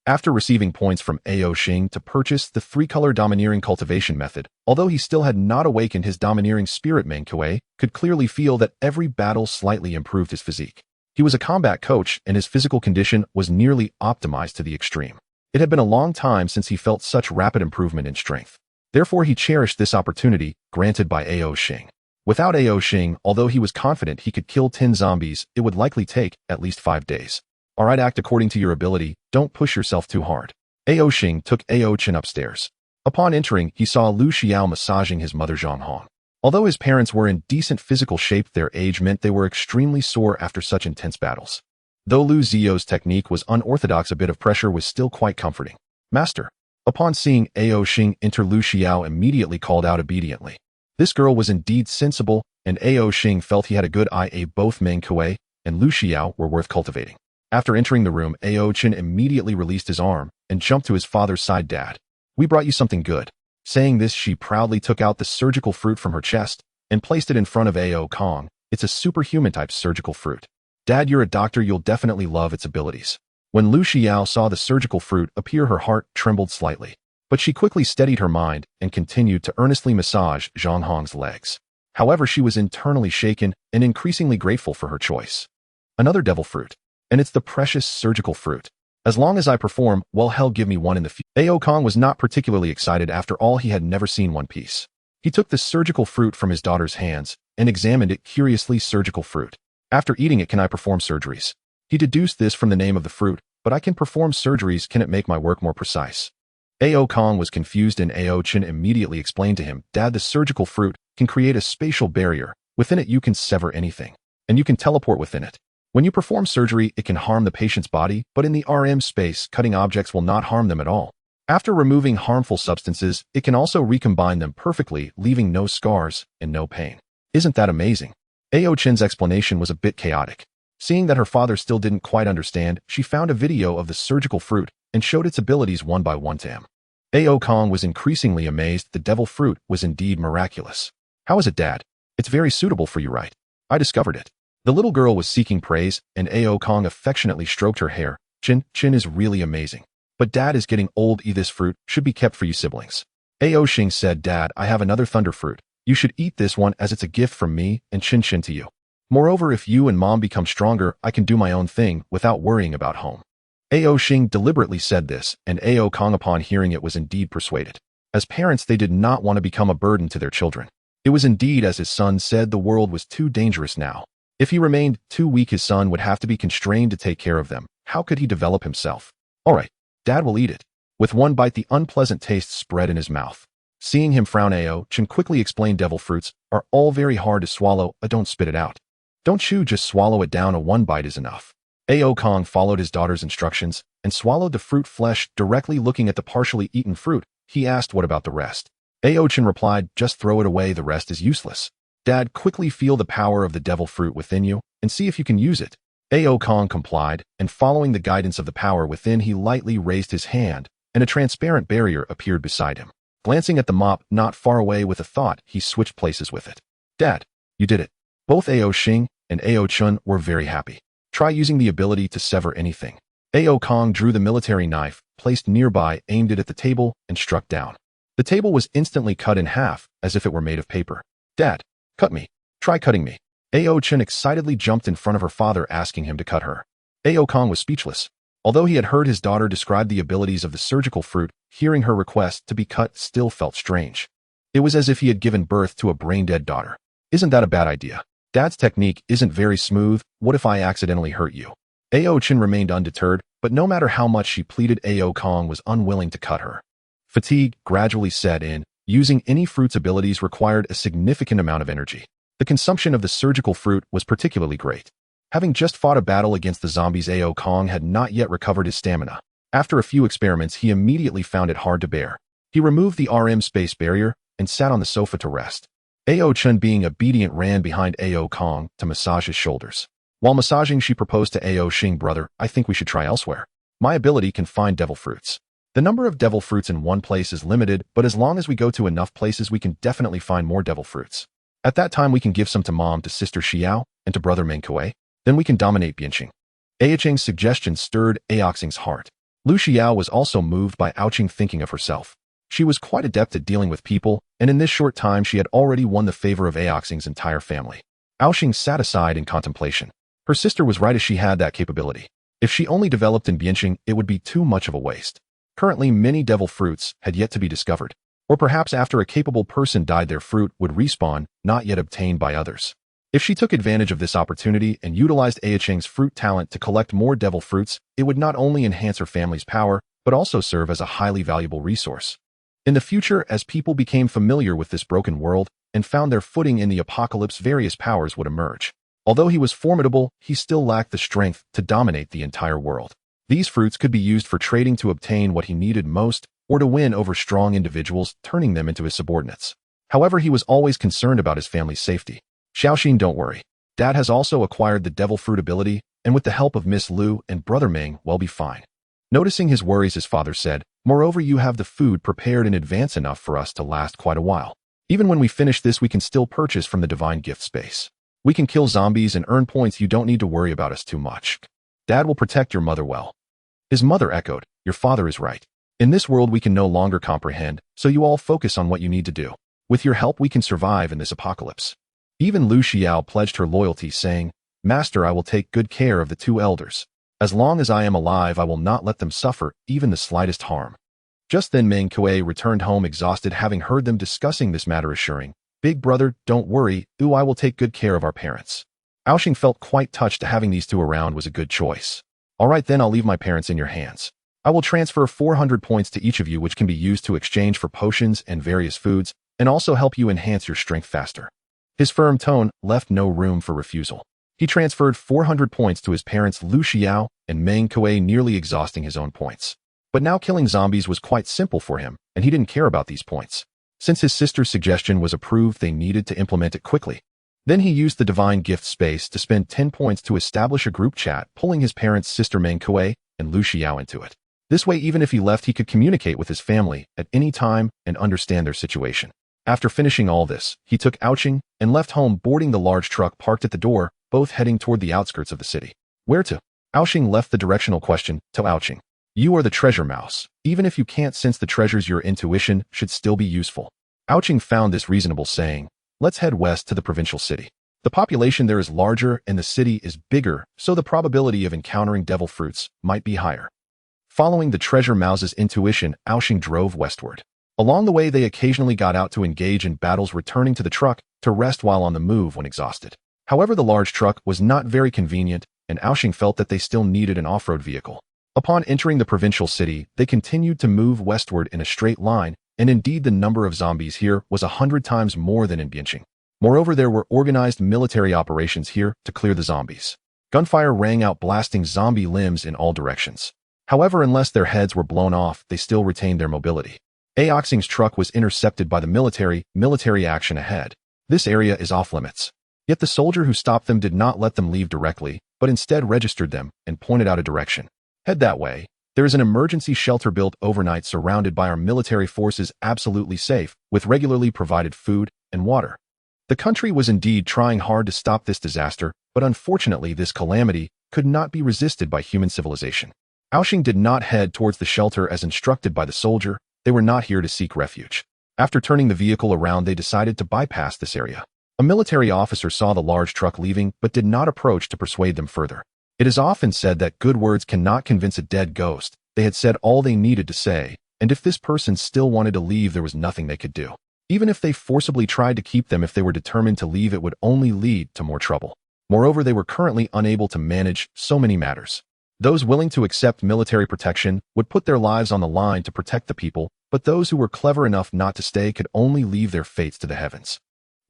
After receiving points from Ao Xing to purchase the 3-color domineering cultivation method, although he still had not awakened his domineering spirit, Meng Kuei could clearly feel that every battle slightly improved his physique. He was a combat coach, and his physical condition was nearly optimized to the extreme. It had been a long time since he felt such rapid improvement in strength. Therefore, he cherished this opportunity granted by Ao Xing. Without Ao Xing, although he was confident he could kill 10 zombies, it would likely take at least 5 days. "Alright, act according to your ability. Don't push yourself too hard." Ao Xing took Ao Chen upstairs. Upon entering, he saw Lu Xiao massaging his mother Zhang Hong. Although his parents were in decent physical shape, their age meant they were extremely sore after such intense battles. Though Lu Zio's technique was unorthodox, a bit of pressure was still quite comforting. "Master." Upon seeing Ao Xing enter, Lu Xiao immediately called out obediently. This girl was indeed sensible, and Ao Xing felt he had a good eye. Both Meng Kuei and Lu Xiao were worth cultivating. After entering the room, Ao Chen immediately released his arm and jumped to his father's side. "Dad, we brought you something good." Saying this, she proudly took out the surgical fruit from her chest and placed it in front of Ao Kong. "It's a superhuman-type surgical fruit. Dad, you're a doctor. You'll definitely love its abilities." When Lu Xiao saw the surgical fruit appear, her heart trembled slightly. But she quickly steadied her mind and continued to earnestly massage Zhang Hong's legs. However, she was internally shaken and increasingly grateful for her choice. "Another devil fruit. And it's the precious surgical fruit. As long as I perform, well, hell, give me one in the future." Ao Kong was not particularly excited. After all, he had never seen One Piece. He took the surgical fruit from his daughter's hands and examined it curiously. "Surgical fruit. After eating it, can I perform surgeries?" He deduced this from the name of the fruit. "But I can perform surgeries. Can it make my work more precise?" Ao Kong was confused, and Ao Chen immediately explained to him, "Dad, the surgical fruit can create a spatial barrier. Within it, you can sever anything, and you can teleport within it. When you perform surgery, it can harm the patient's body, but in the RM space, cutting objects will not harm them at all. After removing harmful substances, it can also recombine them perfectly, leaving no scars and no pain. Isn't that amazing?" Ao Chen's explanation was a bit chaotic. Seeing that her father still didn't quite understand, she found a video of the surgical fruit and showed its abilities one by one to him. Ao Kong was increasingly amazed. The devil fruit was indeed miraculous. "How is it, Dad? It's very suitable for you, right? I discovered it." The little girl was seeking praise, and Ao Kong affectionately stroked her hair. Chin is really amazing. But Dad is getting old. This fruit should be kept for you siblings." Ao Xing said, "Dad, I have another thunder fruit. You should eat this one, as it's a gift from me and Chin to you. Moreover, if you and Mom become stronger, I can do my own thing without worrying about home." Ao Xing deliberately said this, and Ao Kong, upon hearing it, was indeed persuaded. As parents, they did not want to become a burden to their children. It was indeed as his son said, the world was too dangerous now. If he remained too weak, his son would have to be constrained to take care of them. How could he develop himself? "Alright, Dad will eat it." With one bite, the unpleasant taste spread in his mouth. Seeing him frown, Ao Chen quickly explained, "Devil fruits are all very hard to swallow. Don't spit it out. Don't chew, just swallow it down. One bite is enough." Ao Kong followed his daughter's instructions and swallowed the fruit flesh. Directly looking at the partially eaten fruit, he asked, "What about the rest?" Ao Chen replied, "Just throw it away. The rest is useless." "Dad, quickly feel the power of the devil fruit within you and see if you can use it." Ao Kong complied, and following the guidance of the power within, he lightly raised his hand, and a transparent barrier appeared beside him. Glancing at the mop not far away with a thought, he switched places with it. "Dad, you did it." Both Ao Xing and Ao Chun were very happy. Try using the ability to sever anything. Ao Kong drew the military knife, placed nearby, aimed it at the table, and struck down. The table was instantly cut in half, as if it were made of paper. Dad, cut me. Try cutting me. Ao Chen excitedly jumped in front of her father, asking him to cut her. Ao Kong was speechless. Although he had heard his daughter describe the abilities of the surgical fruit, hearing her request to be cut still felt strange. It was as if he had given birth to a brain-dead daughter. Isn't that a bad idea? Dad's technique isn't very smooth. What if I accidentally hurt you? Ao Chen remained undeterred, but no matter how much she pleaded, Ao Kong was unwilling to cut her. Fatigue gradually set in. Using any fruit's abilities required a significant amount of energy. The consumption of the surgical fruit was particularly great. Having just fought a battle against the zombies, Ao Kong had not yet recovered his stamina. After a few experiments, he immediately found it hard to bear. He removed the RM space barrier and sat on the sofa to rest. Ao Chen, being obedient, ran behind Ao Kong to massage his shoulders. While massaging, she proposed to Ao Xing, brother, I think we should try elsewhere. My ability can find devil fruits. The number of devil fruits in one place is limited, but as long as we go to enough places, we can definitely find more devil fruits. At that time, we can give some to mom, to sister Xiao, and to brother Meng Kuei. Then we can dominate Bianqing. Ao Cheng's suggestion stirred Ao Xing's heart. Lu Xiao was also moved by Ao Cheng thinking of herself. She was quite adept at dealing with people, and in this short time she had already won the favor of Ao Xing's entire family. Ao Xing sat aside in contemplation. Her sister was right, as she had that capability. If she only developed in Bianqing, it would be too much of a waste. Currently, many devil fruits had yet to be discovered. Or perhaps after a capable person died, their fruit would respawn, not yet obtained by others. If she took advantage of this opportunity and utilized Ao Cheng's fruit talent to collect more devil fruits, it would not only enhance her family's power, but also serve as a highly valuable resource. In the future, as people became familiar with this broken world and found their footing in the apocalypse, various powers would emerge. Although he was formidable, he still lacked the strength to dominate the entire world. These fruits could be used for trading to obtain what he needed most, or to win over strong individuals, turning them into his subordinates. However, he was always concerned about his family's safety. Xiaoxin, don't worry. Dad has also acquired the devil fruit ability, and with the help of Miss Lu and brother Ming, we'll be fine. Noticing his worries, his father said, moreover, you have the food prepared in advance enough for us to last quite a while. Even when we finish this, we can still purchase from the divine gift space. We can kill zombies and earn points. You don't need to worry about us too much. Dad will protect your mother well. His mother echoed, your father is right. In this world we can no longer comprehend, so you all focus on what you need to do. With your help we can survive in this apocalypse. Even Lu Xiao pledged her loyalty, saying, Master, I will take good care of the two elders. As long as I am alive, I will not let them suffer even the slightest harm. Just then Meng Kuei returned home exhausted, having heard them discussing this matter, assuring, Big brother, don't worry, I will take good care of our parents. Ao Xing felt quite touched. Having these two around was a good choice. All right, then I'll leave my parents in your hands. I will transfer 400 points to each of you, which can be used to exchange for potions and various foods, and also help you enhance your strength faster. His firm tone left no room for refusal. He transferred 400 points to his parents Lu Xiao and Meng Kuei, nearly exhausting his own points. But now killing zombies was quite simple for him, and he didn't care about these points. Since his sister's suggestion was approved, they needed to implement it quickly. Then he used the divine gift space to spend 10 points to establish a group chat, pulling his parents' sister Meng Kuei and Lu Xiao into it. This way, even if he left, he could communicate with his family at any time and understand their situation. After finishing all this, he took Ao Cheng and left home, boarding the large truck parked at the door, both heading toward the outskirts of the city. Where to? Ao Cheng left the directional question to Ao Cheng. You are the treasure mouse. Even if you can't sense the treasures, your intuition should still be useful. Ao Cheng found this reasonable, saying, let's head west to the provincial city. The population there is larger and the city is bigger, so the probability of encountering devil fruits might be higher. Following the treasure mouse's intuition, Ao Cheng drove westward. Along the way, they occasionally got out to engage in battles, returning to the truck to rest while on the move when exhausted. However, the large truck was not very convenient, and Ao Cheng felt that they still needed an off-road vehicle. Upon entering the provincial city, they continued to move westward in a straight line, and indeed the number of zombies here was 100 times more than in Bianqing. Moreover, there were organized military operations here to clear the zombies. Gunfire rang out, blasting zombie limbs in all directions. However, unless their heads were blown off, they still retained their mobility. Ao Xing's truck was intercepted by the military action ahead. This area is off-limits. Yet the soldier who stopped them did not let them leave directly, but instead registered them and pointed out a direction. Head that way. There is an emergency shelter built overnight surrounded by our military forces, absolutely safe, with regularly provided food and water. The country was indeed trying hard to stop this disaster, but unfortunately this calamity could not be resisted by human civilization. Aoxing did not head towards the shelter as instructed by the soldier. They were not here to seek refuge. After turning the vehicle around, they decided to bypass this area. A military officer saw the large truck leaving but did not approach to persuade them further. It is often said that good words cannot convince a dead ghost. They had said all they needed to say, and if this person still wanted to leave, there was nothing they could do. Even if they forcibly tried to keep them, if they were determined to leave, it would only lead to more trouble. Moreover, they were currently unable to manage so many matters. Those willing to accept military protection would put their lives on the line to protect the people, but those who were clever enough not to stay could only leave their fates to the heavens.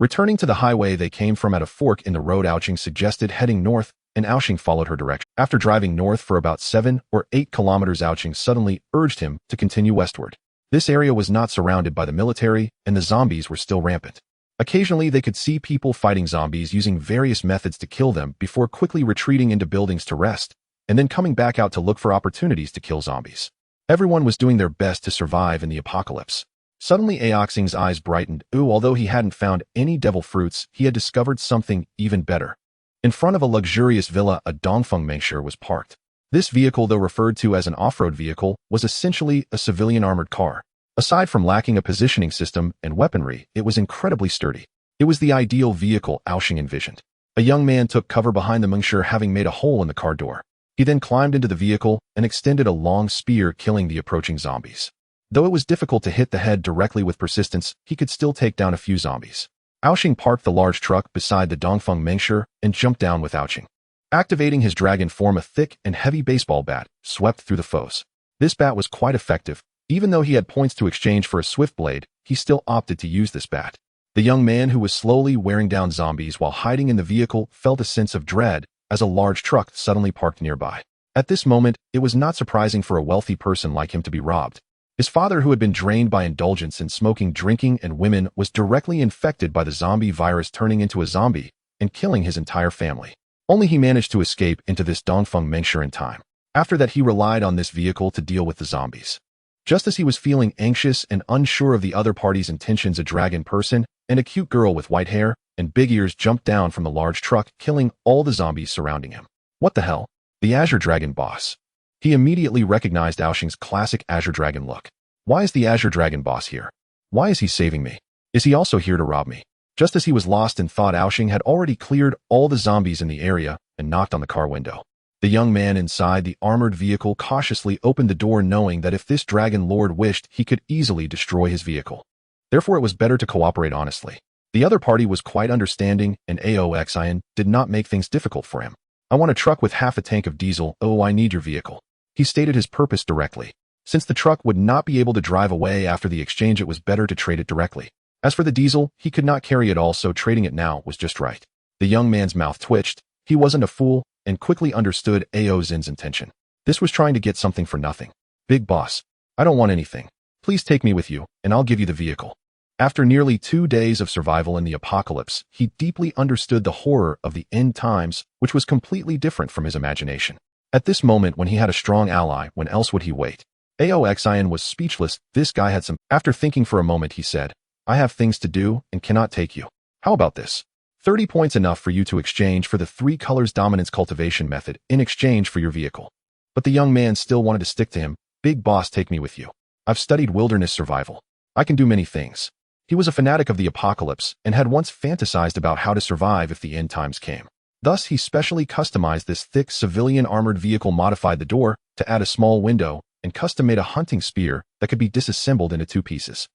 Returning to the highway they came from at a fork in the road, Aoxing suggested heading north, and Aoxing followed her direction. After driving north for about 7 or 8 kilometers, Aoxing suddenly urged him to continue westward. This area was not surrounded by the military, and the zombies were still rampant. Occasionally, they could see people fighting zombies using various methods to kill them before quickly retreating into buildings to rest, and then coming back out to look for opportunities to kill zombies. Everyone was doing their best to survive in the apocalypse. Suddenly, Aoxing's eyes brightened. Although he hadn't found any devil fruits, he had discovered something even better. In front of a luxurious villa, a Dongfeng Mengsher was parked. This vehicle, though referred to as an off-road vehicle, was essentially a civilian armored car. Aside from lacking a positioning system and weaponry, it was incredibly sturdy. It was the ideal vehicle Aoxing envisioned. A young man took cover behind the Mengsher, having made a hole in the car door. He then climbed into the vehicle and extended a long spear, killing the approaching zombies. Though it was difficult to hit the head directly with persistence, he could still take down a few zombies. Aoxing parked the large truck beside the Dongfeng Mengsher and jumped down with Aoxing. Activating his dragon form, a thick and heavy baseball bat swept through the foes. This bat was quite effective. Even though he had points to exchange for a swift blade, he still opted to use this bat. The young man, who was slowly wearing down zombies while hiding in the vehicle, felt a sense of dread as a large truck suddenly parked nearby. At this moment, it was not surprising for a wealthy person like him to be robbed. His father, who had been drained by indulgence in smoking, drinking, and women, was directly infected by the zombie virus, turning into a zombie and killing his entire family. Only he managed to escape into this Dongfeng Mengsher in time. After that, he relied on this vehicle to deal with the zombies. Just as he was feeling anxious and unsure of the other party's intentions, a dragon person and a cute girl with white hair and big ears jumped down from the large truck, killing all the zombies surrounding him. What the hell? The Azure Dragon boss. He immediately recognized Aoxing's classic Azure Dragon look. Why is the Azure Dragon boss here? Why is he saving me? Is he also here to rob me? Just as he was lost in thought, Aoxing had already cleared all the zombies in the area and knocked on the car window. The young man inside the armored vehicle cautiously opened the door, knowing that if this dragon lord wished, he could easily destroy his vehicle. Therefore, it was better to cooperate honestly. The other party was quite understanding, and Aoxing did not make things difficult for him. I want a truck with half a tank of diesel. Oh, I need your vehicle. He stated his purpose directly. Since the truck would not be able to drive away after the exchange, it was better to trade it directly. As for the diesel, he could not carry it all, so trading it now was just right. The young man's mouth twitched. He wasn't a fool and quickly understood Aoxing's intention. This was trying to get something for nothing. Big boss, I don't want anything. Please take me with you, and I'll give you the vehicle. After nearly 2 days of survival in the apocalypse, he deeply understood the horror of the end times, which was completely different from his imagination. At this moment, when he had a strong ally, when else would he wait? Aoxing was speechless. This guy had some. After thinking for a moment, he said, I have things to do and cannot take you. How about this? 30 points enough for you to exchange for the 3 colors dominance cultivation method in exchange for your vehicle. But the young man still wanted to stick to him. Big boss, take me with you. I've studied wilderness survival. I can do many things. He was a fanatic of the apocalypse and had once fantasized about how to survive if the end times came. Thus, he specially customized this thick civilian armored vehicle, modified the door to add a small window, and custom-made a hunting spear that could be disassembled into 2 pieces.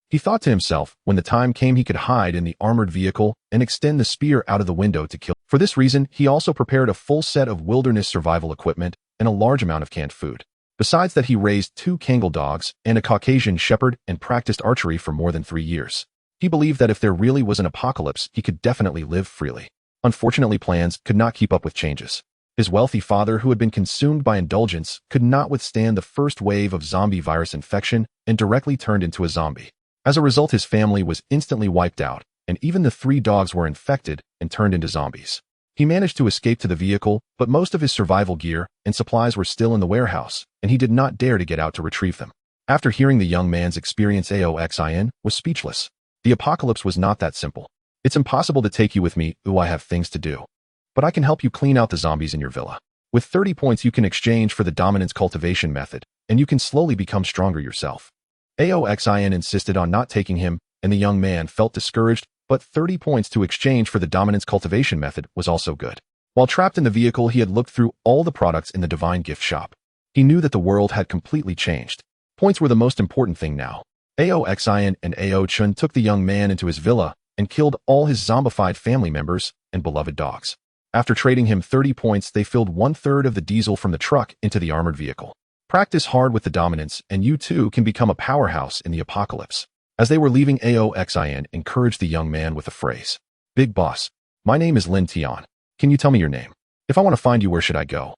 He thought to himself, when the time came, he could hide in the armored vehicle and extend the spear out of the window to kill. For this reason, he also prepared a full set of wilderness survival equipment and a large amount of canned food. Besides that, he raised 2 Kangal dogs and a Caucasian shepherd and practiced archery for more than 3 years. He believed that if there really was an apocalypse, he could definitely live freely. Unfortunately, plans could not keep up with changes. His wealthy father, who had been consumed by indulgence, could not withstand the first wave of zombie virus infection and directly turned into a zombie. As a result, his family was instantly wiped out, and even the 3 dogs were infected and turned into zombies. He managed to escape to the vehicle, but most of his survival gear and supplies were still in the warehouse, and he did not dare to get out to retrieve them. After hearing the young man's experience, Aoxing was speechless. The apocalypse was not that simple. It's impossible to take you with me. I have things to do. But I can help you clean out the zombies in your villa. With 30 points, you can exchange for the dominance cultivation method, and you can slowly become stronger yourself. Aoxin insisted on not taking him, and the young man felt discouraged, but 30 points to exchange for the dominance cultivation method was also good. While trapped in the vehicle, he had looked through all the products in the divine gift shop. He knew that the world had completely changed. Points were the most important thing now. Aoxin and Ao-chun took the young man into his villa and killed all his zombified family members and beloved dogs. After trading him 30 points, they filled 1/3 of the diesel from the truck into the armored vehicle. Practice hard with the dominance, and you too can become a powerhouse in the apocalypse. As they were leaving, Aoxin encouraged the young man with a phrase. Big boss, my name is Lin Tian. Can you tell me your name? If I want to find you, where should I go?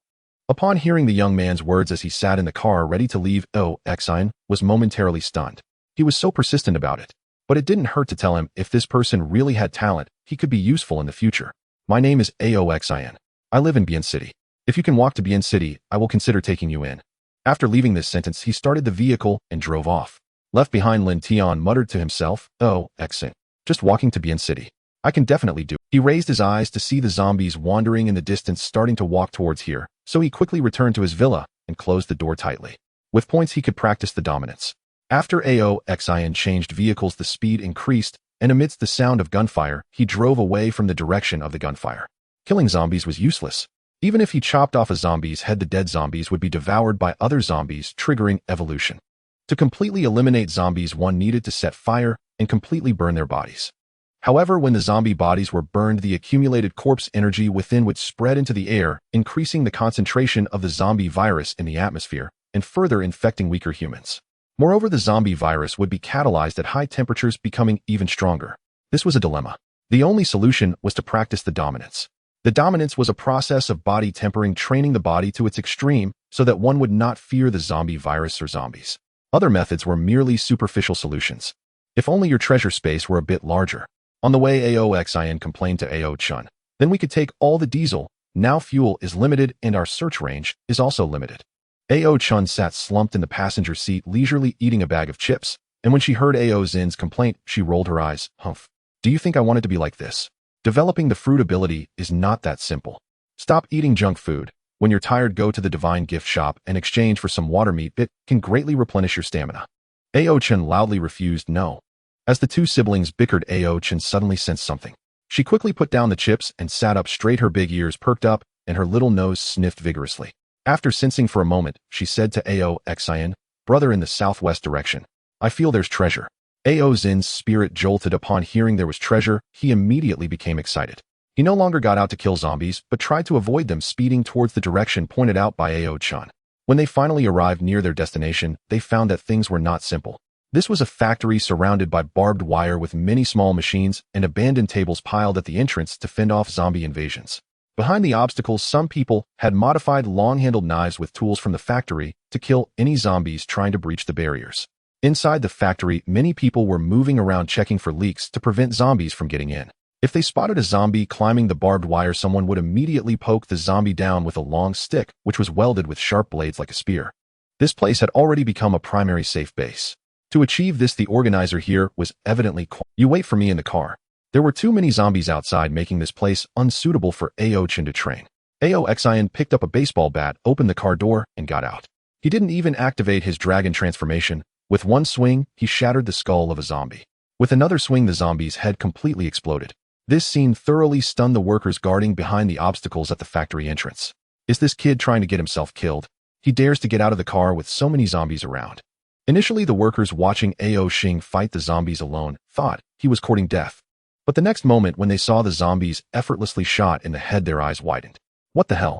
Upon hearing the young man's words as he sat in the car ready to leave, Aoxin was momentarily stunned. He was so persistent about it. But it didn't hurt to tell him if this person really had talent, he could be useful in the future. My name is Aoxin. I live in Bien City. If you can walk to Bien City, I will consider taking you in. After leaving this sentence, he started the vehicle and drove off. Left behind, Lin Tian muttered to himself, Exin. Just walking to Bien City. I can definitely do it. He raised his eyes to see the zombies wandering in the distance starting to walk towards here, so he quickly returned to his villa and closed the door tightly. With points, he could practice the dominance. After Aoxin changed vehicles, the speed increased, and amidst the sound of gunfire, he drove away from the direction of the gunfire. Killing zombies was useless. Even if he chopped off a zombie's head, the dead zombies would be devoured by other zombies, triggering evolution. To completely eliminate zombies, one needed to set fire and completely burn their bodies. However, when the zombie bodies were burned, the accumulated corpse energy within would spread into the air, increasing the concentration of the zombie virus in the atmosphere and further infecting weaker humans. Moreover, the zombie virus would be catalyzed at high temperatures, becoming even stronger. This was a dilemma. The only solution was to practice the dominance. The dominance was a process of body tempering, training the body to its extreme so that one would not fear the zombie virus or zombies. Other methods were merely superficial solutions. If only your treasure space were a bit larger. On the way, Aoxin complained to Ao-chun. Then we could take all the diesel. Now fuel is limited and our search range is also limited. Ao-chun sat slumped in the passenger seat, leisurely eating a bag of chips, and when she heard Ao-zin's complaint, she rolled her eyes. Humph. Do you think I wanted to be like this? Developing the fruit ability is not that simple. Stop eating junk food. When you're tired, go to the divine gift shop and exchange for some water meat. It can greatly replenish your stamina. Ao-chun loudly refused no. As the two siblings bickered, Ao-chun suddenly sensed something. She quickly put down the chips and sat up straight, her big ears perked up, and her little nose sniffed vigorously. After sensing for a moment, she said to Aoxin, brother in the southwest direction, I feel there's treasure. Ao-zin's spirit jolted upon hearing there was treasure. He immediately became excited. He no longer got out to kill zombies, but tried to avoid them, speeding towards the direction pointed out by Ao-chun. When they finally arrived near their destination, they found that things were not simple. This was a factory surrounded by barbed wire with many small machines and abandoned tables piled at the entrance to fend off zombie invasions. Behind the obstacles, some people had modified long-handled knives with tools from the factory to kill any zombies trying to breach the barriers. Inside the factory, many people were moving around checking for leaks to prevent zombies from getting in. If they spotted a zombie climbing the barbed wire, someone would immediately poke the zombie down with a long stick, which was welded with sharp blades like a spear. This place had already become a primary safe base. To achieve this, the organizer here was evidently You wait for me in the car. There were too many zombies outside, making this place unsuitable for Ao-chun to train. Aoxin picked up a baseball bat, opened the car door, and got out. He didn't even activate his dragon transformation. With one swing, he shattered the skull of a zombie. With another swing, the zombie's head completely exploded. This scene thoroughly stunned the workers guarding behind the obstacles at the factory entrance. Is this kid trying to get himself killed? He dares to get out of the car with so many zombies around. Initially, the workers watching Ao-shing fight the zombies alone thought he was courting death. But the next moment, when they saw the zombies effortlessly shot in the head, their eyes widened. What the hell?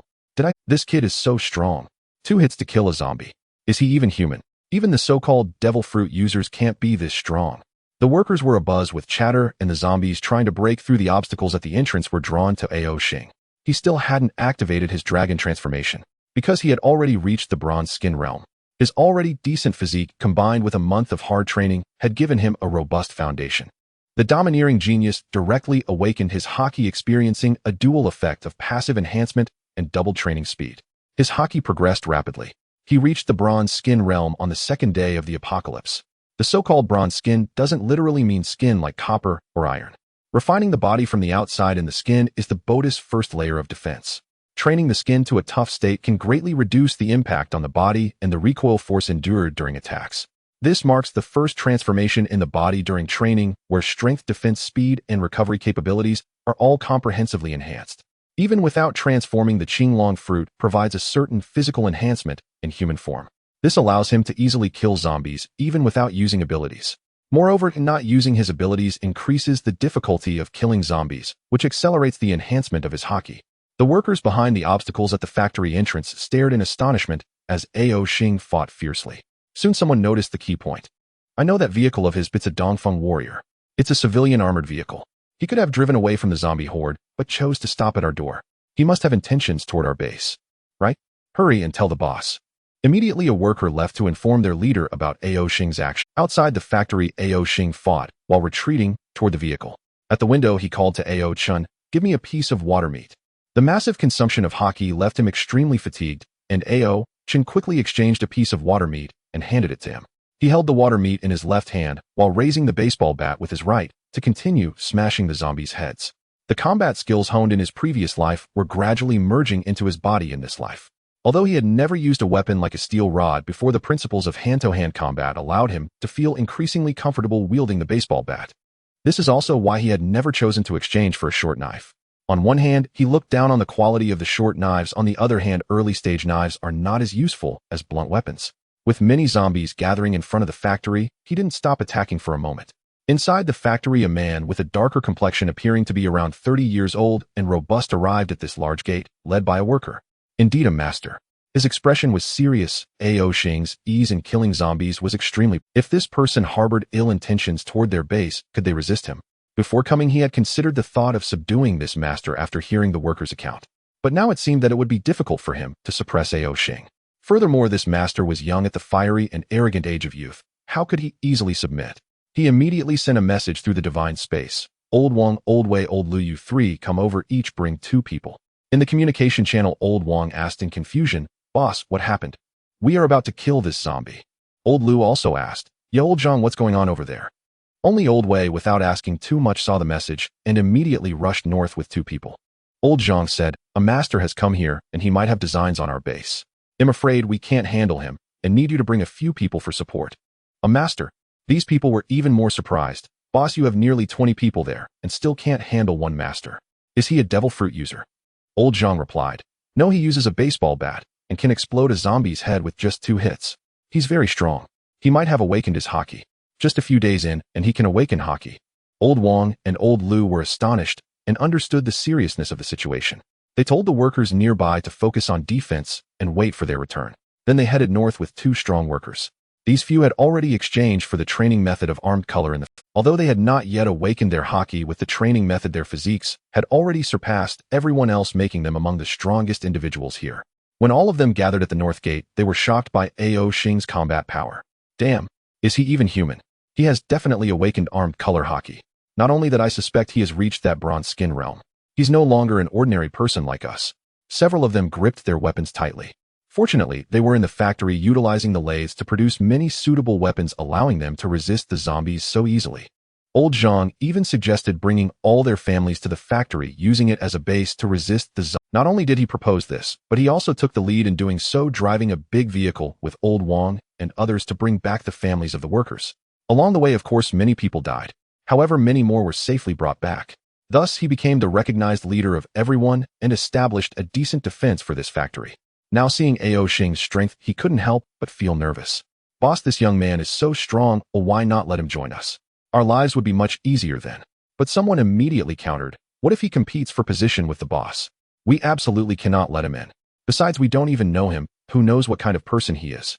This kid is so strong. 2 hits to kill a zombie. Is he even human? Even the so-called devil fruit users can't be this strong. The workers were abuzz with chatter, and the zombies trying to break through the obstacles at the entrance were drawn to Ao-shing. He still hadn't activated his dragon transformation, because he had already reached the bronze skin realm. His already decent physique, combined with a month of hard training, had given him a robust foundation. The domineering genius directly awakened his haki, experiencing a dual effect of passive enhancement and double training speed. His haki progressed rapidly. He reached the bronze skin realm on the second day of the apocalypse. The so-called bronze skin doesn't literally mean skin like copper or iron. Refining the body from the outside in the skin is the Buddhist first layer of defense. Training the skin to a tough state can greatly reduce the impact on the body and the recoil force endured during attacks. This marks the first transformation in the body during training, where strength, defense, speed, and recovery capabilities are all comprehensively enhanced. Even without transforming, the Qinglong fruit provides a certain physical enhancement in human form. This allows him to easily kill zombies, even without using abilities. Moreover, not using his abilities increases the difficulty of killing zombies, which accelerates the enhancement of his haki. The workers behind the obstacles at the factory entrance stared in astonishment as Ao Xing fought fiercely. Soon someone noticed the key point. I know that vehicle of his, it's a Dongfeng warrior. It's a civilian armored vehicle. He could have driven away from the zombie horde, but chose to stop at our door. He must have intentions toward our base. Right? Hurry and tell the boss. Immediately a worker left to inform their leader about Ao Xing's action. Outside the factory, Ao Xing fought while retreating toward the vehicle. At the window, he called to Ao Chun, "Give me a piece of water meat." The massive consumption of haki left him extremely fatigued, and Ao Chun quickly exchanged a piece of water meat and handed it to him. He held the water meat in his left hand while raising the baseball bat with his right to continue smashing the zombies' heads. The combat skills honed in his previous life were gradually merging into his body in this life. Although he had never used a weapon like a steel rod before, the principles of hand-to-hand combat allowed him to feel increasingly comfortable wielding the baseball bat. This is also why he had never chosen to exchange for a short knife. On one hand, he looked down on the quality of the short knives. On the other hand, early-stage knives are not as useful as blunt weapons. With many zombies gathering in front of the factory, he didn't stop attacking for a moment. Inside the factory, a man with a darker complexion appearing to be around 30 years old and robust arrived at this large gate, led by a worker. Indeed a master. His expression was serious. Ao Xing's ease in killing zombies was extremely. If this person harbored ill intentions toward their base, could they resist him? Before coming, he had considered the thought of subduing this master after hearing the worker's account. But now it seemed that it would be difficult for him to suppress Ao Xing. Furthermore, this master was young at the fiery and arrogant age of youth. How could he easily submit? He immediately sent a message through the divine space. Old Wang, Old Wei, Old Lu, you three come over, each bring 2 people. In the communication channel, Old Wang asked in confusion, "Boss, what happened? We are about to kill this zombie." Old Lu also asked, "Yo, Old Zhang, what's going on over there?" Only Old Wei, without asking too much, saw the message and immediately rushed north with 2 people. Old Zhang said, "A master has come here and he might have designs on our base. I'm afraid we can't handle him and need you to bring a few people for support." A master? These people were even more surprised. "Boss, you have nearly 20 people there and still can't handle one master. Is he a devil fruit user?" Old Zhang replied, "No, he uses a baseball bat and can explode a zombie's head with just 2 hits. He's very strong. He might have awakened his haki. Just a few days in, and he can awaken haki." Old Wang and Old Lu were astonished and understood the seriousness of the situation. They told the workers nearby to focus on defense and wait for their return. Then they headed north with 2 strong workers. These few had already exchanged for the training method of armed color in the. Although they had not yet awakened their haki with the training method, their physiques had already surpassed everyone else, making them among the strongest individuals here. When all of them gathered at the north gate, they were shocked by Ao Xing's combat power. Damn, is he even human? He has definitely awakened armed color haki. Not only that, I suspect he has reached that bronze skin realm. He's no longer an ordinary person like us. Several of them gripped their weapons tightly. Fortunately, they were in the factory utilizing the lathes to produce many suitable weapons, allowing them to resist the zombies so easily. Old Zhang even suggested bringing all their families to the factory, using it as a base to resist the zombies. Not only did he propose this, but he also took the lead in doing so, driving a big vehicle with Old Wang and others to bring back the families of the workers. Along the way, of course, many people died. However, many more were safely brought back. Thus, he became the recognized leader of everyone and established a decent defense for this factory. Now seeing Ao Xing's strength, he couldn't help but feel nervous. "Boss, this young man is so strong, well, why not let him join us? Our lives would be much easier then." But someone immediately countered, "What if he competes for position with the boss? We absolutely cannot let him in. Besides, we don't even know him. Who knows what kind of person he is?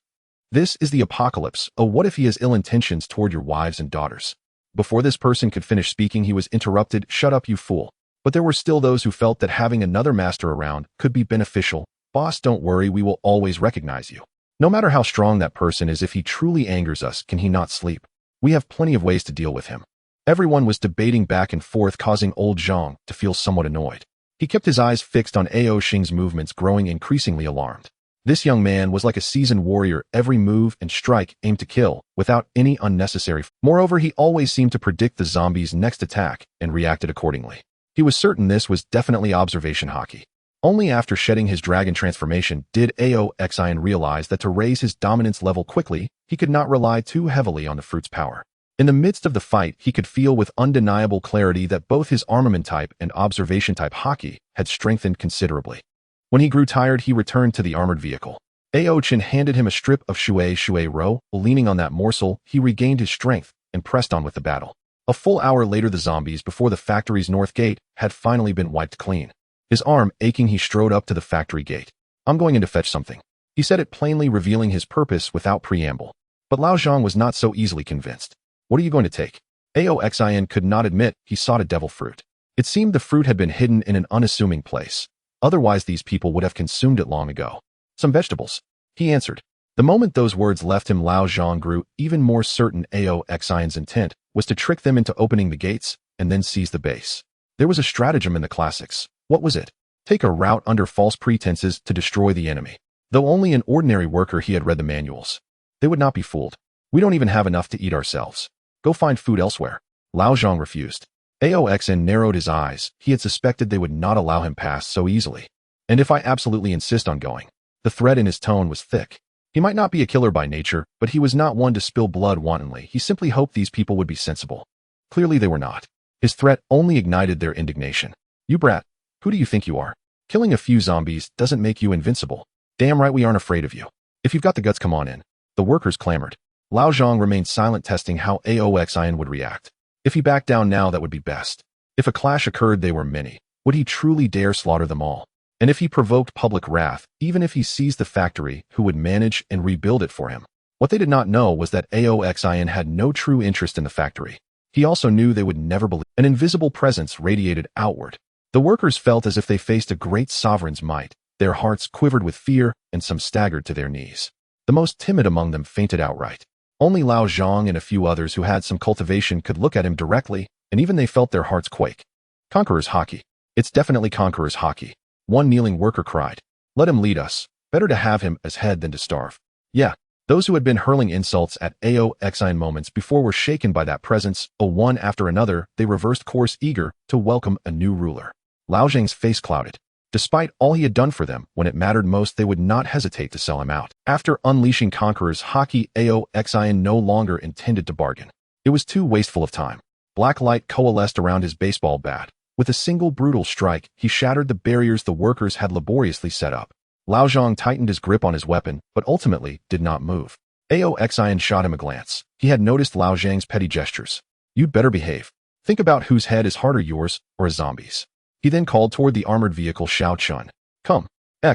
This is the apocalypse. Oh, what if he has ill intentions toward your wives and daughters?" Before this person could finish speaking, he was interrupted. "Shut up, you fool." But there were still those who felt that having another master around could be beneficial. "Boss, don't worry, we will always recognize you. No matter how strong that person is, if he truly angers us, can he not sleep? We have plenty of ways to deal with him." Everyone was debating back and forth, causing Old Zhang to feel somewhat annoyed. He kept his eyes fixed on Ao Xing's movements, growing increasingly alarmed. This young man was like a seasoned warrior, every move and strike aimed to kill, without any unnecessary. Moreover, he always seemed to predict the zombies' next attack and reacted accordingly. He was certain this was definitely observation haki. Only after shedding his dragon transformation did Aoxian realize that to raise his dominance level quickly, he could not rely too heavily on the fruit's power. In the midst of the fight, he could feel with undeniable clarity that both his armament type and observation type haki had strengthened considerably. When he grew tired, he returned to the armored vehicle. Aochin handed him a strip of shui ro. Leaning on that morsel, he regained his strength and pressed on with the battle. A full hour later, the zombies before the factory's north gate had finally been wiped clean. His arm aching, he strode up to the factory gate. "I'm going in to fetch something." He said it plainly, revealing his purpose without preamble. But Lao Zhang was not so easily convinced. "What are you going to take?" Aoxian could not admit he sought a devil fruit. It seemed the fruit had been hidden in an unassuming place. Otherwise, these people would have consumed it long ago. "Some vegetables," he answered. The moment those words left him, Lao Zhang grew even more certain Aoxian's intent was to trick them into opening the gates and then seize the base. There was a stratagem in the classics. What was it? Take a route under false pretenses to destroy the enemy. Though only an ordinary worker, he had read the manuals. They would not be fooled. "We don't even have enough to eat ourselves. Go find food elsewhere." Lao Zhang refused. Aoxian narrowed his eyes. He had suspected they would not allow him pass so easily. "And if I absolutely insist on going?" The threat in his tone was thick. He might not be a killer by nature, but he was not one to spill blood wantonly. He simply hoped these people would be sensible. Clearly they were not. His threat only ignited their indignation. "You brat. Who do you think you are? Killing a few zombies doesn't make you invincible." "Damn right we aren't afraid of you. If you've got the guts, come on in." The workers clamored. Lao Zhang remained silent, testing how Aoxian would react. If he backed down now, that would be best. If a clash occurred, they were many. Would he truly dare slaughter them all? And if he provoked public wrath, even if he seized the factory, who would manage and rebuild it for him? What they did not know was that Aoxian had no true interest in the factory. He also knew they would never believe. An invisible presence radiated outward. The workers felt as if they faced a great sovereign's might. Their hearts quivered with fear, and some staggered to their knees. The most timid among them fainted outright. Only Lao Zhang and a few others who had some cultivation could look at him directly, and even they felt their hearts quake. "Conqueror's haki. It's definitely Conqueror's haki." One kneeling worker cried. "Let him lead us. Better to have him as head than to starve." Yeah, those who had been hurling insults at Aoxian moments before were shaken by that presence. One after another, they reversed course, eager to welcome a new ruler. Lao Zhang's face clouded. Despite all he had done for them, when it mattered most, they would not hesitate to sell him out. After unleashing Conqueror's haki, Aoxian no longer intended to bargain. It was too wasteful of time. Black light coalesced around his baseball bat. With a single brutal strike, he shattered the barriers the workers had laboriously set up. Lao Zhang tightened his grip on his weapon, but ultimately did not move. Aoxian shot him a glance. He had noticed Lao Zhang's petty gestures. "You'd better behave. Think about whose head is harder, yours or a zombie's." He then called toward the armored vehicle. "Xiao Chun. Come."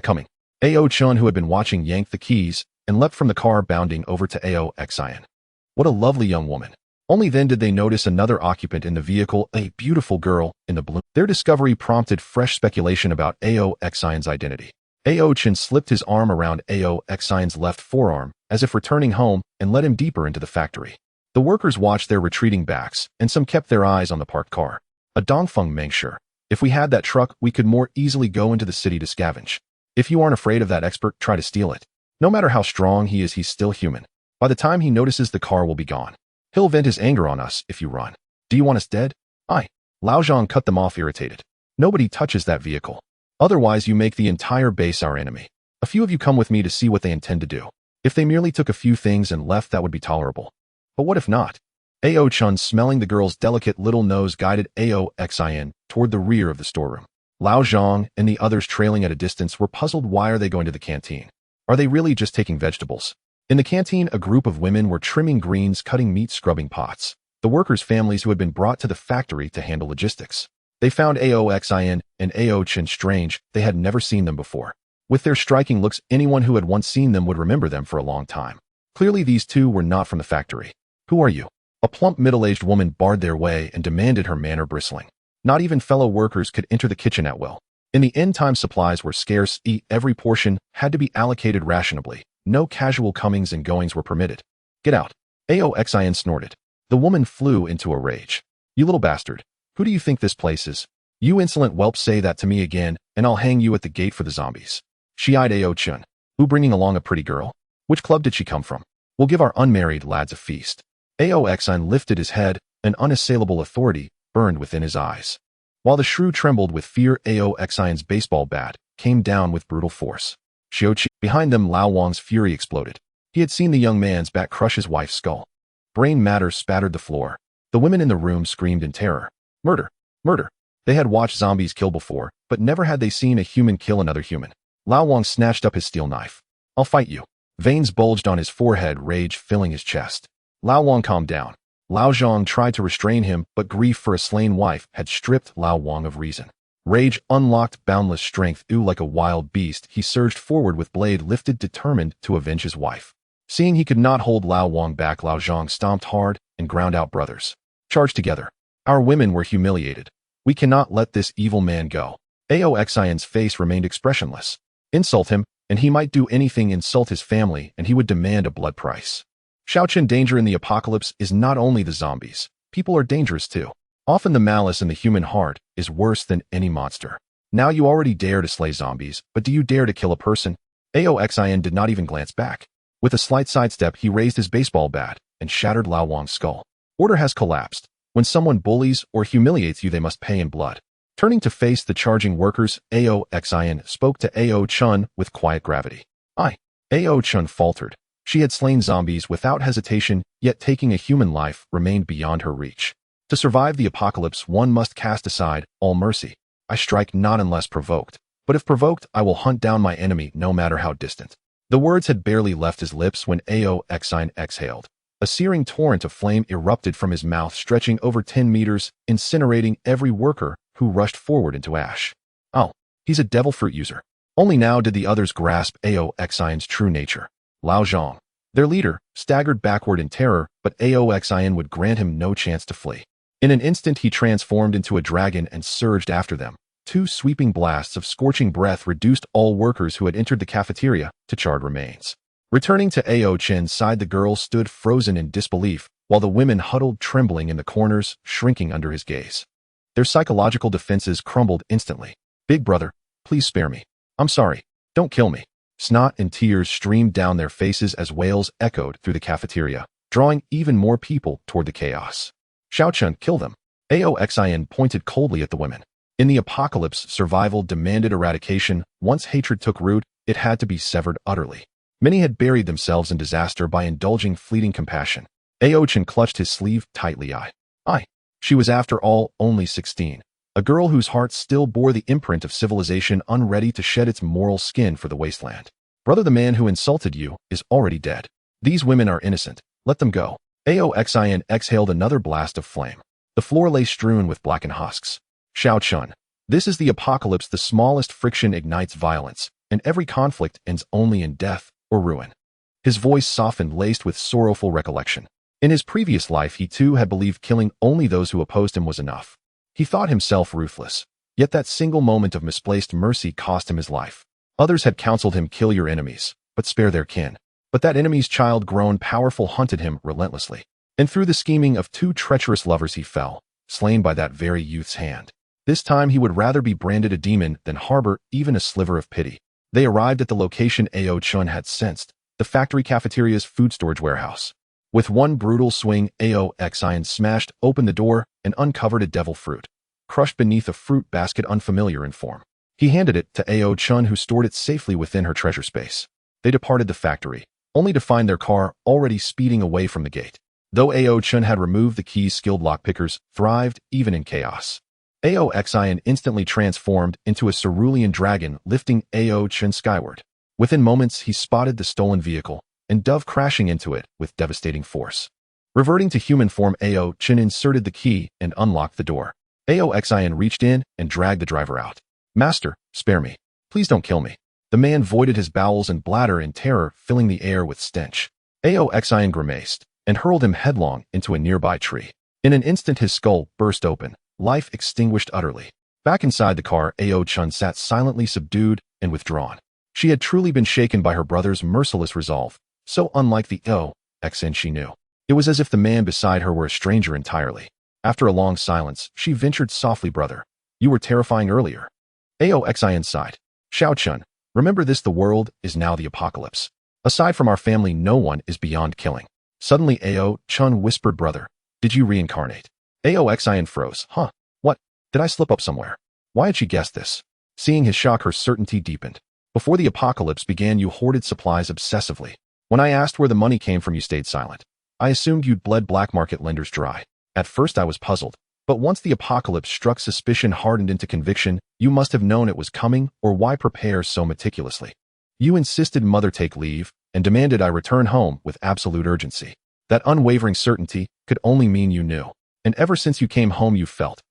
Coming." Ao Chun, who had been watching, yanked the keys and leapt from the car, bounding over to Aoxian. What a lovely young woman. Only then did they notice another occupant in the vehicle, a beautiful girl in the blue. Their discovery prompted fresh speculation about Aoxian's identity. Aochin slipped his arm around Aoxian's left forearm, as if returning home, and led him deeper into the factory. The workers watched their retreating backs, and some kept their eyes on the parked car. A Dongfeng Mengsure. If we had that truck, we could more easily go into the city to scavenge. If you aren't afraid of that expert, try to steal it. No matter how strong he is, he's still human. By the time he notices, the car will be gone. He'll vent his anger on us if you run. Do you want us dead? Aye. Lao Zhang cut them off, irritated. Nobody touches that vehicle. Otherwise, you make the entire base our enemy. A few of you come with me to see what they intend to do. If they merely took a few things and left, that would be tolerable. But what if not? Ao Chun, smelling the girl's delicate little nose, guided Aoxian toward the rear of the storeroom. Lao Zhang and the others, trailing at a distance, were puzzled. Why are they going to the canteen? Are they really just taking vegetables? In the canteen, a group of women were trimming greens, cutting meat, scrubbing pots. The workers' families who had been brought to the factory to handle logistics. They found Aoxian and Ao Chun strange. They had never seen them before. With their striking looks, anyone who had once seen them would remember them for a long time. Clearly, these two were not from the factory. Who are you? A plump, middle-aged woman barred their way and demanded, her manner bristling. Not even fellow workers could enter the kitchen at will. In the end, time supplies were scarce. Every portion had to be allocated rationably. No casual comings and goings were permitted. Get out. Aoxian snorted. The woman flew into a rage. You little bastard. Who do you think this place is? You insolent whelp, say that to me again, and I'll hang you at the gate for the zombies. She eyed Ao Chun. Who bringing along a pretty girl? Which club did she come from? We'll give our unmarried lads a feast. Aoxian lifted his head. An unassailable authority burned within his eyes. While the shrew trembled with fear, Aoxian's baseball bat came down with brutal force. Behind them, Lao Wang's fury exploded. He had seen the young man's bat crush his wife's skull. Brain matter spattered the floor. The women in the room screamed in terror. Murder! Murder! They had watched zombies kill before, but never had they seen a human kill another human. Lao Wang snatched up his steel knife. I'll fight you. Veins bulged on his forehead, rage filling his chest. Lao Wang calmed down. Lao Zhang tried to restrain him, but grief for a slain wife had stripped Lao Wang of reason. Rage unlocked boundless strength. Like a wild beast, he surged forward with blade lifted, determined to avenge his wife. Seeing he could not hold Lao Wang back, Lao Zhang stomped hard and ground out. Brothers, charge together. Our women were humiliated. We cannot let this evil man go. Aoxin's face remained expressionless. Insult him, and he might do anything. Insult his family, and he would demand a blood price. Xiaoqian, danger in the apocalypse is not only the zombies. People are dangerous too. Often the malice in the human heart is worse than any monster. Now you already dare to slay zombies, but do you dare to kill a person? Aoxin did not even glance back. With a slight sidestep, he raised his baseball bat and shattered Lao Wang's skull. Order has collapsed. When someone bullies or humiliates you, they must pay in blood. Turning to face the charging workers, Aoxin spoke to Ao Chun with quiet gravity. Ao Chun faltered. She had slain zombies without hesitation, yet taking a human life remained beyond her reach. To survive the apocalypse, one must cast aside all mercy. I strike not unless provoked, but if provoked, I will hunt down my enemy no matter how distant. The words had barely left his lips when Aoxin exhaled. A searing torrent of flame erupted from his mouth, stretching over 10 meters, incinerating every worker who rushed forward into ash. Oh, he's a devil fruit user. Only now did the others grasp Aoxin's true nature. Lao Zhang, their leader, staggered backward in terror, but Aoxin would grant him no chance to flee. In an instant, he transformed into a dragon and surged after them. Two sweeping blasts of scorching breath reduced all workers who had entered the cafeteria to charred remains. Returning to Ao Chen's side, the girl stood frozen in disbelief, while the women huddled trembling in the corners, shrinking under his gaze. Their psychological defenses crumbled instantly. Big brother, please spare me. I'm sorry. Don't kill me. Snot and tears streamed down their faces as wails echoed through the cafeteria, drawing even more people toward the chaos. Xiaochun, kill them. Aoxin pointed coldly at the women. In the apocalypse, survival demanded eradication. Once hatred took root, it had to be severed utterly. Many had buried themselves in disaster by indulging fleeting compassion. Aochen clutched his sleeve tightly. She was after all only 16, a girl whose heart still bore the imprint of civilization, unready to shed its moral skin for the wasteland. Brother, the man who insulted you is already dead. These women are innocent. Let them go. Aoxin exhaled another blast of flame. The floor lay strewn with blackened husks. Xiaochun, this is the apocalypse. The smallest friction ignites violence, and every conflict ends only in death or ruin. His voice softened, laced with sorrowful recollection. In his previous life, he too had believed killing only those who opposed him was enough. He thought himself ruthless, yet that single moment of misplaced mercy cost him his life. Others had counseled him, kill your enemies, but spare their kin. But that enemy's child, grown powerful, hunted him relentlessly. And through the scheming of two treacherous lovers, he fell, slain by that very youth's hand. This time he would rather be branded a demon than harbor even a sliver of pity. They arrived at the location Ao Chun had sensed, the factory cafeteria's food storage warehouse. With one brutal swing, Aoxin smashed open the door and uncovered a devil fruit, crushed beneath a fruit basket unfamiliar in form. He handed it to Ao Chun, who stored it safely within her treasure space. They departed the factory, only to find their car already speeding away from the gate. Though Ao Chun had removed the keys, skilled lockpickers thrived even in chaos. Aoxin instantly transformed into a cerulean dragon, lifting Ao Chun skyward. Within moments, he spotted the stolen vehicle and dove crashing into it with devastating force. Reverting to human form, Ao Chun inserted the key and unlocked the door. Aoxin reached in and dragged the driver out. Master, spare me. Please don't kill me. The man voided his bowels and bladder in terror, filling the air with stench. Aoxin grimaced and hurled him headlong into a nearby tree. In an instant, his skull burst open, life extinguished utterly. Back inside the car, Ao Chun sat silently, subdued and withdrawn. She had truly been shaken by her brother's merciless resolve, so unlike the Aoxin she knew. It was as if the man beside her were a stranger entirely. After a long silence, she ventured softly, brother, you were terrifying earlier. Aoxin sighed. Xiaochun, remember this, the world is now the apocalypse. Aside from our family, no one is beyond killing. Suddenly Ao Chun whispered, brother, did you reincarnate? Aoxin froze. Huh? What? Did I slip up somewhere? Why had she guessed this? Seeing his shock, her certainty deepened. Before the apocalypse began, you hoarded supplies obsessively. When I asked where the money came from, you stayed silent. I assumed you'd bled black market lenders dry. At first I was puzzled, but once the apocalypse struck, suspicion hardened into conviction. You must have known it was coming, or why prepare so meticulously? You insisted Mother take leave, and demanded I return home with absolute urgency. That unwavering certainty could only mean you knew. And ever since you came home, you felt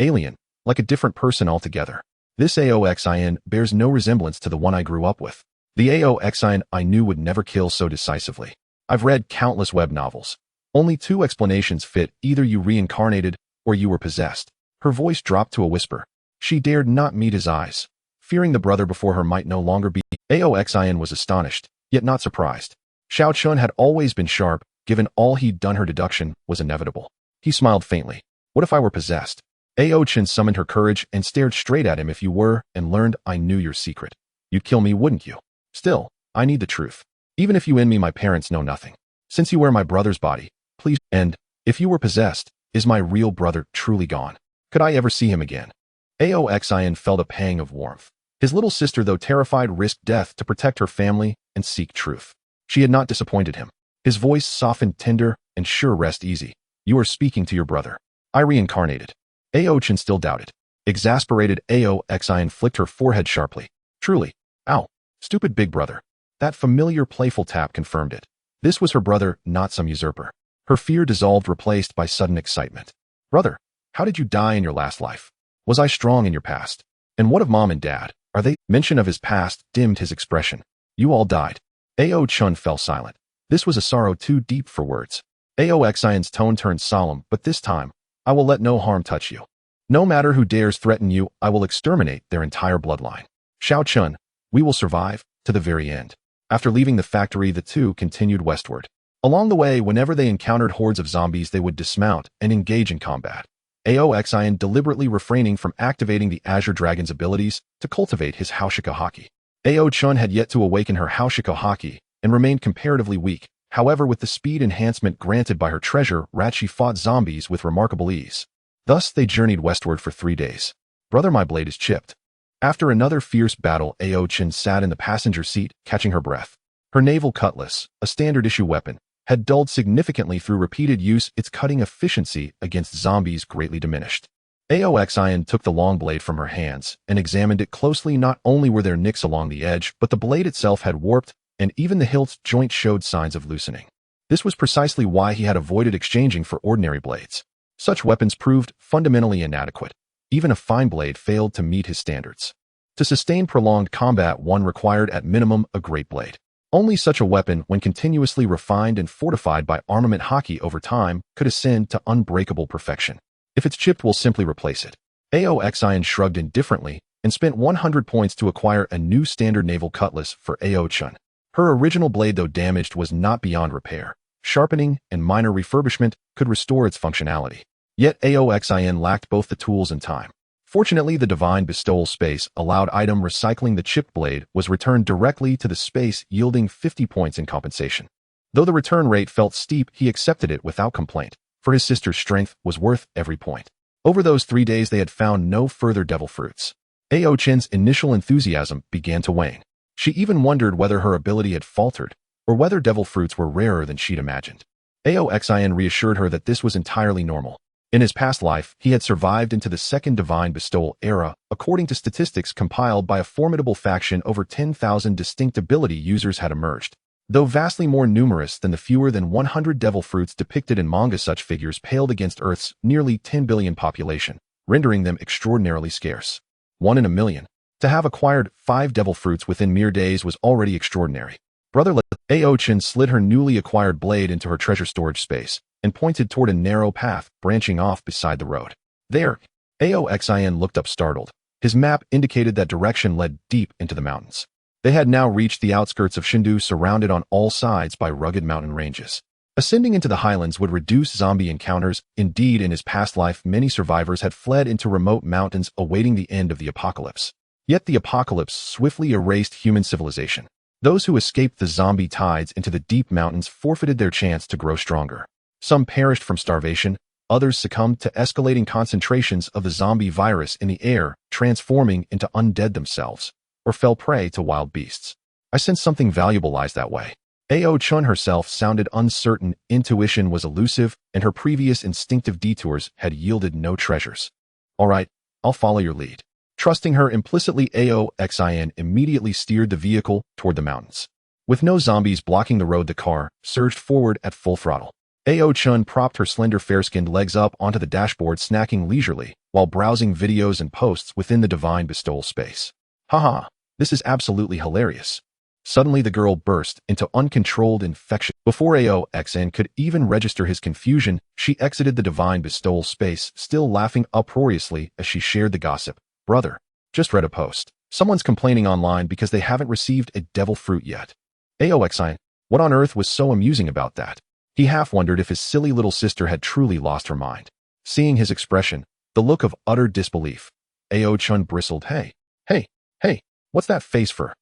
alien, like a different person altogether. This Aoxin bears no resemblance to the one I grew up with. The Aoxin I knew would never kill so decisively. I've read countless web novels. Only two explanations fit: either you reincarnated, or you were possessed. Her voice dropped to a whisper. She dared not meet his eyes, fearing the brother before her might no longer be. Aoxin was astonished, yet not surprised. Xiao Chun had always been sharp, given all he'd done. Her deduction was inevitable. He smiled faintly. What if I were possessed? Ao Chen summoned her courage and stared straight at him. If you were, and learned I knew your secret, you'd kill me, wouldn't you? Still, I need the truth. Even if you end me, my parents know nothing. Since you wear my brother's body, please. And if you were possessed, is my real brother truly gone? Could I ever see him again? Aoxin felt a pang of warmth. His little sister, though terrified, risked death to protect her family and seek truth. She had not disappointed him. His voice softened, tender, and sure. Rest easy. You are speaking to your brother. I reincarnated. Ao Chen still doubted. Exasperated, Aoxin flicked her forehead sharply. Truly. Ow. Stupid big brother. That familiar playful tap confirmed it. This was her brother, not some usurper. Her fear dissolved, replaced by sudden excitement. Brother, how did you die in your last life? Was I strong in your past? And what of mom and dad? Are they? Mention of his past dimmed his expression. You all died. Ao Chun fell silent. This was a sorrow too deep for words. Aoxin's tone turned solemn. But this time, I will let no harm touch you. No matter who dares threaten you, I will exterminate their entire bloodline. Xiao Chun, we will survive to the very end. After leaving the factory, the two continued westward. Along the way, whenever they encountered hordes of zombies, they would dismount and engage in combat. Aoxin deliberately refraining from activating the Azure Dragon's abilities to cultivate his Haushiko Haki. Ao Chun had yet to awaken her Haushiko Haki and remained comparatively weak. However, with the speed enhancement granted by her treasure rat, she fought zombies with remarkable ease. Thus, they journeyed westward for 3 days. Brother, my blade is chipped. After another fierce battle, Ao Chen sat in the passenger seat, catching her breath. Her naval cutlass, a standard-issue weapon, had dulled significantly through repeated use. Its cutting efficiency against zombies greatly diminished. Aoxin took the long blade from her hands and examined it closely. Not only were there nicks along the edge, but the blade itself had warped, and even the hilt's joint showed signs of loosening. This was precisely why he had avoided exchanging for ordinary blades. Such weapons proved fundamentally inadequate. Even a fine blade failed to meet his standards. To sustain prolonged combat, one required at minimum a great blade. Only such a weapon, when continuously refined and fortified by armament haki over time, could ascend to unbreakable perfection. If it's chipped, we'll simply replace it. Aoxin shrugged indifferently and spent 100 points to acquire a new standard naval cutlass for Ao Chun. Her original blade, though damaged, was not beyond repair. Sharpening and minor refurbishment could restore its functionality. Yet Aoxin lacked both the tools and time. Fortunately, the divine bestowal space allowed item recycling. The chipped blade was returned directly to the space, yielding 50 points in compensation. Though the return rate felt steep, he accepted it without complaint, for his sister's strength was worth every point. Over those 3 days, they had found no further devil fruits. Ao Chen's initial enthusiasm began to wane. She even wondered whether her ability had faltered, or whether devil fruits were rarer than she'd imagined. Aoxin reassured her that this was entirely normal. In his past life, he had survived into the second divine bestowal era. According to statistics compiled by a formidable faction, over 10,000 distinct ability users had emerged. Though vastly more numerous than the fewer than 100 devil fruits depicted in manga, such figures paled against Earth's nearly 10 billion population, rendering them extraordinarily scarce. 1 in a million. To have acquired 5 devil fruits within mere days was already extraordinary. Brother Ao Chen slid her newly acquired blade into her treasure storage space and pointed toward a narrow path branching off beside the road. There, Aoxin looked up, startled. His map indicated that direction led deep into the mountains. They had now reached the outskirts of Shindu, surrounded on all sides by rugged mountain ranges. Ascending into the highlands would reduce zombie encounters. Indeed, in his past life, many survivors had fled into remote mountains awaiting the end of the apocalypse. Yet the apocalypse swiftly erased human civilization. Those who escaped the zombie tides into the deep mountains forfeited their chance to grow stronger. Some perished from starvation, Others succumbed to escalating concentrations of the zombie virus in the air, transforming into undead themselves, or fell prey to wild beasts. I sensed something valuable lies that way. Ao Chun herself sounded uncertain, intuition was elusive, and her previous instinctive detours had yielded no treasures. All right, I'll follow your lead. Trusting her implicitly, Ao Xin immediately steered the vehicle toward the mountains. With no zombies blocking the road, the car surged forward at full throttle. Ao Chun propped her slender fair-skinned legs up onto the dashboard, snacking leisurely while browsing videos and posts within the divine bestowal space. Haha, this is absolutely hilarious. Suddenly the girl burst into uncontrolled infection. Before Ao Xin could even register his confusion, she exited the divine bestowal space, still laughing uproariously as she shared the gossip. Brother, just read a post. Someone's complaining online because they haven't received a devil fruit yet. Ao Xin, what on earth was so amusing about that? He half wondered if his silly little sister had truly lost her mind. Seeing his expression, the look of utter disbelief, Ao Chun bristled. Hey, what's that face for?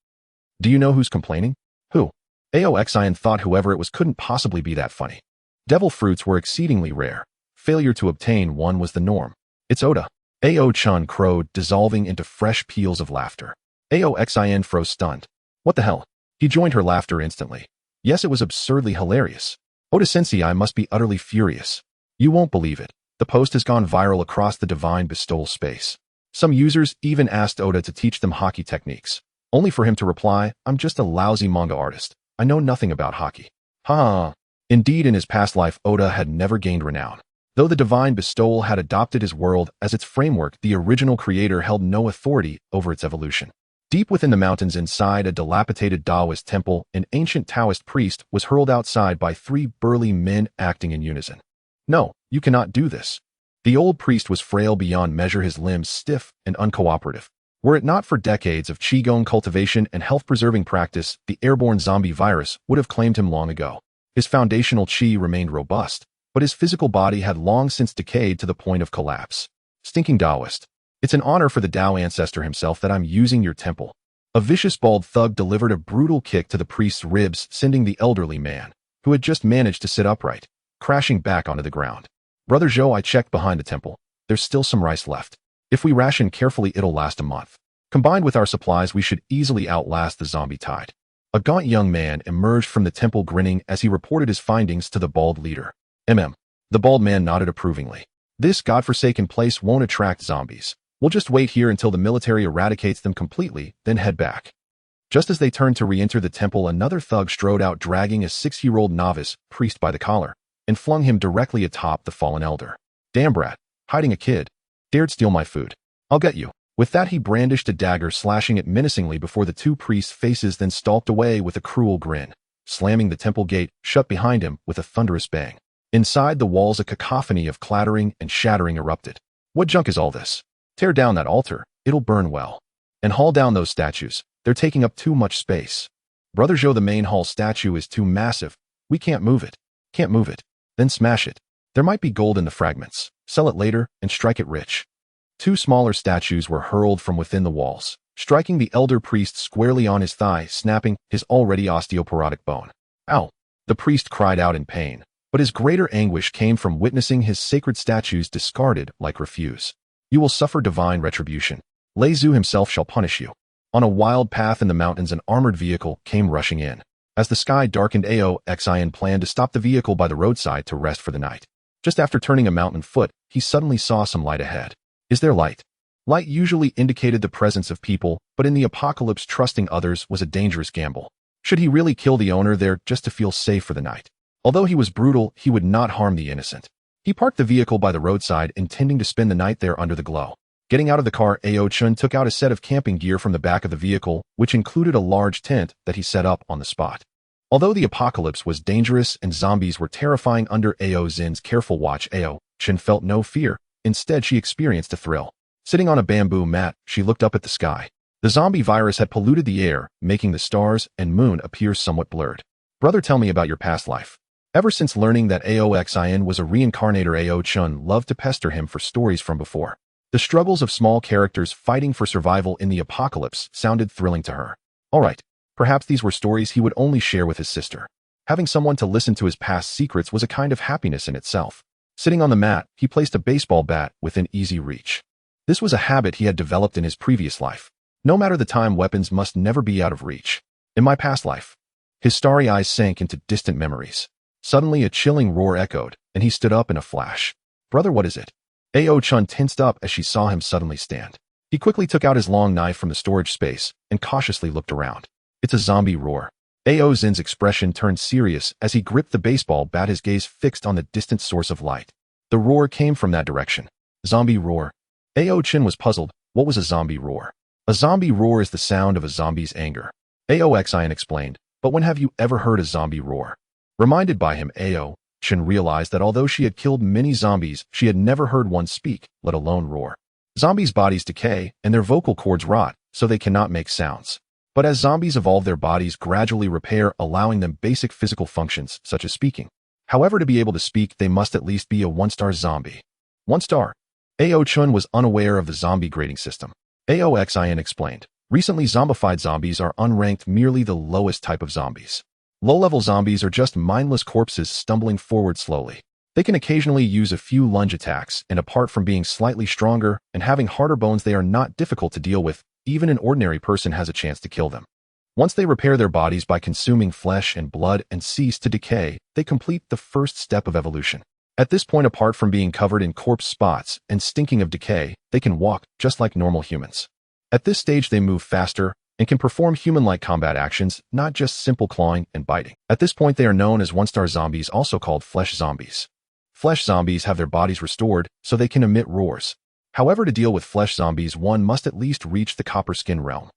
Do you know who's complaining? Who? Ao Xin thought whoever it was couldn't possibly be that funny. Devil fruits were exceedingly rare. Failure to obtain one was the norm. It's Oda. Ao Chun crowed, dissolving into fresh peals of laughter. Ao Xin froze stunned. What the hell? He joined her laughter instantly. Yes, it was absurdly hilarious. Oda Sensei must be utterly furious. You won't believe it. The post has gone viral across the divine bestowal space. Some users even asked Oda to teach them hockey techniques, only for him to reply, I'm just a lousy manga artist. I know nothing about hockey. Ha! Indeed, in his past life, Oda had never gained renown. Though the divine bestowal had adopted his world as its framework, the original creator held no authority over its evolution. Deep within the mountains inside a dilapidated Taoist temple, an ancient Taoist priest was hurled outside by 3 burly men acting in unison. No, you cannot do this. The old priest was frail beyond measure, his limbs stiff and uncooperative. Were it not for decades of Qigong cultivation and health-preserving practice, the airborne zombie virus would have claimed him long ago. His foundational Qi remained robust, but his physical body had long since decayed to the point of collapse. Stinking Taoist. It's an honor for the Tao ancestor himself that I'm using your temple. A vicious bald thug delivered a brutal kick to the priest's ribs, sending the elderly man, who had just managed to sit upright, crashing back onto the ground. Brother Zhou, I checked behind the temple. There's still some rice left. If we ration carefully, it'll last a month. Combined with our supplies, we should easily outlast the zombie tide. A gaunt young man emerged from the temple, grinning as he reported his findings to the bald leader. The bald man nodded approvingly. This godforsaken place won't attract zombies. We'll just wait here until the military eradicates them completely, then head back. Just as they turned to re-enter the temple, another thug strode out, dragging a 6-year-old novice priest by the collar, and flung him directly atop the fallen elder. Damn brat, hiding a kid. Dared steal my food. I'll get you. With that, he brandished a dagger, slashing it menacingly before the 2 priests' faces, then stalked away with a cruel grin, slamming the temple gate shut behind him with a thunderous bang. Inside the walls, a cacophony of clattering and shattering erupted. What junk is all this? Tear down that altar. It'll burn well. And haul down those statues. They're taking up too much space. Brother Zhou, the main hall statue is too massive. We can't move it. Can't move it. Then smash it. There might be gold in the fragments. Sell it later and strike it rich. 2 smaller statues were hurled from within the walls, striking the elder priest squarely on his thigh, snapping his already osteoporotic bone. Ow! The priest cried out in pain, but his greater anguish came from witnessing his sacred statues discarded like refuse. You will suffer divine retribution. Lei Zhu himself shall punish you. On a wild path in the mountains, an armored vehicle came rushing in. As the sky darkened, Ao Xin planned to stop the vehicle by the roadside to rest for the night. Just after turning a mountain foot, he suddenly saw some light ahead. Is there light? Light usually indicated the presence of people, but in the apocalypse, trusting others was a dangerous gamble. Should he really kill the owner there just to feel safe for the night? Although he was brutal, he would not harm the innocent. He parked the vehicle by the roadside, intending to spend the night there under the glow. Getting out of the car, Ao Chun took out a set of camping gear from the back of the vehicle, which included a large tent that he set up on the spot. Although the apocalypse was dangerous and zombies were terrifying under Ao Zin's careful watch, Ao Chun felt no fear. Instead, she experienced a thrill. Sitting on a bamboo mat, she looked up at the sky. The zombie virus had polluted the air, making the stars and moon appear somewhat blurred. Brother, tell me about your past life. Ever since learning that Ao Xin was a reincarnator, Ao Chun loved to pester him for stories from before. The struggles of small characters fighting for survival in the apocalypse sounded thrilling to her. All right, perhaps these were stories he would only share with his sister. Having someone to listen to his past secrets was a kind of happiness in itself. Sitting on the mat, he placed a baseball bat within easy reach. This was a habit he had developed in his previous life. No matter the time, weapons must never be out of reach. In my past life. His starry eyes sank into distant memories. Suddenly a chilling roar echoed, and he stood up in a flash. Brother, what is it? Ao-chun tensed up as she saw him suddenly stand. He quickly took out his long knife from the storage space and cautiously looked around. It's a zombie roar. Ao-zin's expression turned serious as he gripped the baseball bat, his gaze fixed on the distant source of light. The roar came from that direction. Zombie roar. Ao-chun was puzzled. What was a zombie roar? A zombie roar is the sound of a zombie's anger. Ao-xian explained, but when have you ever heard a zombie roar? Reminded by him, Ao-chun realized that although she had killed many zombies, she had never heard one speak, let alone roar. Zombies' bodies decay, and their vocal cords rot, so they cannot make sounds. But as zombies evolve, their bodies gradually repair, allowing them basic physical functions, such as speaking. However, to be able to speak, they must at least be a 1-star zombie. 1 star. Ao-chun was unaware of the zombie grading system. Ao-xian explained, recently zombified zombies are unranked, merely the lowest type of zombies. Low-level zombies are just mindless corpses stumbling forward slowly. They can occasionally use a few lunge attacks, and apart from being slightly stronger and having harder bones, they are not difficult to deal with. Even an ordinary person has a chance to kill them. Once they repair their bodies by consuming flesh and blood and cease to decay, they complete the first step of evolution. At this point, apart from being covered in corpse spots and stinking of decay, they can walk just like normal humans. At this stage, they move faster and can perform human-like combat actions, not just simple clawing and biting. At this point, they are known as 1-star zombies, also called flesh zombies. Flesh zombies have their bodies restored, so they can emit roars. However, to deal with flesh zombies, one must at least reach the copper skin realm.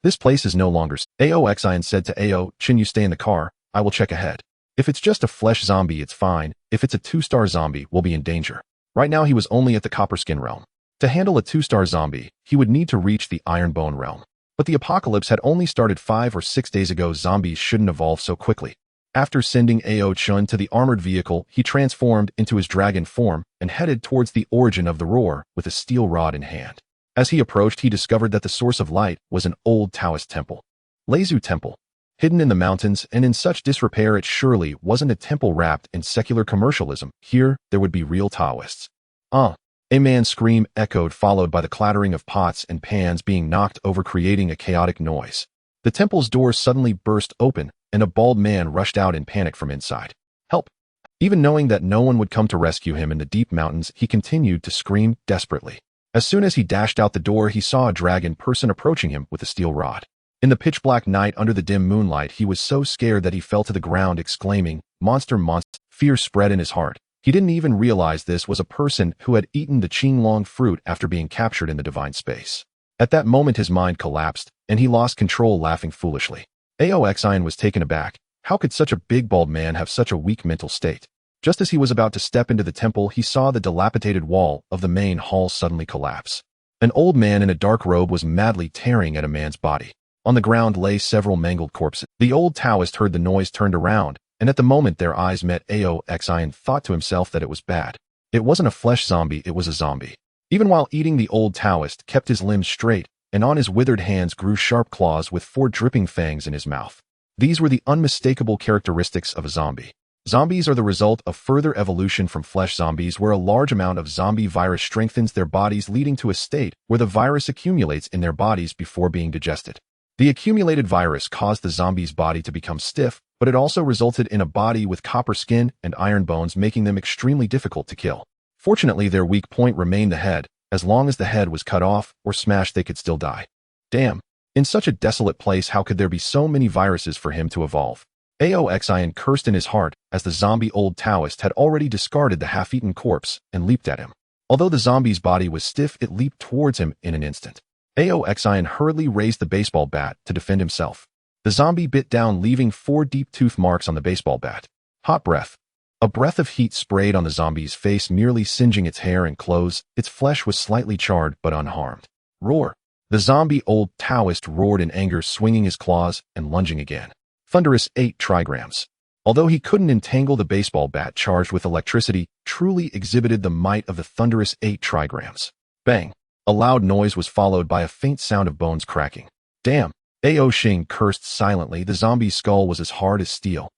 This place is no longer safe. Ao-xian said to Ao-chun, you stay in the car, I will check ahead. If it's just a flesh zombie, it's fine. If it's a 2-star zombie, we'll be in danger. Right now, he was only at the copper skin realm. To handle a 2-star zombie, he would need to reach the iron bone realm. But the apocalypse had only started 5 or 6 days ago. Zombies shouldn't evolve so quickly. After sending Ao-chun to the armored vehicle, he transformed into his dragon form and headed towards the origin of the roar with a steel rod in hand. As he approached, he discovered that the source of light was an old Taoist temple. Lezu Temple. Hidden in the mountains and in such disrepair, it surely wasn't a temple wrapped in secular commercialism. Here, there would be real Taoists. A man's scream echoed, followed by the clattering of pots and pans being knocked over, creating a chaotic noise. The temple's door suddenly burst open, and a bald man rushed out in panic from inside. Help! Even knowing that no one would come to rescue him in the deep mountains, he continued to scream desperately. As soon as he dashed out the door, he saw a dragon person approaching him with a steel rod. In the pitch-black night under the dim moonlight, he was so scared that he fell to the ground, exclaiming, "Monster, monster!" Fear spread in his heart. He didn't even realize this was a person who had eaten the Qinglong fruit after being captured in the divine space. At that moment, his mind collapsed, and he lost control, laughing foolishly. Ao-xian was taken aback. How could such a big bald man have such a weak mental state? Just as he was about to step into the temple, he saw the dilapidated wall of the main hall suddenly collapse. An old man in a dark robe was madly tearing at a man's body. On the ground lay several mangled corpses. The old Taoist heard the noise, turned around, and at the moment their eyes met, Ao-xian thought to himself that it was bad. It wasn't a flesh zombie, it was a zombie. Even while eating, the old Taoist kept his limbs straight, and on his withered hands grew sharp claws with 4 dripping fangs in his mouth. These were the unmistakable characteristics of a zombie. Zombies are the result of further evolution from flesh zombies, where a large amount of zombie virus strengthens their bodies, leading to a state where the virus accumulates in their bodies before being digested. The accumulated virus caused the zombie's body to become stiff, but it also resulted in a body with copper skin and iron bones, making them extremely difficult to kill. Fortunately, their weak point remained the head. As long as the head was cut off or smashed, they could still die. Damn. In such a desolate place, how could there be so many viruses for him to evolve? Ao-xian cursed in his heart as the zombie old Taoist had already discarded the half-eaten corpse and leaped at him. Although the zombie's body was stiff, it leaped towards him in an instant. Ao-xian hurriedly raised the baseball bat to defend himself. The zombie bit down, leaving 4 deep tooth marks on the baseball bat. Hot breath. A breath of heat sprayed on the zombie's face, nearly singeing its hair and clothes. Its flesh was slightly charred but unharmed. Roar. The zombie old Taoist roared in anger, swinging his claws and lunging again. Thunderous 8 trigrams. Although he couldn't entangle the baseball bat charged with electricity, truly exhibited the might of the thunderous 8 trigrams. Bang. A loud noise was followed by a faint sound of bones cracking. Damn. Ao-chun cursed silently. The zombie's skull was as hard as steel.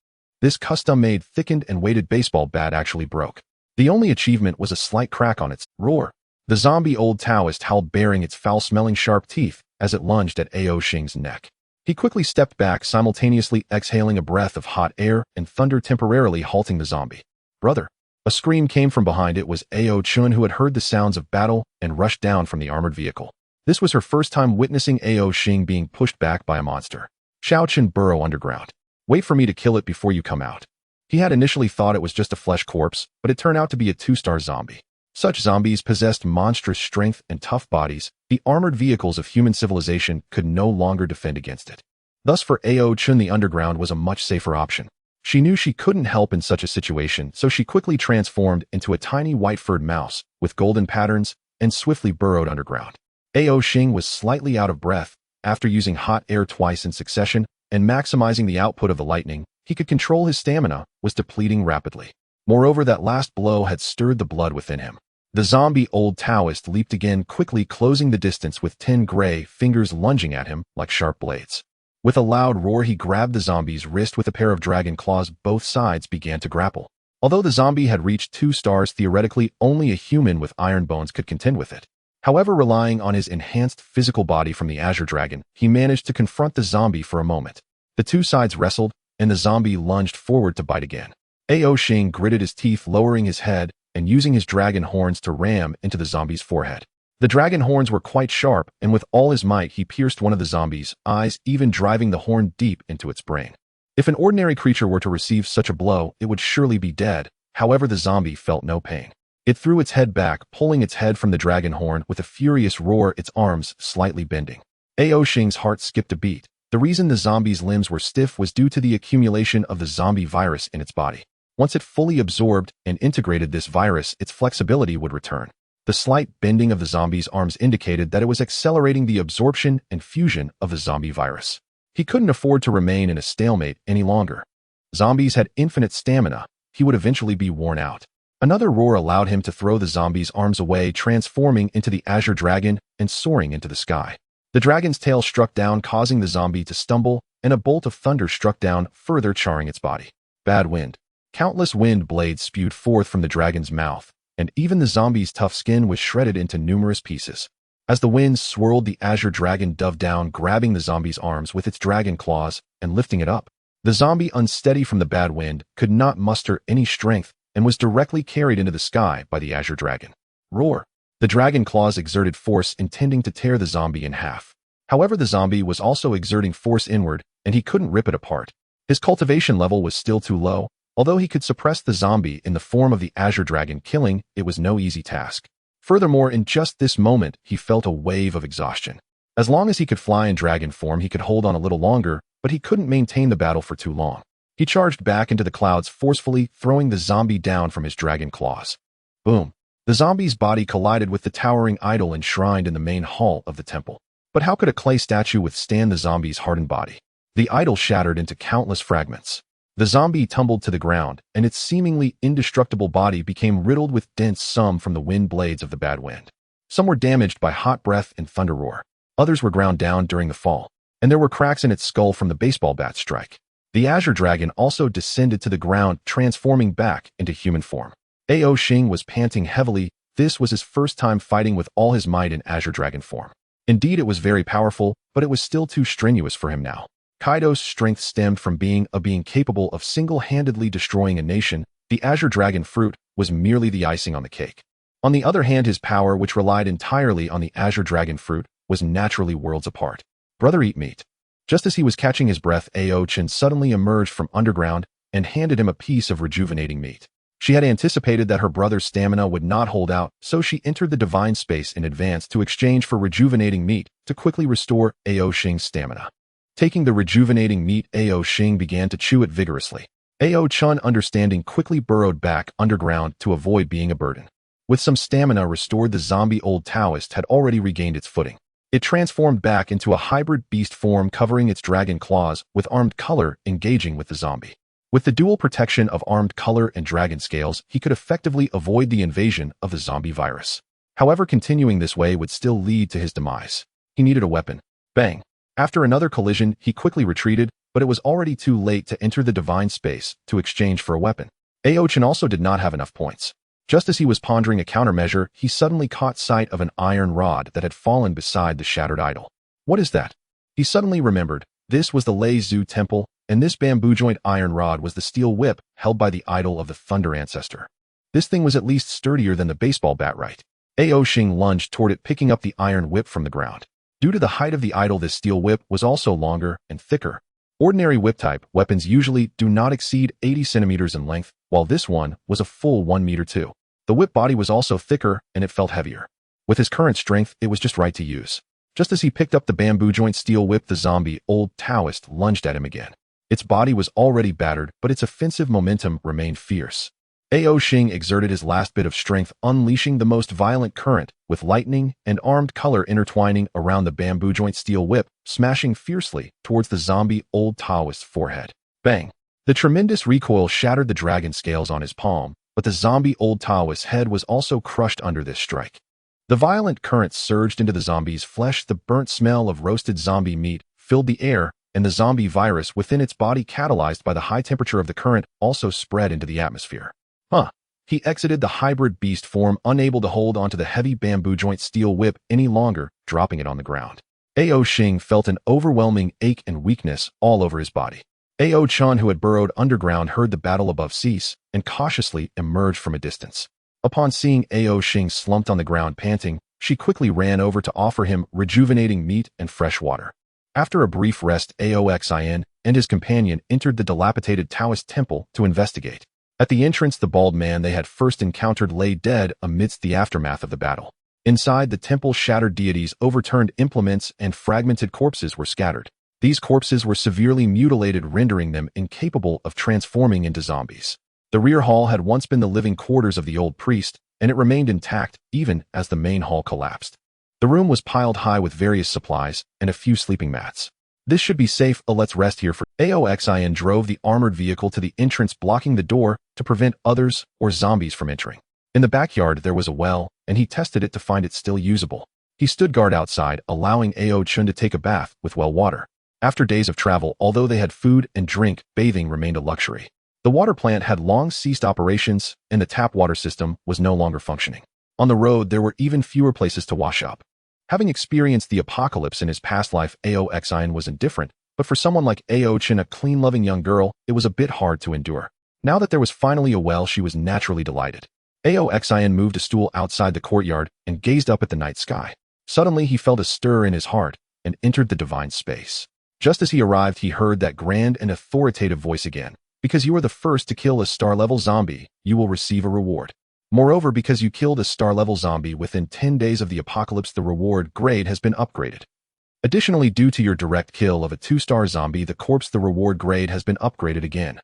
This custom-made, thickened and weighted baseball bat actually broke. The only achievement was a slight crack on its roar. The zombie old Taoist howled, baring its foul-smelling sharp teeth as it lunged at Ao Xing's neck. He quickly stepped back, simultaneously exhaling a breath of hot air and thunder, temporarily halting the zombie. "Brother!" A scream came from behind. It was Ao Chun, who had heard the sounds of battle and rushed down from the armored vehicle. This was her first time witnessing Ao Xing being pushed back by a monster. Xiao Chen burrow underground. "Wait for me to kill it before you come out." He had initially thought it was just a flesh corpse, but it turned out to be a 2-star zombie. Such zombies possessed monstrous strength and tough bodies. The armored vehicles of human civilization could no longer defend against it. Thus, for Ao Chun, the underground was a much safer option. She knew she couldn't help in such a situation, so she quickly transformed into a tiny white-furred mouse with golden patterns and swiftly burrowed underground. Ao Xing was slightly out of breath. After using hot air twice in succession and maximizing the output of the lightning, he could control his stamina was depleting rapidly. Moreover, that last blow had stirred the blood within him. The zombie old Taoist leaped again, quickly closing the distance with 10 gray fingers lunging at him like sharp blades. With a loud roar, he grabbed the zombie's wrist with a pair of dragon claws. Both sides began to grapple. Although the zombie had reached 2 stars, theoretically only a human with iron bones could contend with it. However, relying on his enhanced physical body from the Azure Dragon, he managed to confront the zombie for a moment. The 2 sides wrestled, and the zombie lunged forward to bite again. Ao Xing gritted his teeth, lowering his head and using his dragon horns to ram into the zombie's forehead. The dragon horns were quite sharp, and with all his might he pierced one of the zombie's eyes, even driving the horn deep into its brain. If an ordinary creature were to receive such a blow, it would surely be dead. However, the zombie felt no pain. It threw its head back, pulling its head from the dragon horn with a furious roar, its arms slightly bending. Ao Xing's heart skipped a beat. The reason the zombie's limbs were stiff was due to the accumulation of the zombie virus in its body. Once it fully absorbed and integrated this virus, its flexibility would return. The slight bending of the zombie's arms indicated that it was accelerating the absorption and fusion of the zombie virus. He couldn't afford to remain in a stalemate any longer. Zombies had infinite stamina. He would eventually be worn out. Another roar allowed him to throw the zombie's arms away, transforming into the Azure Dragon and soaring into the sky. The dragon's tail struck down, causing the zombie to stumble, and a bolt of thunder struck down, further charring its body. Bad wind. Countless wind blades spewed forth from the dragon's mouth, and even the zombie's tough skin was shredded into numerous pieces. As the winds swirled, the Azure Dragon dove down, grabbing the zombie's arms with its dragon claws and lifting it up. The zombie, unsteady from the bad wind, could not muster any strength and was directly carried into the sky by the Azure Dragon. Roar! The dragon claws exerted force, intending to tear the zombie in half. However, the zombie was also exerting force inward, and he couldn't rip it apart. His cultivation level was still too low. Although he could suppress the zombie in the form of the Azure Dragon, killing it was no easy task. Furthermore, in just this moment, he felt a wave of exhaustion. As long as he could fly in dragon form, he could hold on a little longer, but he couldn't maintain the battle for too long. He charged back into the clouds, forcefully throwing the zombie down from his dragon claws. Boom! The zombie's body collided with the towering idol enshrined in the main hall of the temple. But how could a clay statue withstand the zombie's hardened body? The idol shattered into countless fragments. The zombie tumbled to the ground, and its seemingly indestructible body became riddled with dents, some from the wind blades of the bad wind. Some were damaged by hot breath and thunder roar. Others were ground down during the fall, and there were cracks in its skull from the baseball bat strike. The Azure Dragon also descended to the ground, transforming back into human form. Ao Xing was panting heavily. This was his first time fighting with all his might in Azure Dragon form. Indeed, it was very powerful, but it was still too strenuous for him now. Kaido's strength stemmed from being capable of single-handedly destroying a nation. The Azure Dragon Fruit was merely the icing on the cake. On the other hand, his power, which relied entirely on the Azure Dragon Fruit, was naturally worlds apart. Brother, eat meat. Just as he was catching his breath, Ao Chen suddenly emerged from underground and handed him a piece of rejuvenating meat. She had anticipated that her brother's stamina would not hold out, so she entered the divine space in advance to exchange for rejuvenating meat to quickly restore Ao Xing's stamina. Taking the rejuvenating meat, Ao Xing began to chew it vigorously. Ao Chun, understanding, quickly burrowed back underground to avoid being a burden. With some stamina restored, the zombie old Taoist had already regained its footing. It transformed back into a hybrid beast form, covering its dragon claws with armed color, engaging with the zombie. With the dual protection of armed color and dragon scales, he could effectively avoid the invasion of the zombie virus. However, continuing this way would still lead to his demise. He needed a weapon. Bang! After another collision, he quickly retreated, but it was already too late to enter the divine space to exchange for a weapon. Ao Chen also did not have enough points. Just as he was pondering a countermeasure, he suddenly caught sight of an iron rod that had fallen beside the shattered idol. What is that? He suddenly remembered. This was the Lei Zhu temple, and this bamboo-joint iron rod was the steel whip held by the idol of the Thunder Ancestor. This thing was at least sturdier than the baseball bat, right? Ao Xing lunged toward it, picking up the iron whip from the ground. Due to the height of the idol, this steel whip was also longer and thicker. Ordinary whip-type weapons usually do not exceed 80 centimeters in length, while this one was a full 1 meter too. The whip body was also thicker, and it felt heavier. With his current strength, it was just right to use. Just as he picked up the bamboo-joint steel whip, the zombie old Taoist lunged at him again. Its body was already battered, but its offensive momentum remained fierce. Ao Xing exerted his last bit of strength, unleashing the most violent current, with lightning and armed color intertwining around the bamboo-joint steel whip, smashing fiercely towards the zombie old Taoist's forehead. Bang! The tremendous recoil shattered the dragon scales on his palm, but the zombie old Taoist's head was also crushed under this strike. The violent current surged into the zombie's flesh. The burnt smell of roasted zombie meat filled the air, and the zombie virus within its body, catalyzed by the high temperature of the current, also spread into the atmosphere. He exited the hybrid beast form, unable to hold onto the heavy bamboo-joint steel whip any longer, dropping it on the ground. Ao Xing felt an overwhelming ache and weakness all over his body. Ao Chun, who had burrowed underground, heard the battle above cease and cautiously emerged from a distance. Upon seeing Ao Xing slumped on the ground panting, she quickly ran over to offer him rejuvenating meat and fresh water. After a brief rest, Ao Xin and his companion entered the dilapidated Taoist temple to investigate. At the entrance, the bald man they had first encountered lay dead amidst the aftermath of the battle. Inside the temple, shattered deities, overturned implements, and fragmented corpses were scattered. These corpses were severely mutilated, rendering them incapable of transforming into zombies. The rear hall had once been the living quarters of the old priest, and it remained intact even as the main hall collapsed. The room was piled high with various supplies and a few sleeping mats. This should be safe. Let's rest here for Ao Xin drove the armored vehicle to the entrance, blocking the door to prevent others or zombies from entering. In the backyard, there was a well, and he tested it to find it still usable. He stood guard outside, allowing Ao Chun to take a bath with well water. After days of travel, although they had food and drink, bathing remained a luxury. The water plant had long ceased operations, and the tap water system was no longer functioning. On the road, there were even fewer places to wash up. Having experienced the apocalypse in his past life, Ao Xin was indifferent, but for someone like Ao Chun, a clean-loving young girl, it was a bit hard to endure. Now that there was finally a well, she was naturally delighted. Ao Xin moved a stool outside the courtyard and gazed up at the night sky. Suddenly, he felt a stir in his heart and entered the divine space. Just as he arrived, he heard that grand and authoritative voice again. Because you are the first to kill a star-level zombie, you will receive a reward. Moreover, because you killed a star-level zombie within 10 days of the apocalypse, the reward grade has been upgraded. Additionally, due to your direct kill of a 2-star zombie, the corpse, the reward grade has been upgraded again.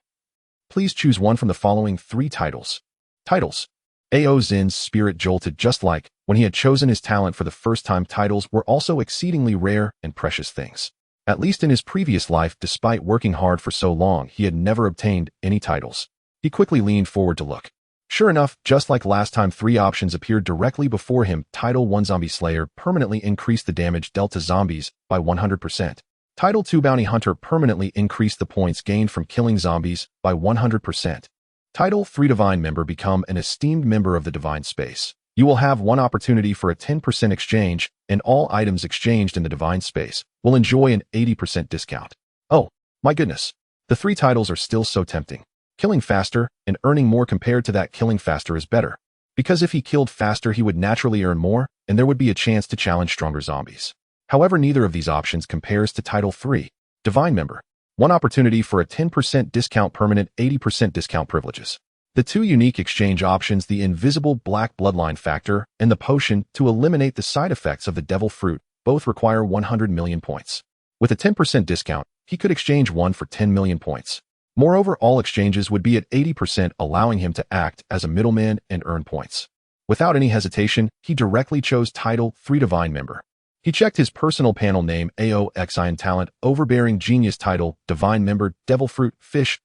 Please choose one from the following 3 titles. Titles. Ao Zin's spirit jolted just like when he had chosen his talent for the first time. Titles were also exceedingly rare and precious things. At least in his previous life, despite working hard for so long, he had never obtained any titles. He quickly leaned forward to look. Sure enough, just like last time, 3 options appeared directly before him. Title 1, Zombie Slayer, permanently increased the damage dealt to zombies by 100%. Title 2, Bounty Hunter, permanently increased the points gained from killing zombies by 100%. Title 3, Divine Member, become an esteemed member of the divine space. You will have one opportunity for a 10% exchange, and all items exchanged in the divine space will enjoy an 80% discount. Oh, my goodness. The 3 titles are still so tempting. Killing faster and earning more compared to that killing faster is better. Because if he killed faster, he would naturally earn more, and there would be a chance to challenge stronger zombies. However, neither of these options compares to Title 3, Divine Member. One opportunity for a 10% discount, permanent 80% discount privileges. The 2 unique exchange options, the invisible black bloodline factor and the potion to eliminate the side effects of the devil fruit, both require 100 million points. With a 10% discount, he could exchange one for 10 million points. Moreover, all exchanges would be at 80%, allowing him to act as a middleman and earn points. Without any hesitation, he directly chose Title 3, Divine Member. He checked his personal panel name, Ao Xin Talent, Overbearing Genius. Title, Divine Member, Devil Fruit, Fish,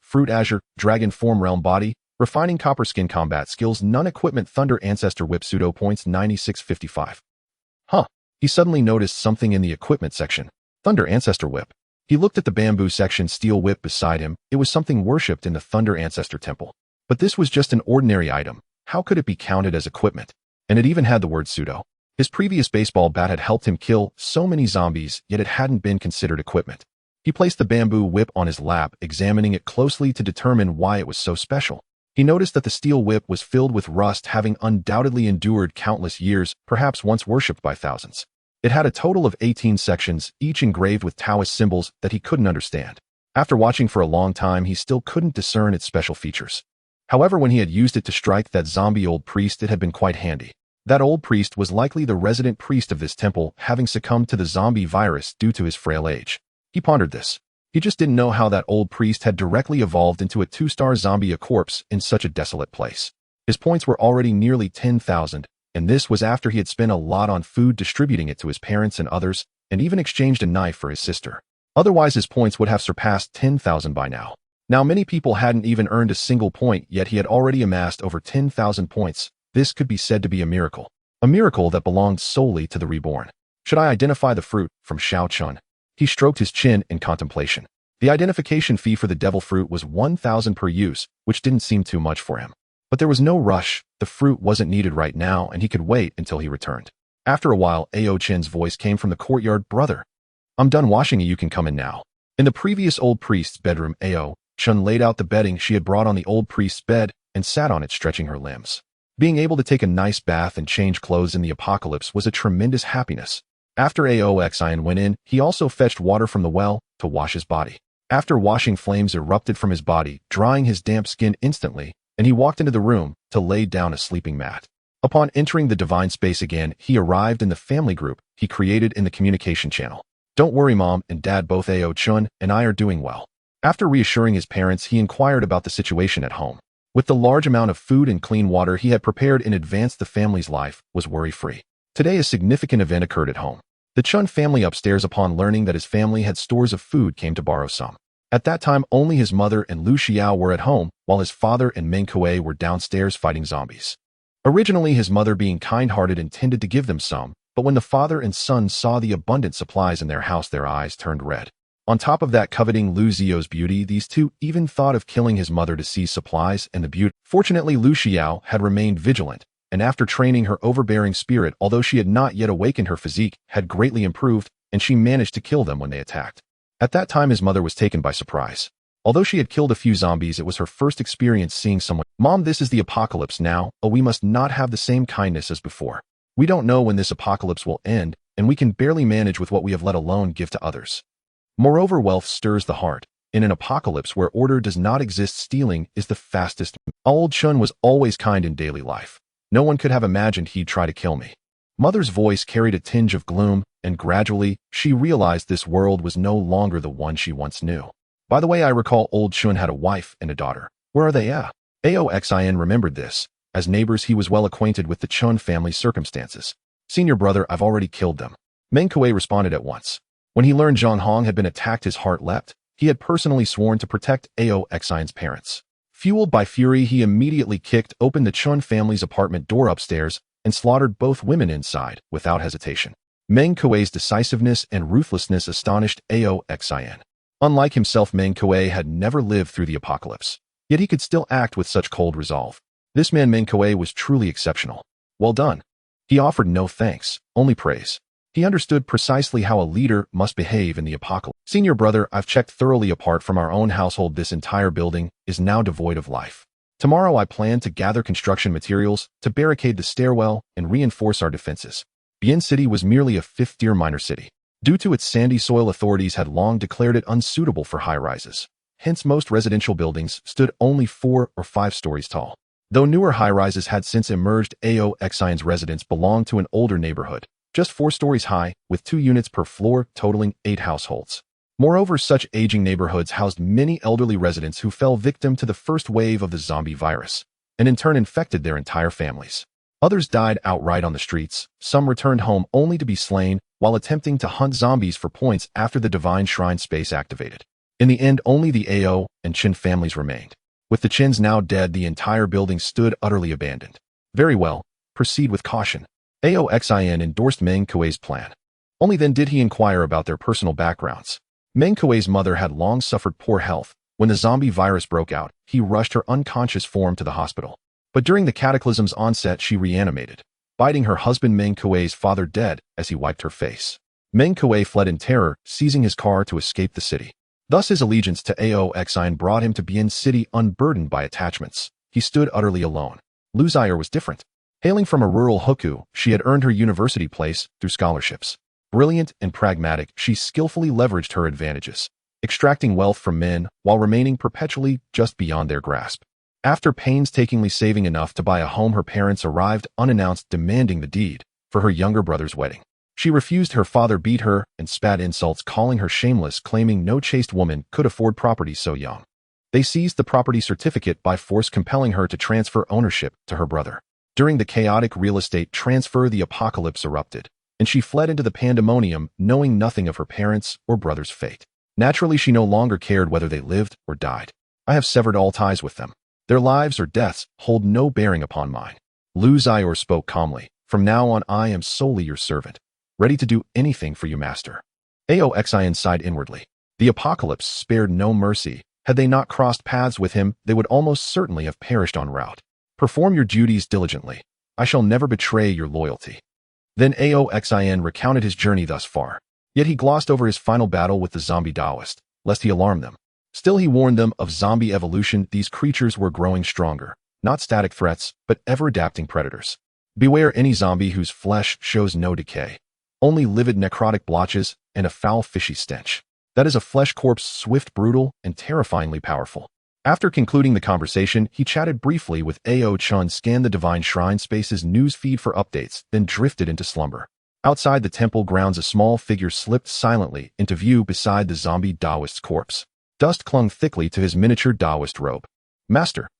Fruit, Azure, Dragon Form, Realm Body, Refining Copper Skin, Combat Skills, None Equipment, Thunder Ancestor Whip, Pseudo Points 9655. He suddenly noticed something in the equipment section. Thunder Ancestor Whip. He looked at the bamboo section steel whip beside him. It was something worshipped in the Thunder Ancestor Temple. But this was just an ordinary item. How could it be counted as equipment? And it even had the word pseudo. His previous baseball bat had helped him kill so many zombies, yet it hadn't been considered equipment. He placed the bamboo whip on his lap, examining it closely to determine why it was so special. He noticed that the steel whip was filled with rust, having undoubtedly endured countless years, perhaps once worshipped by thousands. It had a total of 18 sections, each engraved with Taoist symbols that he couldn't understand. After watching for a long time, he still couldn't discern its special features. However, when he had used it to strike that zombie old priest, it had been quite handy. That old priest was likely the resident priest of this temple, having succumbed to the zombie virus due to his frail age. He pondered this. He just didn't know how that old priest had directly evolved into a 2-star zombie, a corpse, in such a desolate place. His points were already nearly 10,000, and this was after he had spent a lot on food, distributing it to his parents and others, and even exchanged a knife for his sister. Otherwise, his points would have surpassed 10,000 by now. Now, many people hadn't even earned a single point, yet he had already amassed over 10,000 points. This could be said to be a miracle that belonged solely to the Reborn. Should I identify the fruit? From Xiao Chun. He stroked his chin in contemplation. The identification fee for the devil fruit was 1,000 per use, which didn't seem too much for him. But there was no rush. The fruit wasn't needed right now, and he could wait until he returned. After a while, Ao Chin's voice came from the courtyard. "Brother, I'm done washing, you can come in now." In the previous old priest's bedroom, Ao Chun laid out the bedding she had brought on the old priest's bed and sat on it, stretching her limbs. Being able to take a nice bath and change clothes in the apocalypse was a tremendous happiness. After Aoxian went in, he also fetched water from the well to wash his body. After washing, flames erupted from his body, drying his damp skin instantly, and he walked into the room to lay down a sleeping mat. Upon entering the divine space again, he arrived in the family group he created in the communication channel. "Don't worry, Mom and Dad, both Ao Chun and I are doing well." After reassuring his parents, he inquired about the situation at home. With the large amount of food and clean water he had prepared in advance, the family's life was worry-free. Today, a significant event occurred at home. The Chun family upstairs, upon learning that his family had stores of food, came to borrow some. At that time, only his mother and Lu Xiao were at home, while his father and Meng Kuei were downstairs fighting zombies. Originally, his mother, being kind-hearted, intended to give them some, but when the father and son saw the abundant supplies in their house, their eyes turned red. On top of that, coveting Lu Zio's beauty, these two even thought of killing his mother to seize supplies and the beauty. Fortunately, Lu Xiao had remained vigilant, and after training her overbearing spirit, although she had not yet awakened, her physique had greatly improved, and she managed to kill them when they attacked. At that time, his mother was taken by surprise. Although she had killed a few zombies, it was her first experience seeing someone. "Mom, this is the apocalypse now. Oh, we must not have the same kindness as before. We don't know when this apocalypse will end, and we can barely manage with what we have, let alone give to others. Moreover, wealth stirs the heart. In an apocalypse where order does not exist, stealing is the fastest." Old Chun was always kind in daily life. No one could have imagined he'd try to kill me. Mother's voice carried a tinge of gloom, and gradually, she realized this world was no longer the one she once knew. "By the way, I recall Old Chun had a wife and a daughter. Where are they at?" Aoxian remembered this. As neighbors, he was well acquainted with the Chun family's circumstances. "Senior brother, I've already killed them." Meng Kuei responded at once. When he learned Zhang Hong had been attacked, his heart leapt. He had personally sworn to protect Aoxian's parents. Fueled by fury, he immediately kicked open the Chun family's apartment door upstairs and slaughtered both women inside without hesitation. Meng Kuei's decisiveness and ruthlessness astonished Aoxian. Unlike himself, Meng Kuei had never lived through the apocalypse, yet he could still act with such cold resolve. This man Meng Kuei was truly exceptional. "Well done." He offered no thanks, only praise. He understood precisely how a leader must behave in the apocalypse. "Senior brother, I've checked thoroughly. Apart from our own household, this entire building is now devoid of life. Tomorrow I plan to gather construction materials to barricade the stairwell and reinforce our defenses." Bian City was merely a fifth-tier minor city. Due to its sandy soil, authorities had long declared it unsuitable for high-rises. Hence, most residential buildings stood only 4 or 5 stories tall. Though newer high-rises had since emerged, Aoxian's residence belonged to an older neighborhood, just 4 stories high, with 2 units per floor, totaling 8 households. Moreover, such aging neighborhoods housed many elderly residents who fell victim to the first wave of the zombie virus, and in turn infected their entire families. Others died outright on the streets. Some returned home only to be slain while attempting to hunt zombies for points after the Divine Shrine space activated. In the end, only the Ao and Chin families remained. With the Chins now dead, the entire building stood utterly abandoned. "Very well, proceed with caution." Aoxian endorsed Meng Kuei's plan. Only then did he inquire about their personal backgrounds. Meng Kuei's mother had long suffered poor health. When the zombie virus broke out, he rushed her unconscious form to the hospital. But during the cataclysm's onset, she reanimated, biting her husband Meng Kuei's father dead as he wiped her face. Meng Kuei fled in terror, seizing his car to escape the city. Thus his allegiance to Aoxian brought him to Bian City unburdened by attachments. He stood utterly alone. Lu Zier was different. Hailing from a rural Hukou, she had earned her university place through scholarships. Brilliant and pragmatic, she skillfully leveraged her advantages, extracting wealth from men while remaining perpetually just beyond their grasp. After painstakingly saving enough to buy a home, her parents arrived unannounced, demanding the deed for her younger brother's wedding. She refused. Her father beat her and spat insults, calling her shameless, claiming no chaste woman could afford property so young. They seized the property certificate by force, compelling her to transfer ownership to her brother. During the chaotic real estate transfer, the apocalypse erupted, and she fled into the pandemonium, knowing nothing of her parents' or brother's fate. Naturally, she no longer cared whether they lived or died. I have severed all ties with them. Their lives or deaths hold no bearing upon mine. Lu Zier spoke calmly. From now on, I am solely your servant, ready to do anything for you, master. Aoxian sighed inwardly. The apocalypse spared no mercy. Had they not crossed paths with him, they would almost certainly have perished en route. Perform your duties diligently. I shall never betray your loyalty. Then Aoxian recounted his journey thus far. Yet he glossed over his final battle with the zombie Taoist, lest he alarm them. Still, he warned them of zombie evolution. These creatures were growing stronger, not static threats, but ever-adapting predators. Beware any zombie whose flesh shows no decay, only livid necrotic blotches and a foul fishy stench. That is a flesh corpse, swift, brutal, and terrifyingly powerful. After concluding the conversation, he chatted briefly with Ao Chun, scanned the Divine Shrine Space's news feed for updates, then drifted into slumber. Outside the temple grounds, a small figure slipped silently into view beside the zombie Taoist's corpse. Dust clung thickly to his miniature Taoist robe. Master,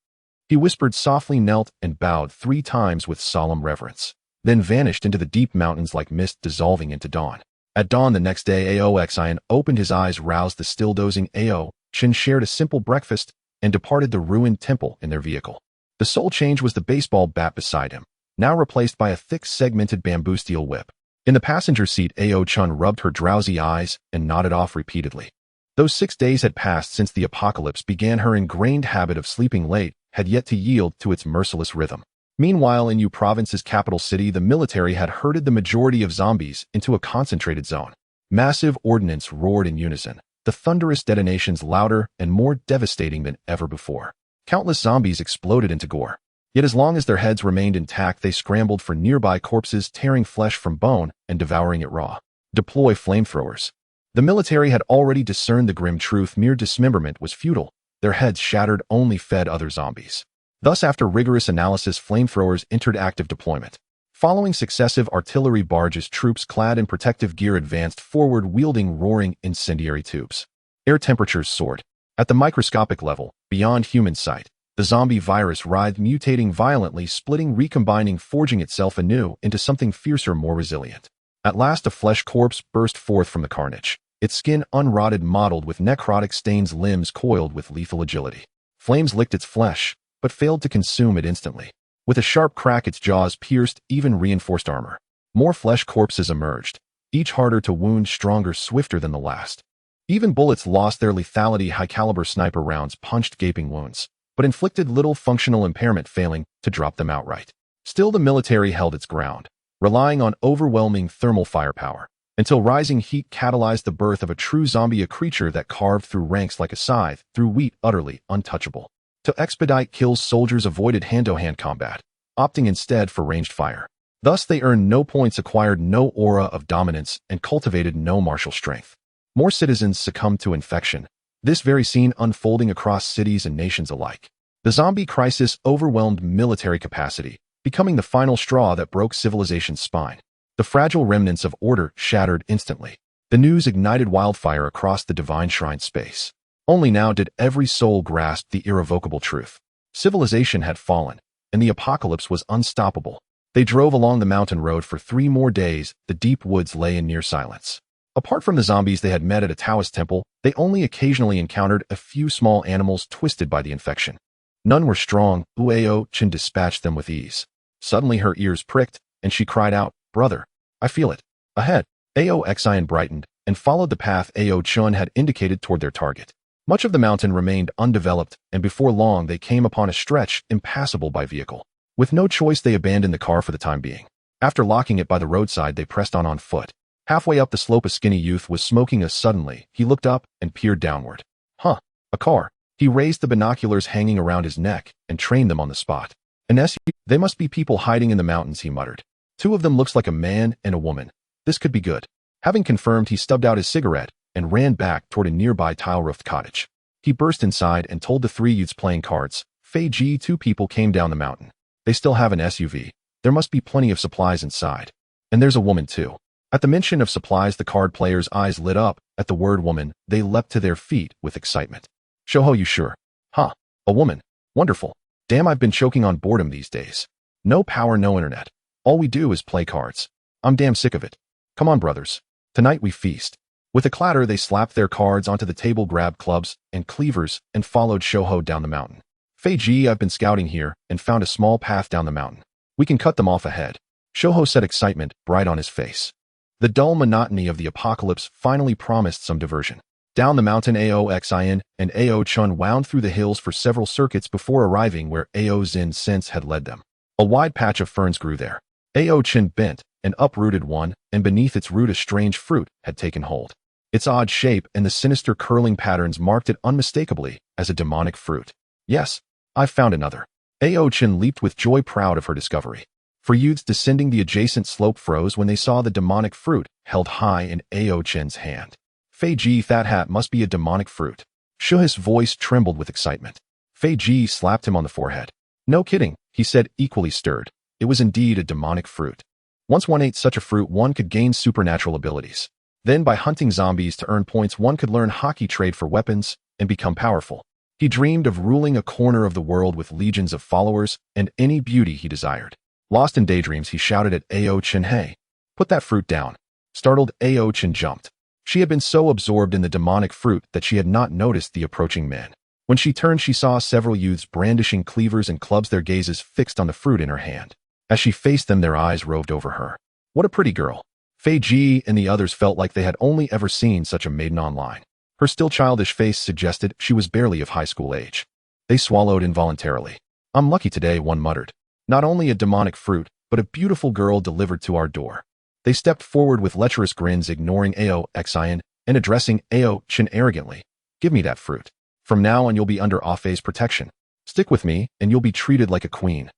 he whispered softly, knelt and bowed 3 times with solemn reverence, then vanished into the deep mountains like mist dissolving into dawn. At dawn the next day, Aoxian opened his eyes, roused the still dozing Ao Chin, shared a simple breakfast, and departed the ruined temple in their vehicle. The sole change was the baseball bat beside him, now replaced by a thick segmented bamboo steel whip. In the passenger seat, Ao Chun rubbed her drowsy eyes and nodded off repeatedly. Those 6 days had passed since the apocalypse began. Her ingrained habit of sleeping late had yet to yield to its merciless rhythm. Meanwhile, in Yu Province's capital city, the military had herded the majority of zombies into a concentrated zone. Massive ordnance roared in unison, the thunderous detonations louder and more devastating than ever before. Countless zombies exploded into gore. Yet as long as their heads remained intact, they scrambled for nearby corpses, tearing flesh from bone and devouring it raw. Deploy flamethrowers. The military had already discerned the grim truth. Mere dismemberment was futile. Their heads shattered only fed other zombies. Thus, after rigorous analysis, flamethrowers entered active deployment. Following successive artillery barges, troops clad in protective gear advanced forward, wielding roaring incendiary tubes. Air temperatures soared. At the microscopic level, beyond human sight, the zombie virus writhed, mutating violently, splitting, recombining, forging itself anew into something fiercer, more resilient. At last, a flesh corpse burst forth from the carnage, its skin unrotted, mottled with necrotic stains, limbs coiled with lethal agility. Flames licked its flesh, but failed to consume it instantly. With a sharp crack, its jaws pierced even reinforced armor. More flesh corpses emerged, each harder to wound, stronger, swifter than the last. Even bullets lost their lethality. High-caliber sniper rounds punched gaping wounds, but inflicted little functional impairment, failing to drop them outright. Still, the military held its ground, relying on overwhelming thermal firepower, until rising heat catalyzed the birth of a true zombie, a creature that carved through ranks like a scythe, through wheat, utterly untouchable. To expedite kills, soldiers avoided hand-to-hand combat, opting instead for ranged fire. Thus, they earned no points, acquired no aura of dominance, and cultivated no martial strength. More citizens succumbed to infection, this very scene unfolding across cities and nations alike. The zombie crisis overwhelmed military capacity, becoming the final straw that broke civilization's spine. The fragile remnants of order shattered instantly. The news ignited wildfire across the Divine Shrine space. Only now did every soul grasp the irrevocable truth. Civilization had fallen, and the apocalypse was unstoppable. They drove along the mountain road for 3 more days. The deep woods lay in near silence. Apart from the zombies they had met at a Taoist temple, they only occasionally encountered a few small animals twisted by the infection. None were strong. Ao Chin dispatched them with ease. Suddenly her ears pricked, and she cried out, "Brother, I feel it." Ahead, Aoxian brightened and followed the path Ao Chun had indicated toward their target. Much of the mountain remained undeveloped, and before long they came upon a stretch impassable by vehicle. With no choice, they abandoned the car for the time being. After locking it by the roadside, they pressed on foot. Halfway up the slope, a skinny youth was smoking. Suddenly, he looked up and peered downward. Huh, a car. He raised the binoculars hanging around his neck and trained them on the spot. An SUV. They must be people hiding in the mountains, he muttered. Two of them looks like a man and a woman. This could be good. Having confirmed, he stubbed out his cigarette and ran back toward a nearby tile-roofed cottage. He burst inside and told the three youths playing cards, Fei, 2 people came down the mountain. They still have an SUV. There must be plenty of supplies inside. And there's a woman too. At the mention of supplies, the card players' eyes lit up. At the word woman, they leapt to their feet with excitement. Shoho, you sure? Huh, a woman. Wonderful. Damn, I've been choking on boredom these days. No power, no internet. All we do is play cards. I'm damn sick of it. Come on, brothers. Tonight we feast. With a clatter, they slapped their cards onto the table, grabbed clubs and cleavers, and followed Shoho down the mountain. Fei, I've been scouting here and found a small path down the mountain. We can cut them off ahead. Shoho said, excitement bright on his face. The dull monotony of the apocalypse finally promised some diversion. Down the mountain, Aoxin and Ao Chun wound through the hills for several circuits before arriving where Ao Zin sense had led them. A wide patch of ferns grew there. Ao Chin bent and uprooted one, and beneath its root a strange fruit had taken hold. Its odd shape and the sinister curling patterns marked it unmistakably as a demonic fruit. Yes, I've found another. Ao Chin leaped with joy, proud of her discovery. For youths descending the adjacent slope froze when they saw the demonic fruit held high in Ao Chin's hand. Fei, that hat must be a demonic fruit. Shuh's voice trembled with excitement. Fei slapped him on the forehead. No kidding, he said, equally stirred. It was indeed a demonic fruit. Once one ate such a fruit, one could gain supernatural abilities. Then by hunting zombies to earn points, one could learn hockey, trade for weapons, and become powerful. He dreamed of ruling a corner of the world with legions of followers and any beauty he desired. Lost in daydreams, he shouted at Ao Chin, hey, put that fruit down. Startled, Ao Chin jumped. She had been so absorbed in the demonic fruit that she had not noticed the approaching men. When she turned, she saw several youths brandishing cleavers and clubs, their gazes fixed on the fruit in her hand. As she faced them, their eyes roved over her. What a pretty girl. Fei and the others felt like they had only ever seen such a maiden online. Her still childish face suggested she was barely of high school age. They swallowed involuntarily. I'm lucky today, one muttered. Not only a demonic fruit, but a beautiful girl delivered to our door. They stepped forward with lecherous grins, ignoring Aoxin and addressing Ao Chin arrogantly. Give me that fruit. From now on, you'll be under Afei's protection. Stick with me, and you'll be treated like a queen.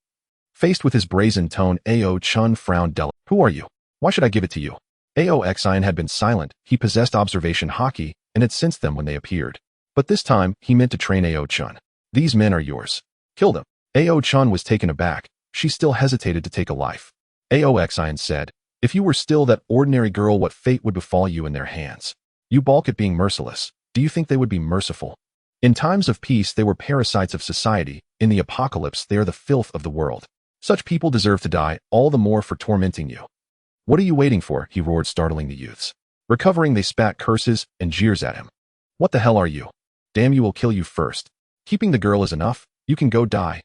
Faced with his brazen tone, Ao Chun frowned delicately. Who are you? Why should I give it to you? Aoxin had been silent. He possessed observation hockey and had sensed them when they appeared. But this time, he meant to train Ao Chun. These men are yours. Kill them. Ao Chun was taken aback. She still hesitated to take a life. Aoxin said, if you were still that ordinary girl, what fate would befall you in their hands? You balk at being merciless. Do you think they would be merciful? In times of peace, they were parasites of society. In the apocalypse, they are the filth of the world. Such people deserve to die, all the more for tormenting you. What are you waiting for? He roared, startling the youths. Recovering, they spat curses and jeers at him. What the hell are you? Damn, you will kill you first. Keeping the girl is enough. You can go die.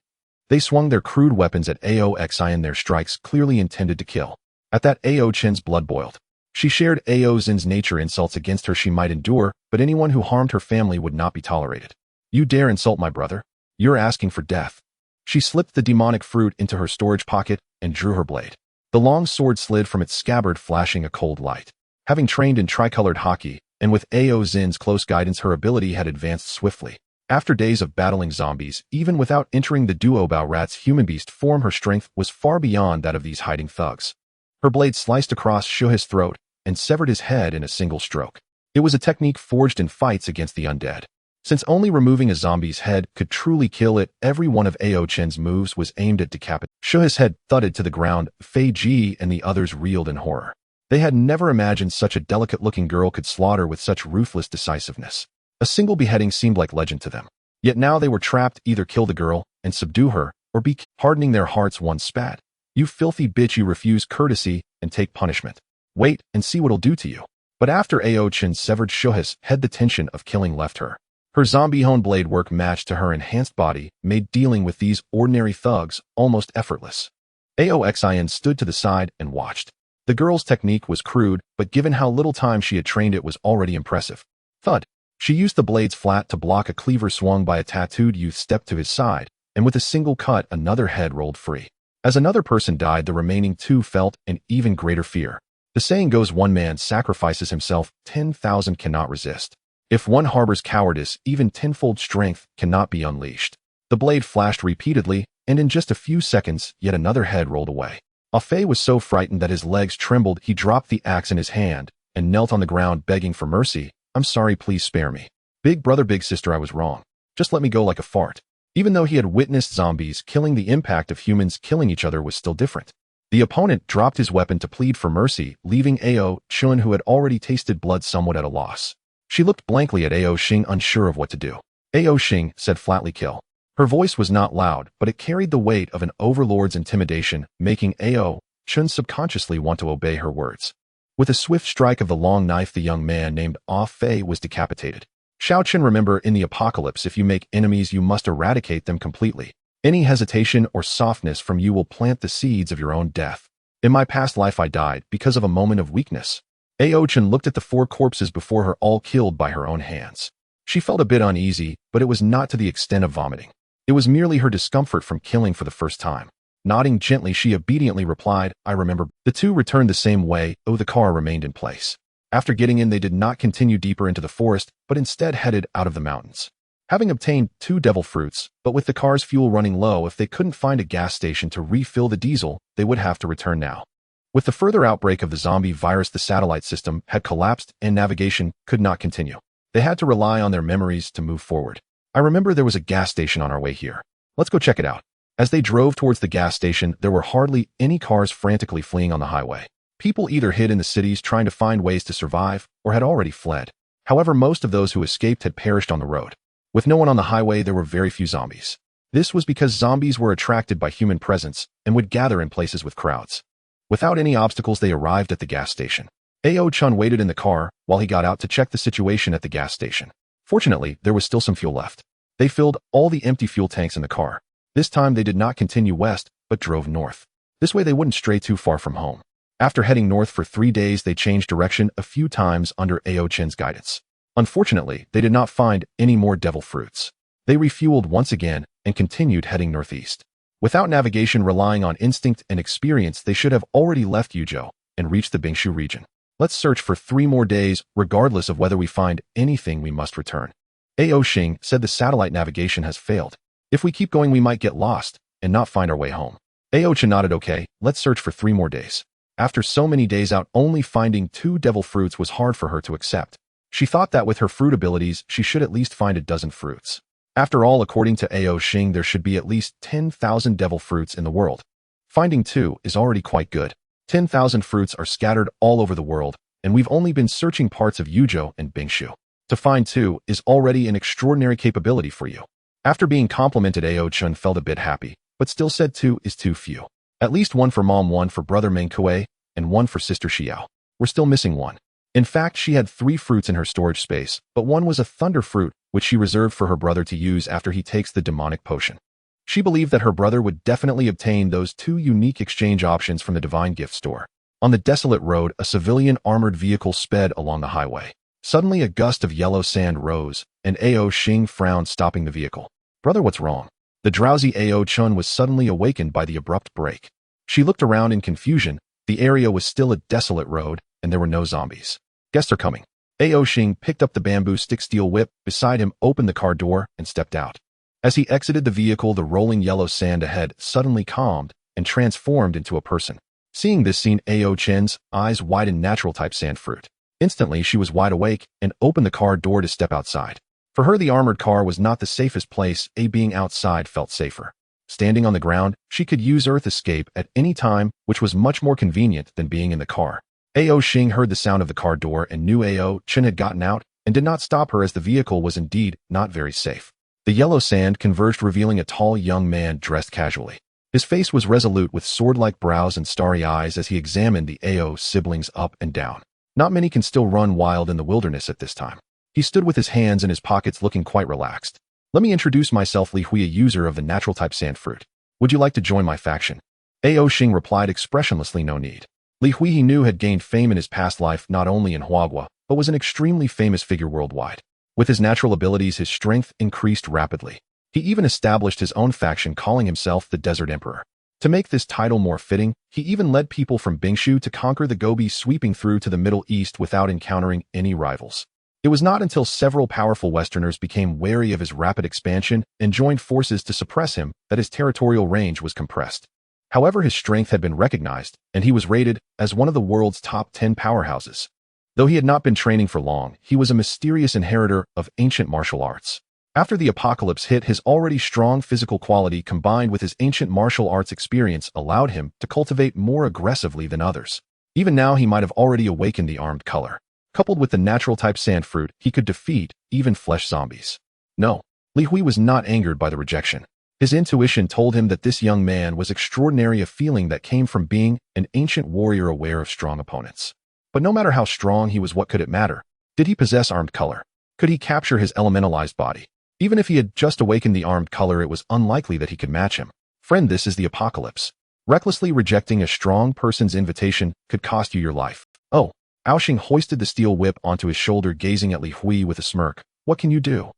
They swung their crude weapons at Aoxin, their strikes clearly intended to kill. At that, Ao Chin's blood boiled. She shared Ao Zin's nature. Insults against her she might endure, but anyone who harmed her family would not be tolerated. You dare insult my brother? You're asking for death. She slipped the demonic fruit into her storage pocket and drew her blade. The long sword slid from its scabbard, flashing a cold light. Having trained in tricolored hockey, and with Ao Zin's close guidance, her ability had advanced swiftly. After days of battling zombies, even without entering the Duobao rat's human-beast form, her strength was far beyond that of these hiding thugs. Her blade sliced across Shuh's throat and severed his head in a single stroke. It was a technique forged in fights against the undead. Since only removing a zombie's head could truly kill it, every one of Ao Chen's moves was aimed at decapitating. Shuh's head thudded to the ground. Fei and the others reeled in horror. They had never imagined such a delicate-looking girl could slaughter with such ruthless decisiveness. A single beheading seemed like legend to them. Yet now they were trapped: either kill the girl and subdue her, or be hardening their hearts. One spat. You filthy bitch, you refuse courtesy and take punishment. Wait and see what'll do to you. But after Ao Chen severed Shuh's head, the tension of killing left her. Her zombie-honed blade work matched to her enhanced body made dealing with these ordinary thugs almost effortless. Aoxin stood to the side and watched. The girl's technique was crude, but given how little time she had trained, it was already impressive. Thud. She used the blade's flat to block a cleaver swung by a tattooed youth stepped to his side, and with a single cut another head rolled free. As another person died, the remaining two felt an even greater fear. The saying goes, one man sacrifices himself, 10,000 cannot resist. If one harbors cowardice, even tenfold strength cannot be unleashed. The blade flashed repeatedly, and in just a few seconds, yet another head rolled away. Ah-Fei was so frightened that his legs trembled. He dropped the axe in his hand and knelt on the ground begging for mercy. I'm sorry, please spare me. Big brother, big sister, I was wrong. Just let me go like a fart. Even though he had witnessed zombies killing, the impact of humans killing each other was still different. The opponent dropped his weapon to plead for mercy, leaving Ao Chun, who had already tasted blood, somewhat at a loss. She looked blankly at Ao Xing, unsure of what to do. Ao Xing said flatly, kill. Her voice was not loud, but it carried the weight of an overlord's intimidation, making Ao Chun subconsciously want to obey her words. With a swift strike of the long knife, the young man named Ah-Fei was decapitated. Xiao Chen, remember, in the apocalypse, if you make enemies, you must eradicate them completely. Any hesitation or softness from you will plant the seeds of your own death. In my past life, I died because of a moment of weakness. Ao Chen looked at the 4 corpses before her, all killed by her own hands. She felt a bit uneasy, but it was not to the extent of vomiting. It was merely her discomfort from killing for the first time. Nodding gently, she obediently replied, I remember. The two returned the same way. The car remained in place. After getting in, they did not continue deeper into the forest, but instead headed out of the mountains. Having obtained 2 devil fruits, but with the car's fuel running low, if they couldn't find a gas station to refill the diesel, they would have to return now. With the further outbreak of the zombie virus, the satellite system had collapsed and navigation could not continue. They had to rely on their memories to move forward. I remember there was a gas station on our way here. Let's go check it out. As they drove towards the gas station, there were hardly any cars frantically fleeing on the highway. People either hid in the cities trying to find ways to survive or had already fled. However, most of those who escaped had perished on the road. With no one on the highway, there were very few zombies. This was because zombies were attracted by human presence and would gather in places with crowds. Without any obstacles, they arrived at the gas station. Ao Chun waited in the car while he got out to check the situation at the gas station. Fortunately, there was still some fuel left. They filled all the empty fuel tanks in the car. This time they did not continue west, but drove north. This way they wouldn't stray too far from home. After heading north for 3 days, they changed direction a few times under Ao Chen's guidance. Unfortunately, they did not find any more devil fruits. They refueled once again and continued heading northeast. Without navigation, relying on instinct and experience, they should have already left Yuzhou and reached the Bingshu region. Let's search for 3 more days. Regardless of whether we find anything, we must return. Ao Xing said the satellite navigation has failed. If we keep going, we might get lost and not find our way home. Ao Chen nodded. Okay, let's search for 3 more days. After so many days out, only finding 2 devil fruits was hard for her to accept. She thought that with her fruit abilities, she should at least find a dozen fruits. After all, according to Ao Xing, there should be at least 10,000 devil fruits in the world. Finding 2 is already quite good. 10,000 fruits are scattered all over the world, and we've only been searching parts of Yuzhou and Bingshu. To find 2 is already an extraordinary capability for you. After being complimented, Ao Chun felt a bit happy, but still said 2 is too few. At least 1 for mom, 1 for brother Meng Kuei, and 1 for sister Xiao. We're still missing 1. In fact, she had 3 fruits in her storage space, but 1 was a thunder fruit, which she reserved for her brother to use after he takes the demonic potion. She believed that her brother would definitely obtain those 2 unique exchange options from the divine gift store. On the desolate road, a civilian armored vehicle sped along the highway. Suddenly, a gust of yellow sand rose, and Ao Xing frowned, stopping the vehicle. Brother, what's wrong? The drowsy Ao Chun was suddenly awakened by the abrupt break. She looked around in confusion. The area was still a desolate road, and there were no zombies. Guests are coming. Ao Xing picked up the bamboo stick steel whip beside him, opened the car door, and stepped out. As he exited the vehicle, the rolling yellow sand ahead suddenly calmed and transformed into a person. Seeing this scene, Ao Chen's eyes widened. Natural type sand fruit. Instantly, she was wide awake and opened the car door to step outside. For her, the armored car was not the safest place. Being outside felt safer. Standing on the ground, she could use earth escape at any time, which was much more convenient than being in the car. Ao Xing heard the sound of the car door and knew Ao Chen had gotten out and did not stop her, as the vehicle was indeed not very safe. The yellow sand converged, revealing a tall young man dressed casually. His face was resolute with sword-like brows and starry eyes as he examined the Ao siblings up and down. Not many can still run wild in the wilderness at this time. He stood with his hands in his pockets, looking quite relaxed. Let me introduce myself, Li Hui, a user of the natural type sand fruit. Would you like to join my faction? Ao Xing replied expressionlessly, no need. Li Hui, he knew, had gained fame in his past life not only in Huagua, but was an extremely famous figure worldwide. With his natural abilities, his strength increased rapidly. He even established his own faction, calling himself the Desert Emperor. To make this title more fitting, he even led people from Bingshu to conquer the Gobi, sweeping through to the Middle East without encountering any rivals. It was not until several powerful Westerners became wary of his rapid expansion and joined forces to suppress him that his territorial range was compressed. However, his strength had been recognized, and he was rated as one of the world's top 10 powerhouses. Though he had not been training for long, he was a mysterious inheritor of ancient martial arts. After the apocalypse hit, his already strong physical quality combined with his ancient martial arts experience allowed him to cultivate more aggressively than others. Even now, he might have already awakened the armed color. Coupled with the natural type sand fruit, he could defeat even flesh zombies. No, Li Hui was not angered by the rejection. His intuition told him that this young man was extraordinary, a feeling that came from being an ancient warrior aware of strong opponents. But no matter how strong he was, what could it matter? Did he possess armed color? Could he capture his elementalized body? Even if he had just awakened the armed color, it was unlikely that he could match him. Friend, this is the apocalypse. Recklessly rejecting a strong person's invitation could cost you your life. Oh, Aoxing hoisted the steel whip onto his shoulder, gazing at Li Hui with a smirk. What can you do?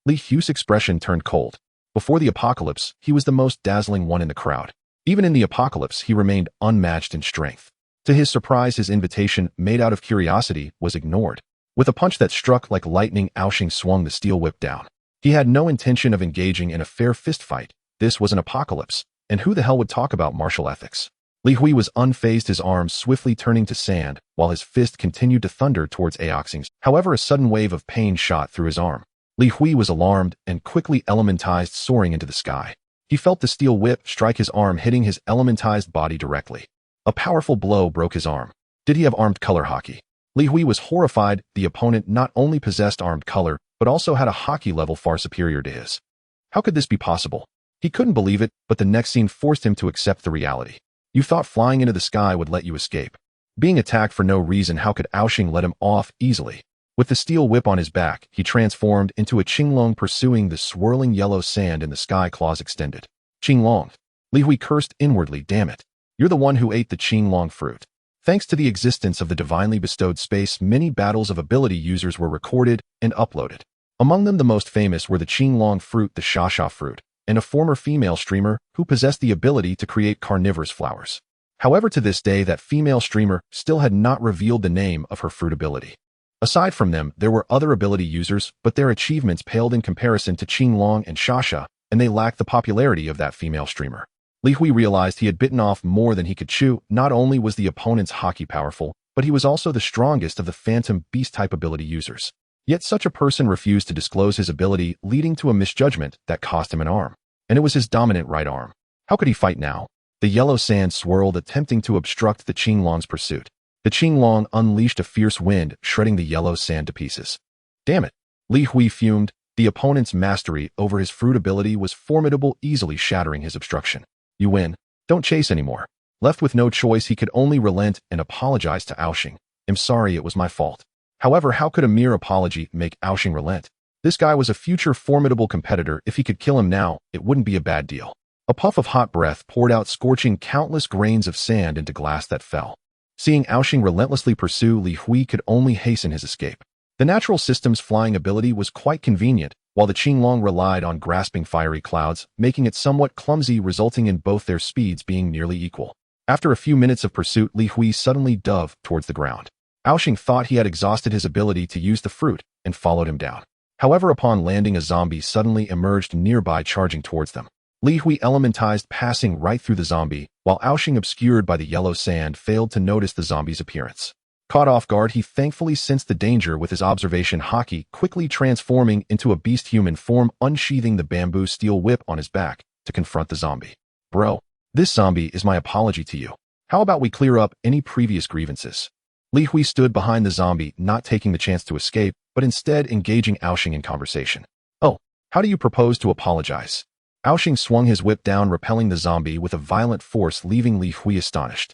Li Hui's expression turned cold. Before the apocalypse, he was the most dazzling one in the crowd. Even in the apocalypse, he remained unmatched in strength. To his surprise, his invitation, made out of curiosity, was ignored. With a punch that struck like lightning, Aoxing swung the steel whip down. He had no intention of engaging in a fair fistfight. This was an apocalypse, and who the hell would talk about martial ethics? Li Hui was unfazed, his arms swiftly turning to sand, while his fist continued to thunder towards Aoxing's. However, a sudden wave of pain shot through his arm. Li Hui was alarmed and quickly elementized, soaring into the sky. He felt the steel whip strike his arm, hitting his elementized body directly. A powerful blow broke his arm. Did he have armed color hockey? Li Hui was horrified. The opponent not only possessed armed color, but also had a hockey level far superior to his. How could this be possible? He couldn't believe it, but the next scene forced him to accept the reality. You thought flying into the sky would let you escape. Being attacked for no reason, how could Aoxing let him off easily? With the steel whip on his back, he transformed into a Qinglong, pursuing the swirling yellow sand in the sky, claws extended. Qinglong. Li Hui cursed inwardly. Damn it. You're the one who ate the Qinglong fruit. Thanks to the existence of the divinely bestowed space, many battles of ability users were recorded and uploaded. Among them, the most famous were the Qinglong fruit, the Shasha fruit, and a former female streamer who possessed the ability to create carnivorous flowers. However, to this day, that female streamer still had not revealed the name of her fruit ability. Aside from them, there were other ability users, but their achievements paled in comparison to Qinglong and Shasha, and they lacked the popularity of that female streamer. Li Hui realized he had bitten off more than he could chew. Not only was the opponent's hockey powerful, but he was also the strongest of the phantom beast-type ability users. Yet such a person refused to disclose his ability, leading to a misjudgment that cost him an arm. And it was his dominant right arm. How could he fight now? The yellow sand swirled, attempting to obstruct the Qinglong's pursuit. The Qinglong unleashed a fierce wind, shredding the yellow sand to pieces. Damn it! Li Hui fumed. The opponent's mastery over his fruit ability was formidable, easily shattering his obstruction. You win. Don't chase anymore. Left with no choice, he could only relent and apologize to Aoxing. I'm sorry, it was my fault. However, how could a mere apology make Aoxing relent? This guy was a future formidable competitor. If he could kill him now, it wouldn't be a bad deal. A puff of hot breath poured out, scorching countless grains of sand into glass that fell. Seeing Aoxing relentlessly pursue, Li Hui could only hasten his escape. The natural system's flying ability was quite convenient, while the Qinglong relied on grasping fiery clouds, making it somewhat clumsy, resulting in both their speeds being nearly equal. After a few minutes of pursuit, Li Hui suddenly dove towards the ground. Aoxing thought he had exhausted his ability to use the fruit and followed him down. However, upon landing, a zombie suddenly emerged nearby, charging towards them. Li Hui elementized, passing right through the zombie, while Aoxing, obscured by the yellow sand, failed to notice the zombie's appearance. Caught off guard, he thankfully sensed the danger with his observation hockey, quickly transforming into a beast human form, unsheathing the bamboo steel whip on his back to confront the zombie. Bro, this zombie is my apology to you. How about we clear up any previous grievances? Li Hui stood behind the zombie, not taking the chance to escape, but instead engaging Aoxing in conversation. Oh, how do you propose to apologize? Aoxing swung his whip down, repelling the zombie with a violent force, leaving Li Hui astonished.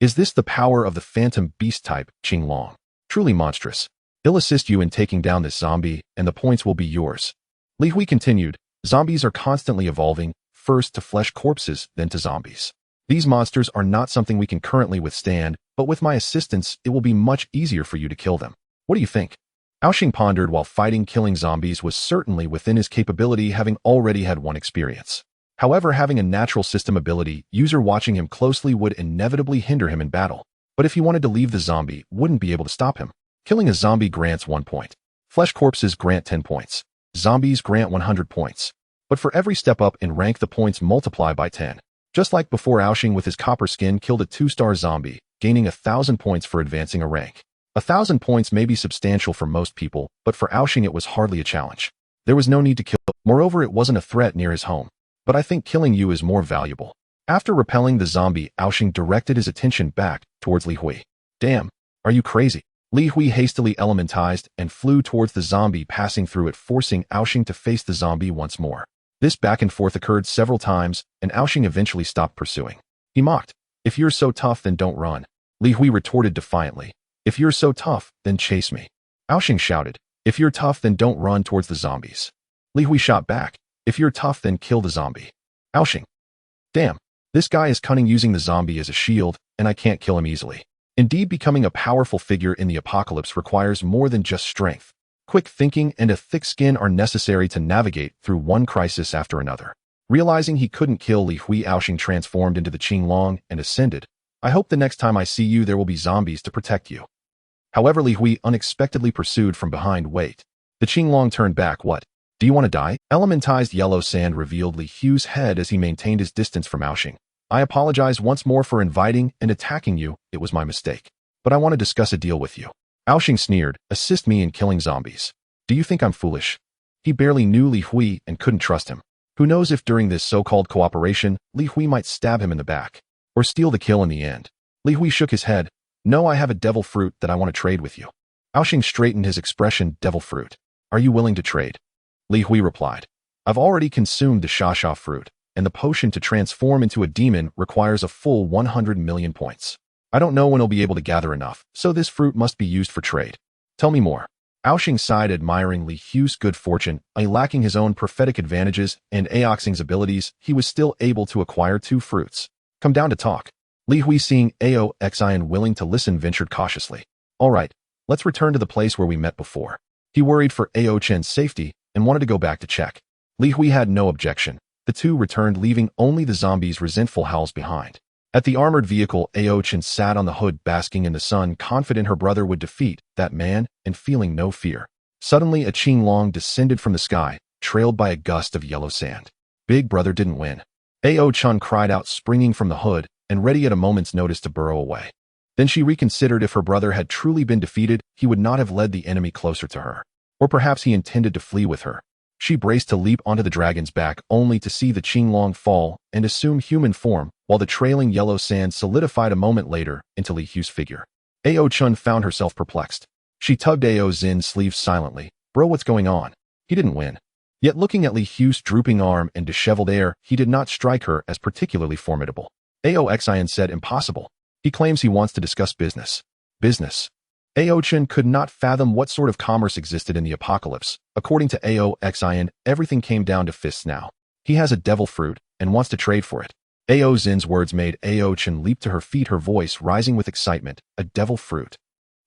Is this the power of the phantom beast type, Qinglong? Truly monstrous. He'll assist you in taking down this zombie, and the points will be yours. Li Hui continued, zombies are constantly evolving, first to flesh corpses, then to zombies. These monsters are not something we can currently withstand, but with my assistance, it will be much easier for you to kill them. What do you think? Aoxing pondered while fighting killing zombies was certainly within his capability, having already had one experience. However, having a natural system ability, user watching him closely would inevitably hinder him in battle. But if he wanted to leave the zombie, wouldn't be able to stop him. Killing a zombie grants 1 point. Flesh corpses grant 10 points. Zombies grant 100 points. But for every step up in rank, the points multiply by 10. Just like before, Aoxing with his copper skin killed a 2-star zombie, gaining 1,000 points for advancing a rank. 1,000 points may be substantial for most people, but for Aoxing it was hardly a challenge. There was no need to kill. Moreover, it wasn't a threat near his home. But I think killing you is more valuable. After repelling the zombie, Aoxing directed his attention back towards Li Hui. Damn, are you crazy? Li Hui hastily elementized and flew towards the zombie, passing through it, forcing Aoxing to face the zombie once more. This back and forth occurred several times, and Aoxing eventually stopped pursuing. He mocked. If you're so tough, then don't run. Li Hui retorted defiantly. If you're so tough, then chase me. Aoxing shouted. If you're tough, then don't run towards the zombies. Li Hui shot back. If you're tough, then kill the zombie. Aoxing. Damn, this guy is cunning, using the zombie as a shield, and I can't kill him easily. Indeed, becoming a powerful figure in the apocalypse requires more than just strength. Quick thinking and a thick skin are necessary to navigate through one crisis after another. Realizing he couldn't kill Li Hui, Aoxing transformed into the Qinglong and ascended. I hope the next time I see you there will be zombies to protect you. However, Li Hui unexpectedly pursued from behind. Wait. The Qinglong turned back. What? Do you want to die? Elementized yellow sand revealed Li Hui's head as he maintained his distance from Aoxing. I apologize once more for inviting and attacking you. It was my mistake. But I want to discuss a deal with you. Aoxing sneered. Assist me in killing zombies. Do you think I'm foolish? He barely knew Li Hui and couldn't trust him. Who knows if during this so-called cooperation, Li Hui might stab him in the back. Or steal the kill in the end. Li Hui shook his head. No, I have a devil fruit that I want to trade with you. Aoxing straightened his expression. Devil fruit. Are you willing to trade? Li Hui replied. I've already consumed the Shasha fruit, and the potion to transform into a demon requires a full 100 million points. I don't know when I'll be able to gather enough, so this fruit must be used for trade. Tell me more. Aoxing sighed, admiring Li Hui's good fortune. Lacking his own prophetic advantages and Aoxing's abilities, he was still able to acquire 2 fruits. Come down to talk. Li Hui, seeing Aoxing willing to listen, ventured cautiously. All right, let's return to the place where we met before. He worried for Aochen's safety and wanted to go back to check. Li Hui had no objection. The two returned, leaving only the zombies' resentful howls behind. At the armored vehicle, Aochen sat on the hood, basking in the sun, confident her brother would defeat that man and feeling no fear. Suddenly, a Qinglong descended from the sky, trailed by a gust of yellow sand. Big brother didn't win. Aochen cried out, springing from the hood and ready at a moment's notice to burrow away. Then she reconsidered. If her brother had truly been defeated, he would not have led the enemy closer to her. Or perhaps he intended to flee with her. She braced to leap onto the dragon's back, only to see the Qinglong fall and assume human form, while the trailing yellow sand solidified a moment later into Li Hui's figure. Aochen found herself perplexed. She tugged Ao Zin's sleeve silently. Bro, what's going on? He didn't win. Yet looking at Li Hui's drooping arm and disheveled air, he did not strike her as particularly formidable. Aoxian said, impossible. He claims he wants to discuss business. Business. Aochen could not fathom what sort of commerce existed in the apocalypse. According to Aoxian, everything came down to fists now. He has a devil fruit and wants to trade for it. Ao Zin's words made Aochen leap to her feet, her voice rising with excitement. A devil fruit.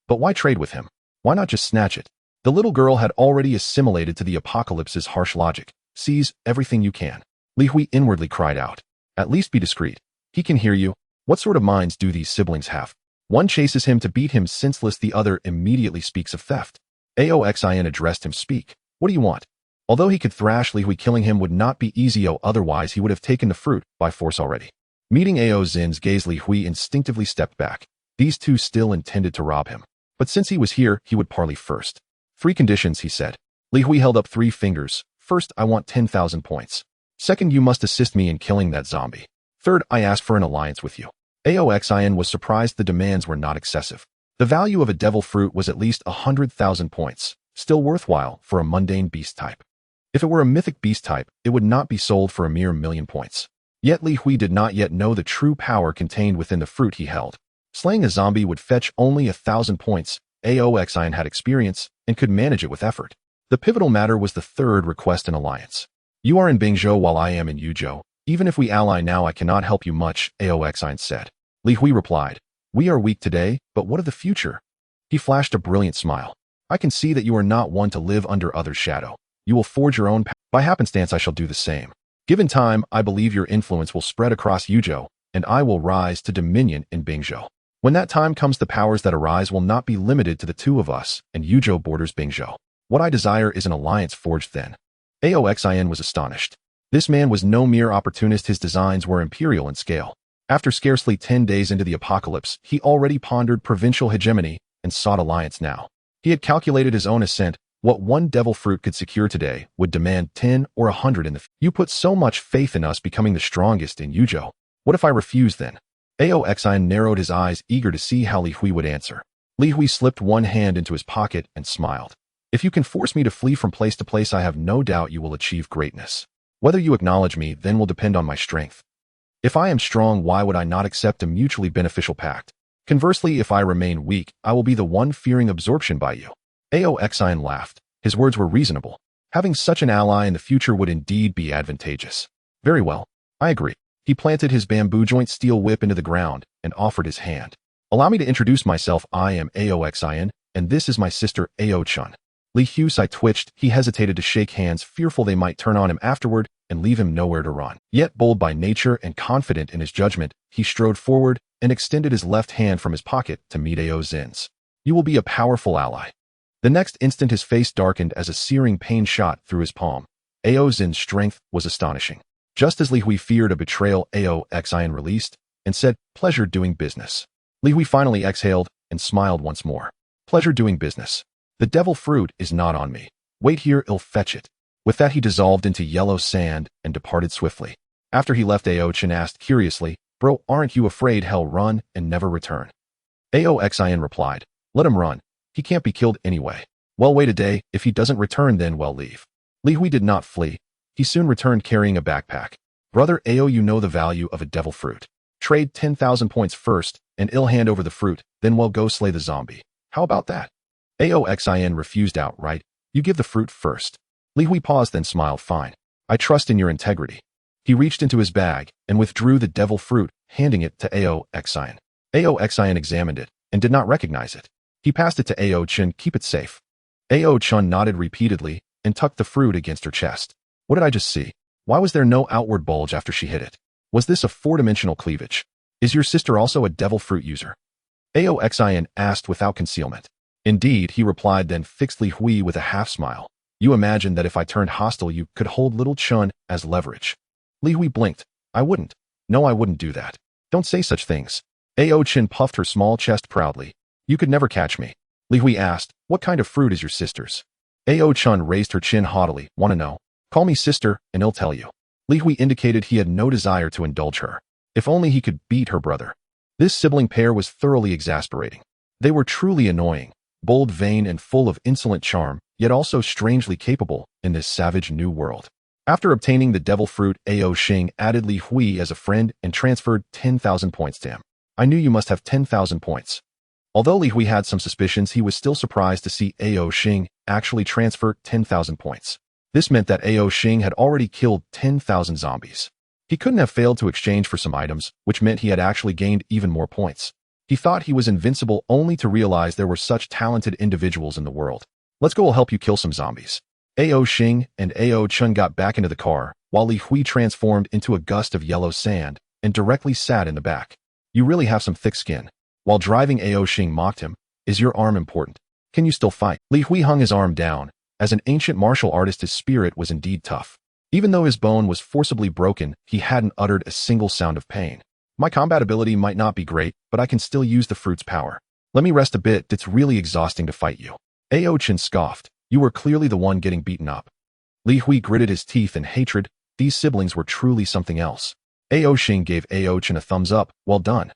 But why trade with him? Why not just snatch it? The little girl had already assimilated to the apocalypse's harsh logic. Seize everything you can. Li Hui inwardly cried out. At least be discreet. He can hear you. What sort of minds do these siblings have? One chases him to beat him senseless, the other immediately speaks of theft. Aoxian addressed him. Speak. What do you want? Although he could thrash Li Hui, killing him would not be easy, otherwise he would have taken the fruit by force already. Meeting Ao Zin's gaze, Li Hui instinctively stepped back. These two still intended to rob him. But since he was here, he would parley first. 3 conditions, he said. Li Hui held up 3 fingers. First, I want 10,000 points. Second, you must assist me in killing that zombie. Third, I ask for an alliance with you. Aoxian was surprised the demands were not excessive. The value of a devil fruit was at least 100,000 points, still worthwhile for a mundane beast type. If it were a mythic beast type, it would not be sold for a mere 1,000,000 points. Yet Li Hui did not yet know the true power contained within the fruit he held. Slaying a zombie would fetch only 1,000 points. Aoxian had experience and could manage it with effort. The pivotal matter was the third request, an alliance. You are in Bingzhou while I am in Yuzhou. Even if we ally now, I cannot help you much, Aoxian said. Li Hui replied, we are weak today, but what of the future? He flashed a brilliant smile. I can see that you are not one to live under others' shadow. You will forge your own path. By happenstance, I shall do the same. Given time, I believe your influence will spread across Yuzhou, and I will rise to dominion in Bingzhou. When that time comes, the powers that arise will not be limited to the two of us, and Yuzhou borders Bingzhou. What I desire is an alliance forged then. Aoxin was astonished. This man was no mere opportunist. His designs were imperial in scale. After scarcely 10 days into the apocalypse, he already pondered provincial hegemony and sought alliance now. He had calculated his own ascent. What one devil fruit could secure today would demand 10 or 100 in the future. You put so much faith in us becoming the strongest in Yuzhou. What if I refuse then? Aoxin narrowed his eyes, eager to see how Li Hui would answer. Li Hui slipped one hand into his pocket and smiled. If you can force me to flee from place to place, I have no doubt you will achieve greatness. Whether you acknowledge me then will depend on my strength. If I am strong, why would I not accept a mutually beneficial pact? Conversely, if I remain weak, I will be the one fearing absorption by you. Aoxin laughed. His words were reasonable. Having such an ally in the future would indeed be advantageous. Very well, I agree. He planted his bamboo-joint steel whip into the ground and offered his hand. Allow me to introduce myself. I am Aoxin, and this is my sister Ao-chun. Li Hui twitched. He hesitated to shake hands, fearful they might turn on him afterward and leave him nowhere to run. Yet bold by nature and confident in his judgment, he strode forward and extended his left hand from his pocket to meet Ao-zin's. You will be a powerful ally. The next instant his face darkened as a searing pain shot through his palm. Ao-zin's strength was astonishing. Just as Li Hui feared a betrayal, Aoxin released and said, "Pleasure doing business." Li Hui finally exhaled and smiled once more. "Pleasure doing business. The devil fruit is not on me. Wait here, I'll fetch it." With that he dissolved into yellow sand and departed swiftly. After he left, Ao-chun asked curiously, "Bro, aren't you afraid he'll run and never return?" Aoxin replied, "Let him run. He can't be killed anyway. Well, wait a day. If he doesn't return, then well, leave." Li Hui did not flee. He soon returned carrying a backpack. "Brother Ao, you know the value of a devil fruit. Trade 10,000 points first, and I'll hand over the fruit, then we'll go slay the zombie. How about that?" Aoxin refused outright. "You give the fruit first." Li Hui paused, then smiled. "Fine. I trust in your integrity." He reached into his bag and withdrew the devil fruit, handing it to Aoxin. Aoxin examined it and did not recognize it. He passed it to Ao-chun. "Keep it safe." Ao-chun nodded repeatedly and tucked the fruit against her chest. What did I just see? Why was there no outward bulge after she hit it? Was this a four-dimensional cleavage? Is your sister also a devil fruit user? Aoxin asked without concealment. "Indeed," he replied, then fixed Li Hui with a half-smile. "You imagine that if I turned hostile you could hold little Chun as leverage?" Li Hui blinked. "I wouldn't. No, I wouldn't do that. Don't say such things." Ao-chun puffed her small chest proudly. "You could never catch me." Li Hui asked, "What kind of fruit is your sister's?" Ao-chun raised her chin haughtily. "Want to know? Call me sister, and I'll tell you." Li Hui indicated he had no desire to indulge her. If only he could beat her brother. This sibling pair was thoroughly exasperating. They were truly annoying, bold, vain, and full of insolent charm, yet also strangely capable in this savage new world. After obtaining the devil fruit, Ao-shing added Li Hui as a friend and transferred 10,000 points to him. "I knew you must have 10,000 points." Although Li Hui had some suspicions, he was still surprised to see Ao-shing actually transfer 10,000 points. This meant that Ao-shing had already killed 10,000 zombies. He couldn't have failed to exchange for some items, which meant he had actually gained even more points. He thought he was invincible, only to realize there were such talented individuals in the world. "Let's go, I'll help you kill some zombies." Ao-shing and Ao-chun got back into the car, while Li Hui transformed into a gust of yellow sand and directly sat in the back. "You really have some thick skin." While driving, Ao-shing mocked him. "Is your arm important? Can you still fight?" Li Hui hung his arm down. As an ancient martial artist, his spirit was indeed tough. Even though his bone was forcibly broken, he hadn't uttered a single sound of pain. "My combat ability might not be great, but I can still use the fruit's power. Let me rest a bit. It's really exhausting to fight you." Ao-chun scoffed. "You were clearly the one getting beaten up." Li Hui gritted his teeth in hatred. These siblings were truly something else. Ao-shing gave Ao-chun a thumbs up. "Well done."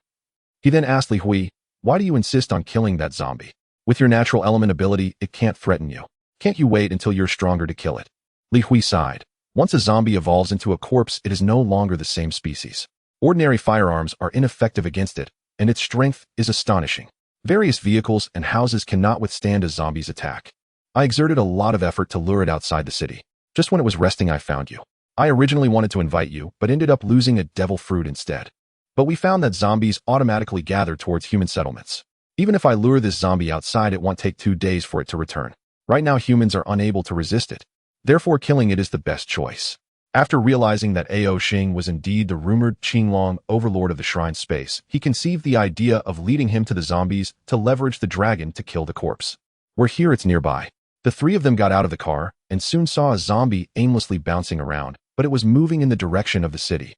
He then asked Li Hui, "Why do you insist on killing that zombie? With your natural element ability, it can't threaten you. Can't you wait until you're stronger to kill it?" Li Hui sighed. Once a zombie evolves into a corpse, it is no longer the same species. Ordinary firearms are ineffective against it, and its strength is astonishing. Various vehicles and houses cannot withstand a zombie's attack. I exerted a lot of effort to lure it outside the city. Just when it was resting, I found you. I originally wanted to invite you, but ended up losing a devil fruit instead. But we found that zombies automatically gather towards human settlements. Even if I lure this zombie outside, it won't take 2 days for it to return. Right now, humans are unable to resist it. Therefore, killing it is the best choice. After realizing that Ao Xing was indeed the rumored Qinglong overlord of the shrine space, he conceived the idea of leading him to the zombies to leverage the dragon to kill the corpse. We're here, it's nearby. The three of them got out of the car and soon saw a zombie aimlessly bouncing around, but it was moving in the direction of the city.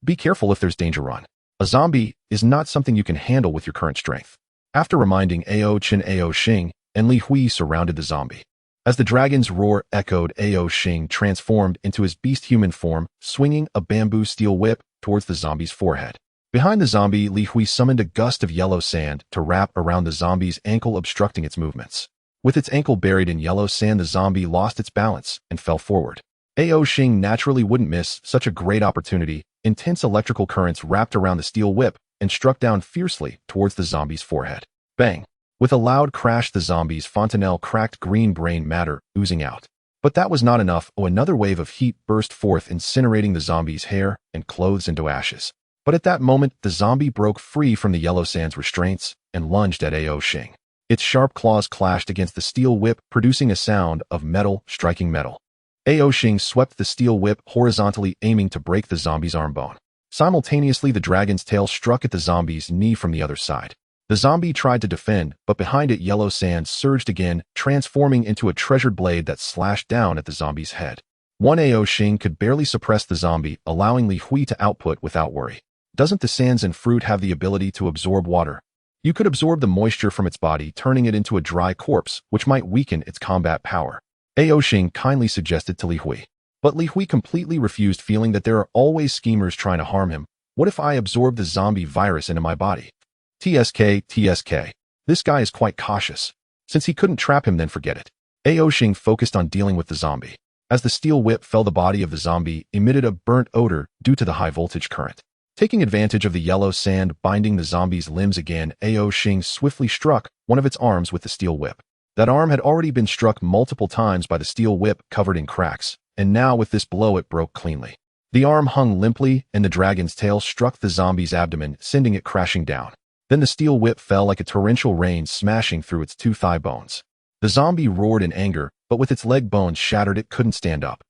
Be careful if there's danger, run. A zombie is not something you can handle with your current strength. After reminding Ao Qin, Ao Xing and Li Hui surrounded the zombie. As the dragon's roar echoed, Ao Xing transformed into his beast-human form, swinging a bamboo steel whip towards the zombie's forehead. Behind the zombie, Li Hui summoned a gust of yellow sand to wrap around the zombie's ankle, obstructing its movements. With its ankle buried in yellow sand, the zombie lost its balance and fell forward. Ao Xing naturally wouldn't miss such a great opportunity. Intense electrical currents wrapped around the steel whip and struck down fiercely towards the zombie's forehead. Bang! With a loud crash, the zombie's fontanelle cracked, green brain matter oozing out. But that was not enough. Another wave of heat burst forth, incinerating the zombie's hair and clothes into ashes. But at that moment, the zombie broke free from the yellow sand's restraints and lunged at Ao Xing. Its sharp claws clashed against the steel whip, producing a sound of metal striking metal. Ao Xing swept the steel whip horizontally, aiming to break the zombie's arm bone. Simultaneously, the dragon's tail struck at the zombie's knee from the other side. The zombie tried to defend, but behind it, yellow sand surged again, transforming into a treasured blade that slashed down at the zombie's head. One Ao Xing could barely suppress the zombie, allowing Li Hui to output without worry. Doesn't the sands and fruit have the ability to absorb water? You could absorb the moisture from its body, turning it into a dry corpse, which might weaken its combat power. Ao Xing kindly suggested to Li Hui. But Li Hui completely refused, feeling that there are always schemers trying to harm him. What if I absorb the zombie virus into my body? TSK. This guy is quite cautious. Since he couldn't trap him, then forget it. Ao Xing focused on dealing with the zombie. As the steel whip fell, the body of the zombie emitted a burnt odor due to the high voltage current. Taking advantage of the yellow sand binding the zombie's limbs again, Ao Xing swiftly struck one of its arms with the steel whip. That arm had already been struck multiple times by the steel whip, covered in cracks, and now with this blow it broke cleanly. The arm hung limply, and the dragon's tail struck the zombie's abdomen, sending it crashing down. Then the steel whip fell like a torrential rain, smashing through its 2 thigh bones. The zombie roared in anger, but with its leg bones shattered, it couldn't stand up.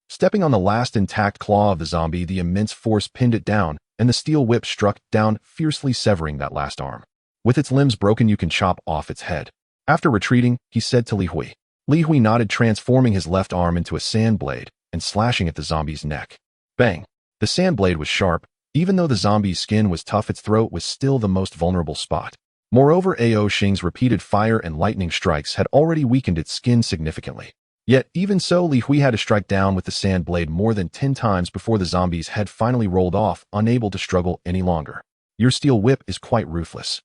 Stepping on the last intact claw of the zombie, the immense force pinned it down, and the steel whip struck down, fiercely severing that last arm. With its limbs broken, you can chop off its head. After retreating, he said to Li Hui. Li Hui nodded, transforming his left arm into a sand blade and slashing at the zombie's neck. Bang! The sand blade was sharp. Even though the zombie's skin was tough, its throat was still the most vulnerable spot. Moreover, Ao Xing's repeated fire and lightning strikes had already weakened its skin significantly. Yet, even so, Li Hui had to strike down with the sand blade more than 10 times before the zombie's head finally rolled off, unable to struggle any longer. Your steel whip is quite ruthless.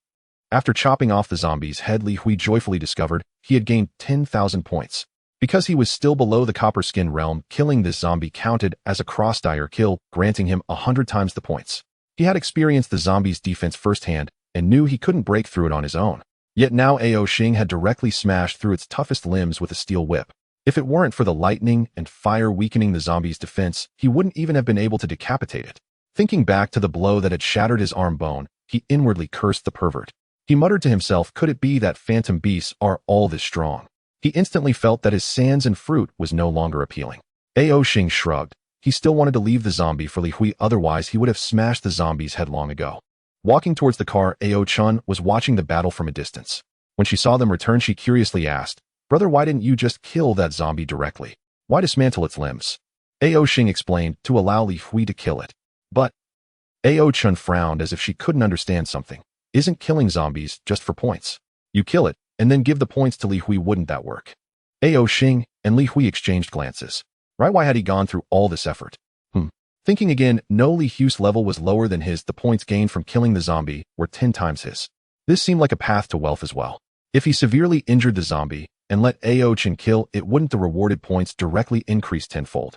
After chopping off the zombie's head, Li Hui joyfully discovered he had gained 10,000 points. Because he was still below the copper skin realm, killing this zombie counted as a cross-dire kill, granting him 100 times the points. He had experienced the zombie's defense firsthand and knew he couldn't break through it on his own. Yet now Ao Xing had directly smashed through its toughest limbs with a steel whip. If it weren't for the lightning and fire weakening the zombie's defense, he wouldn't even have been able to decapitate it. Thinking back to the blow that had shattered his arm bone, he inwardly cursed the pervert. He muttered to himself, could it be that phantom beasts are all this strong? He instantly felt that his sands and fruit was no longer appealing. Ao Xing shrugged. He still wanted to leave the zombie for Li Hui, otherwise he would have smashed the zombie's head long ago. Walking towards the car, Ao Chun was watching the battle from a distance. When she saw them return, she curiously asked, Brother, why didn't you just kill that zombie directly? Why dismantle its limbs? Ao Xing explained, to allow Li Hui to kill it. But Ao Chun frowned as if she couldn't understand something. Isn't killing zombies just for points? You kill it, and then give the points to Li Hui, wouldn't that work? Ao Xing and Li Hui exchanged glances. Right, why had he gone through all this effort? Thinking again, no, Li Hui's level was lower than his. The points gained from killing the zombie were 10 times his. This seemed like a path to wealth as well. If he severely injured the zombie and let Ao Chen kill, it wouldn't the rewarded points directly increase tenfold.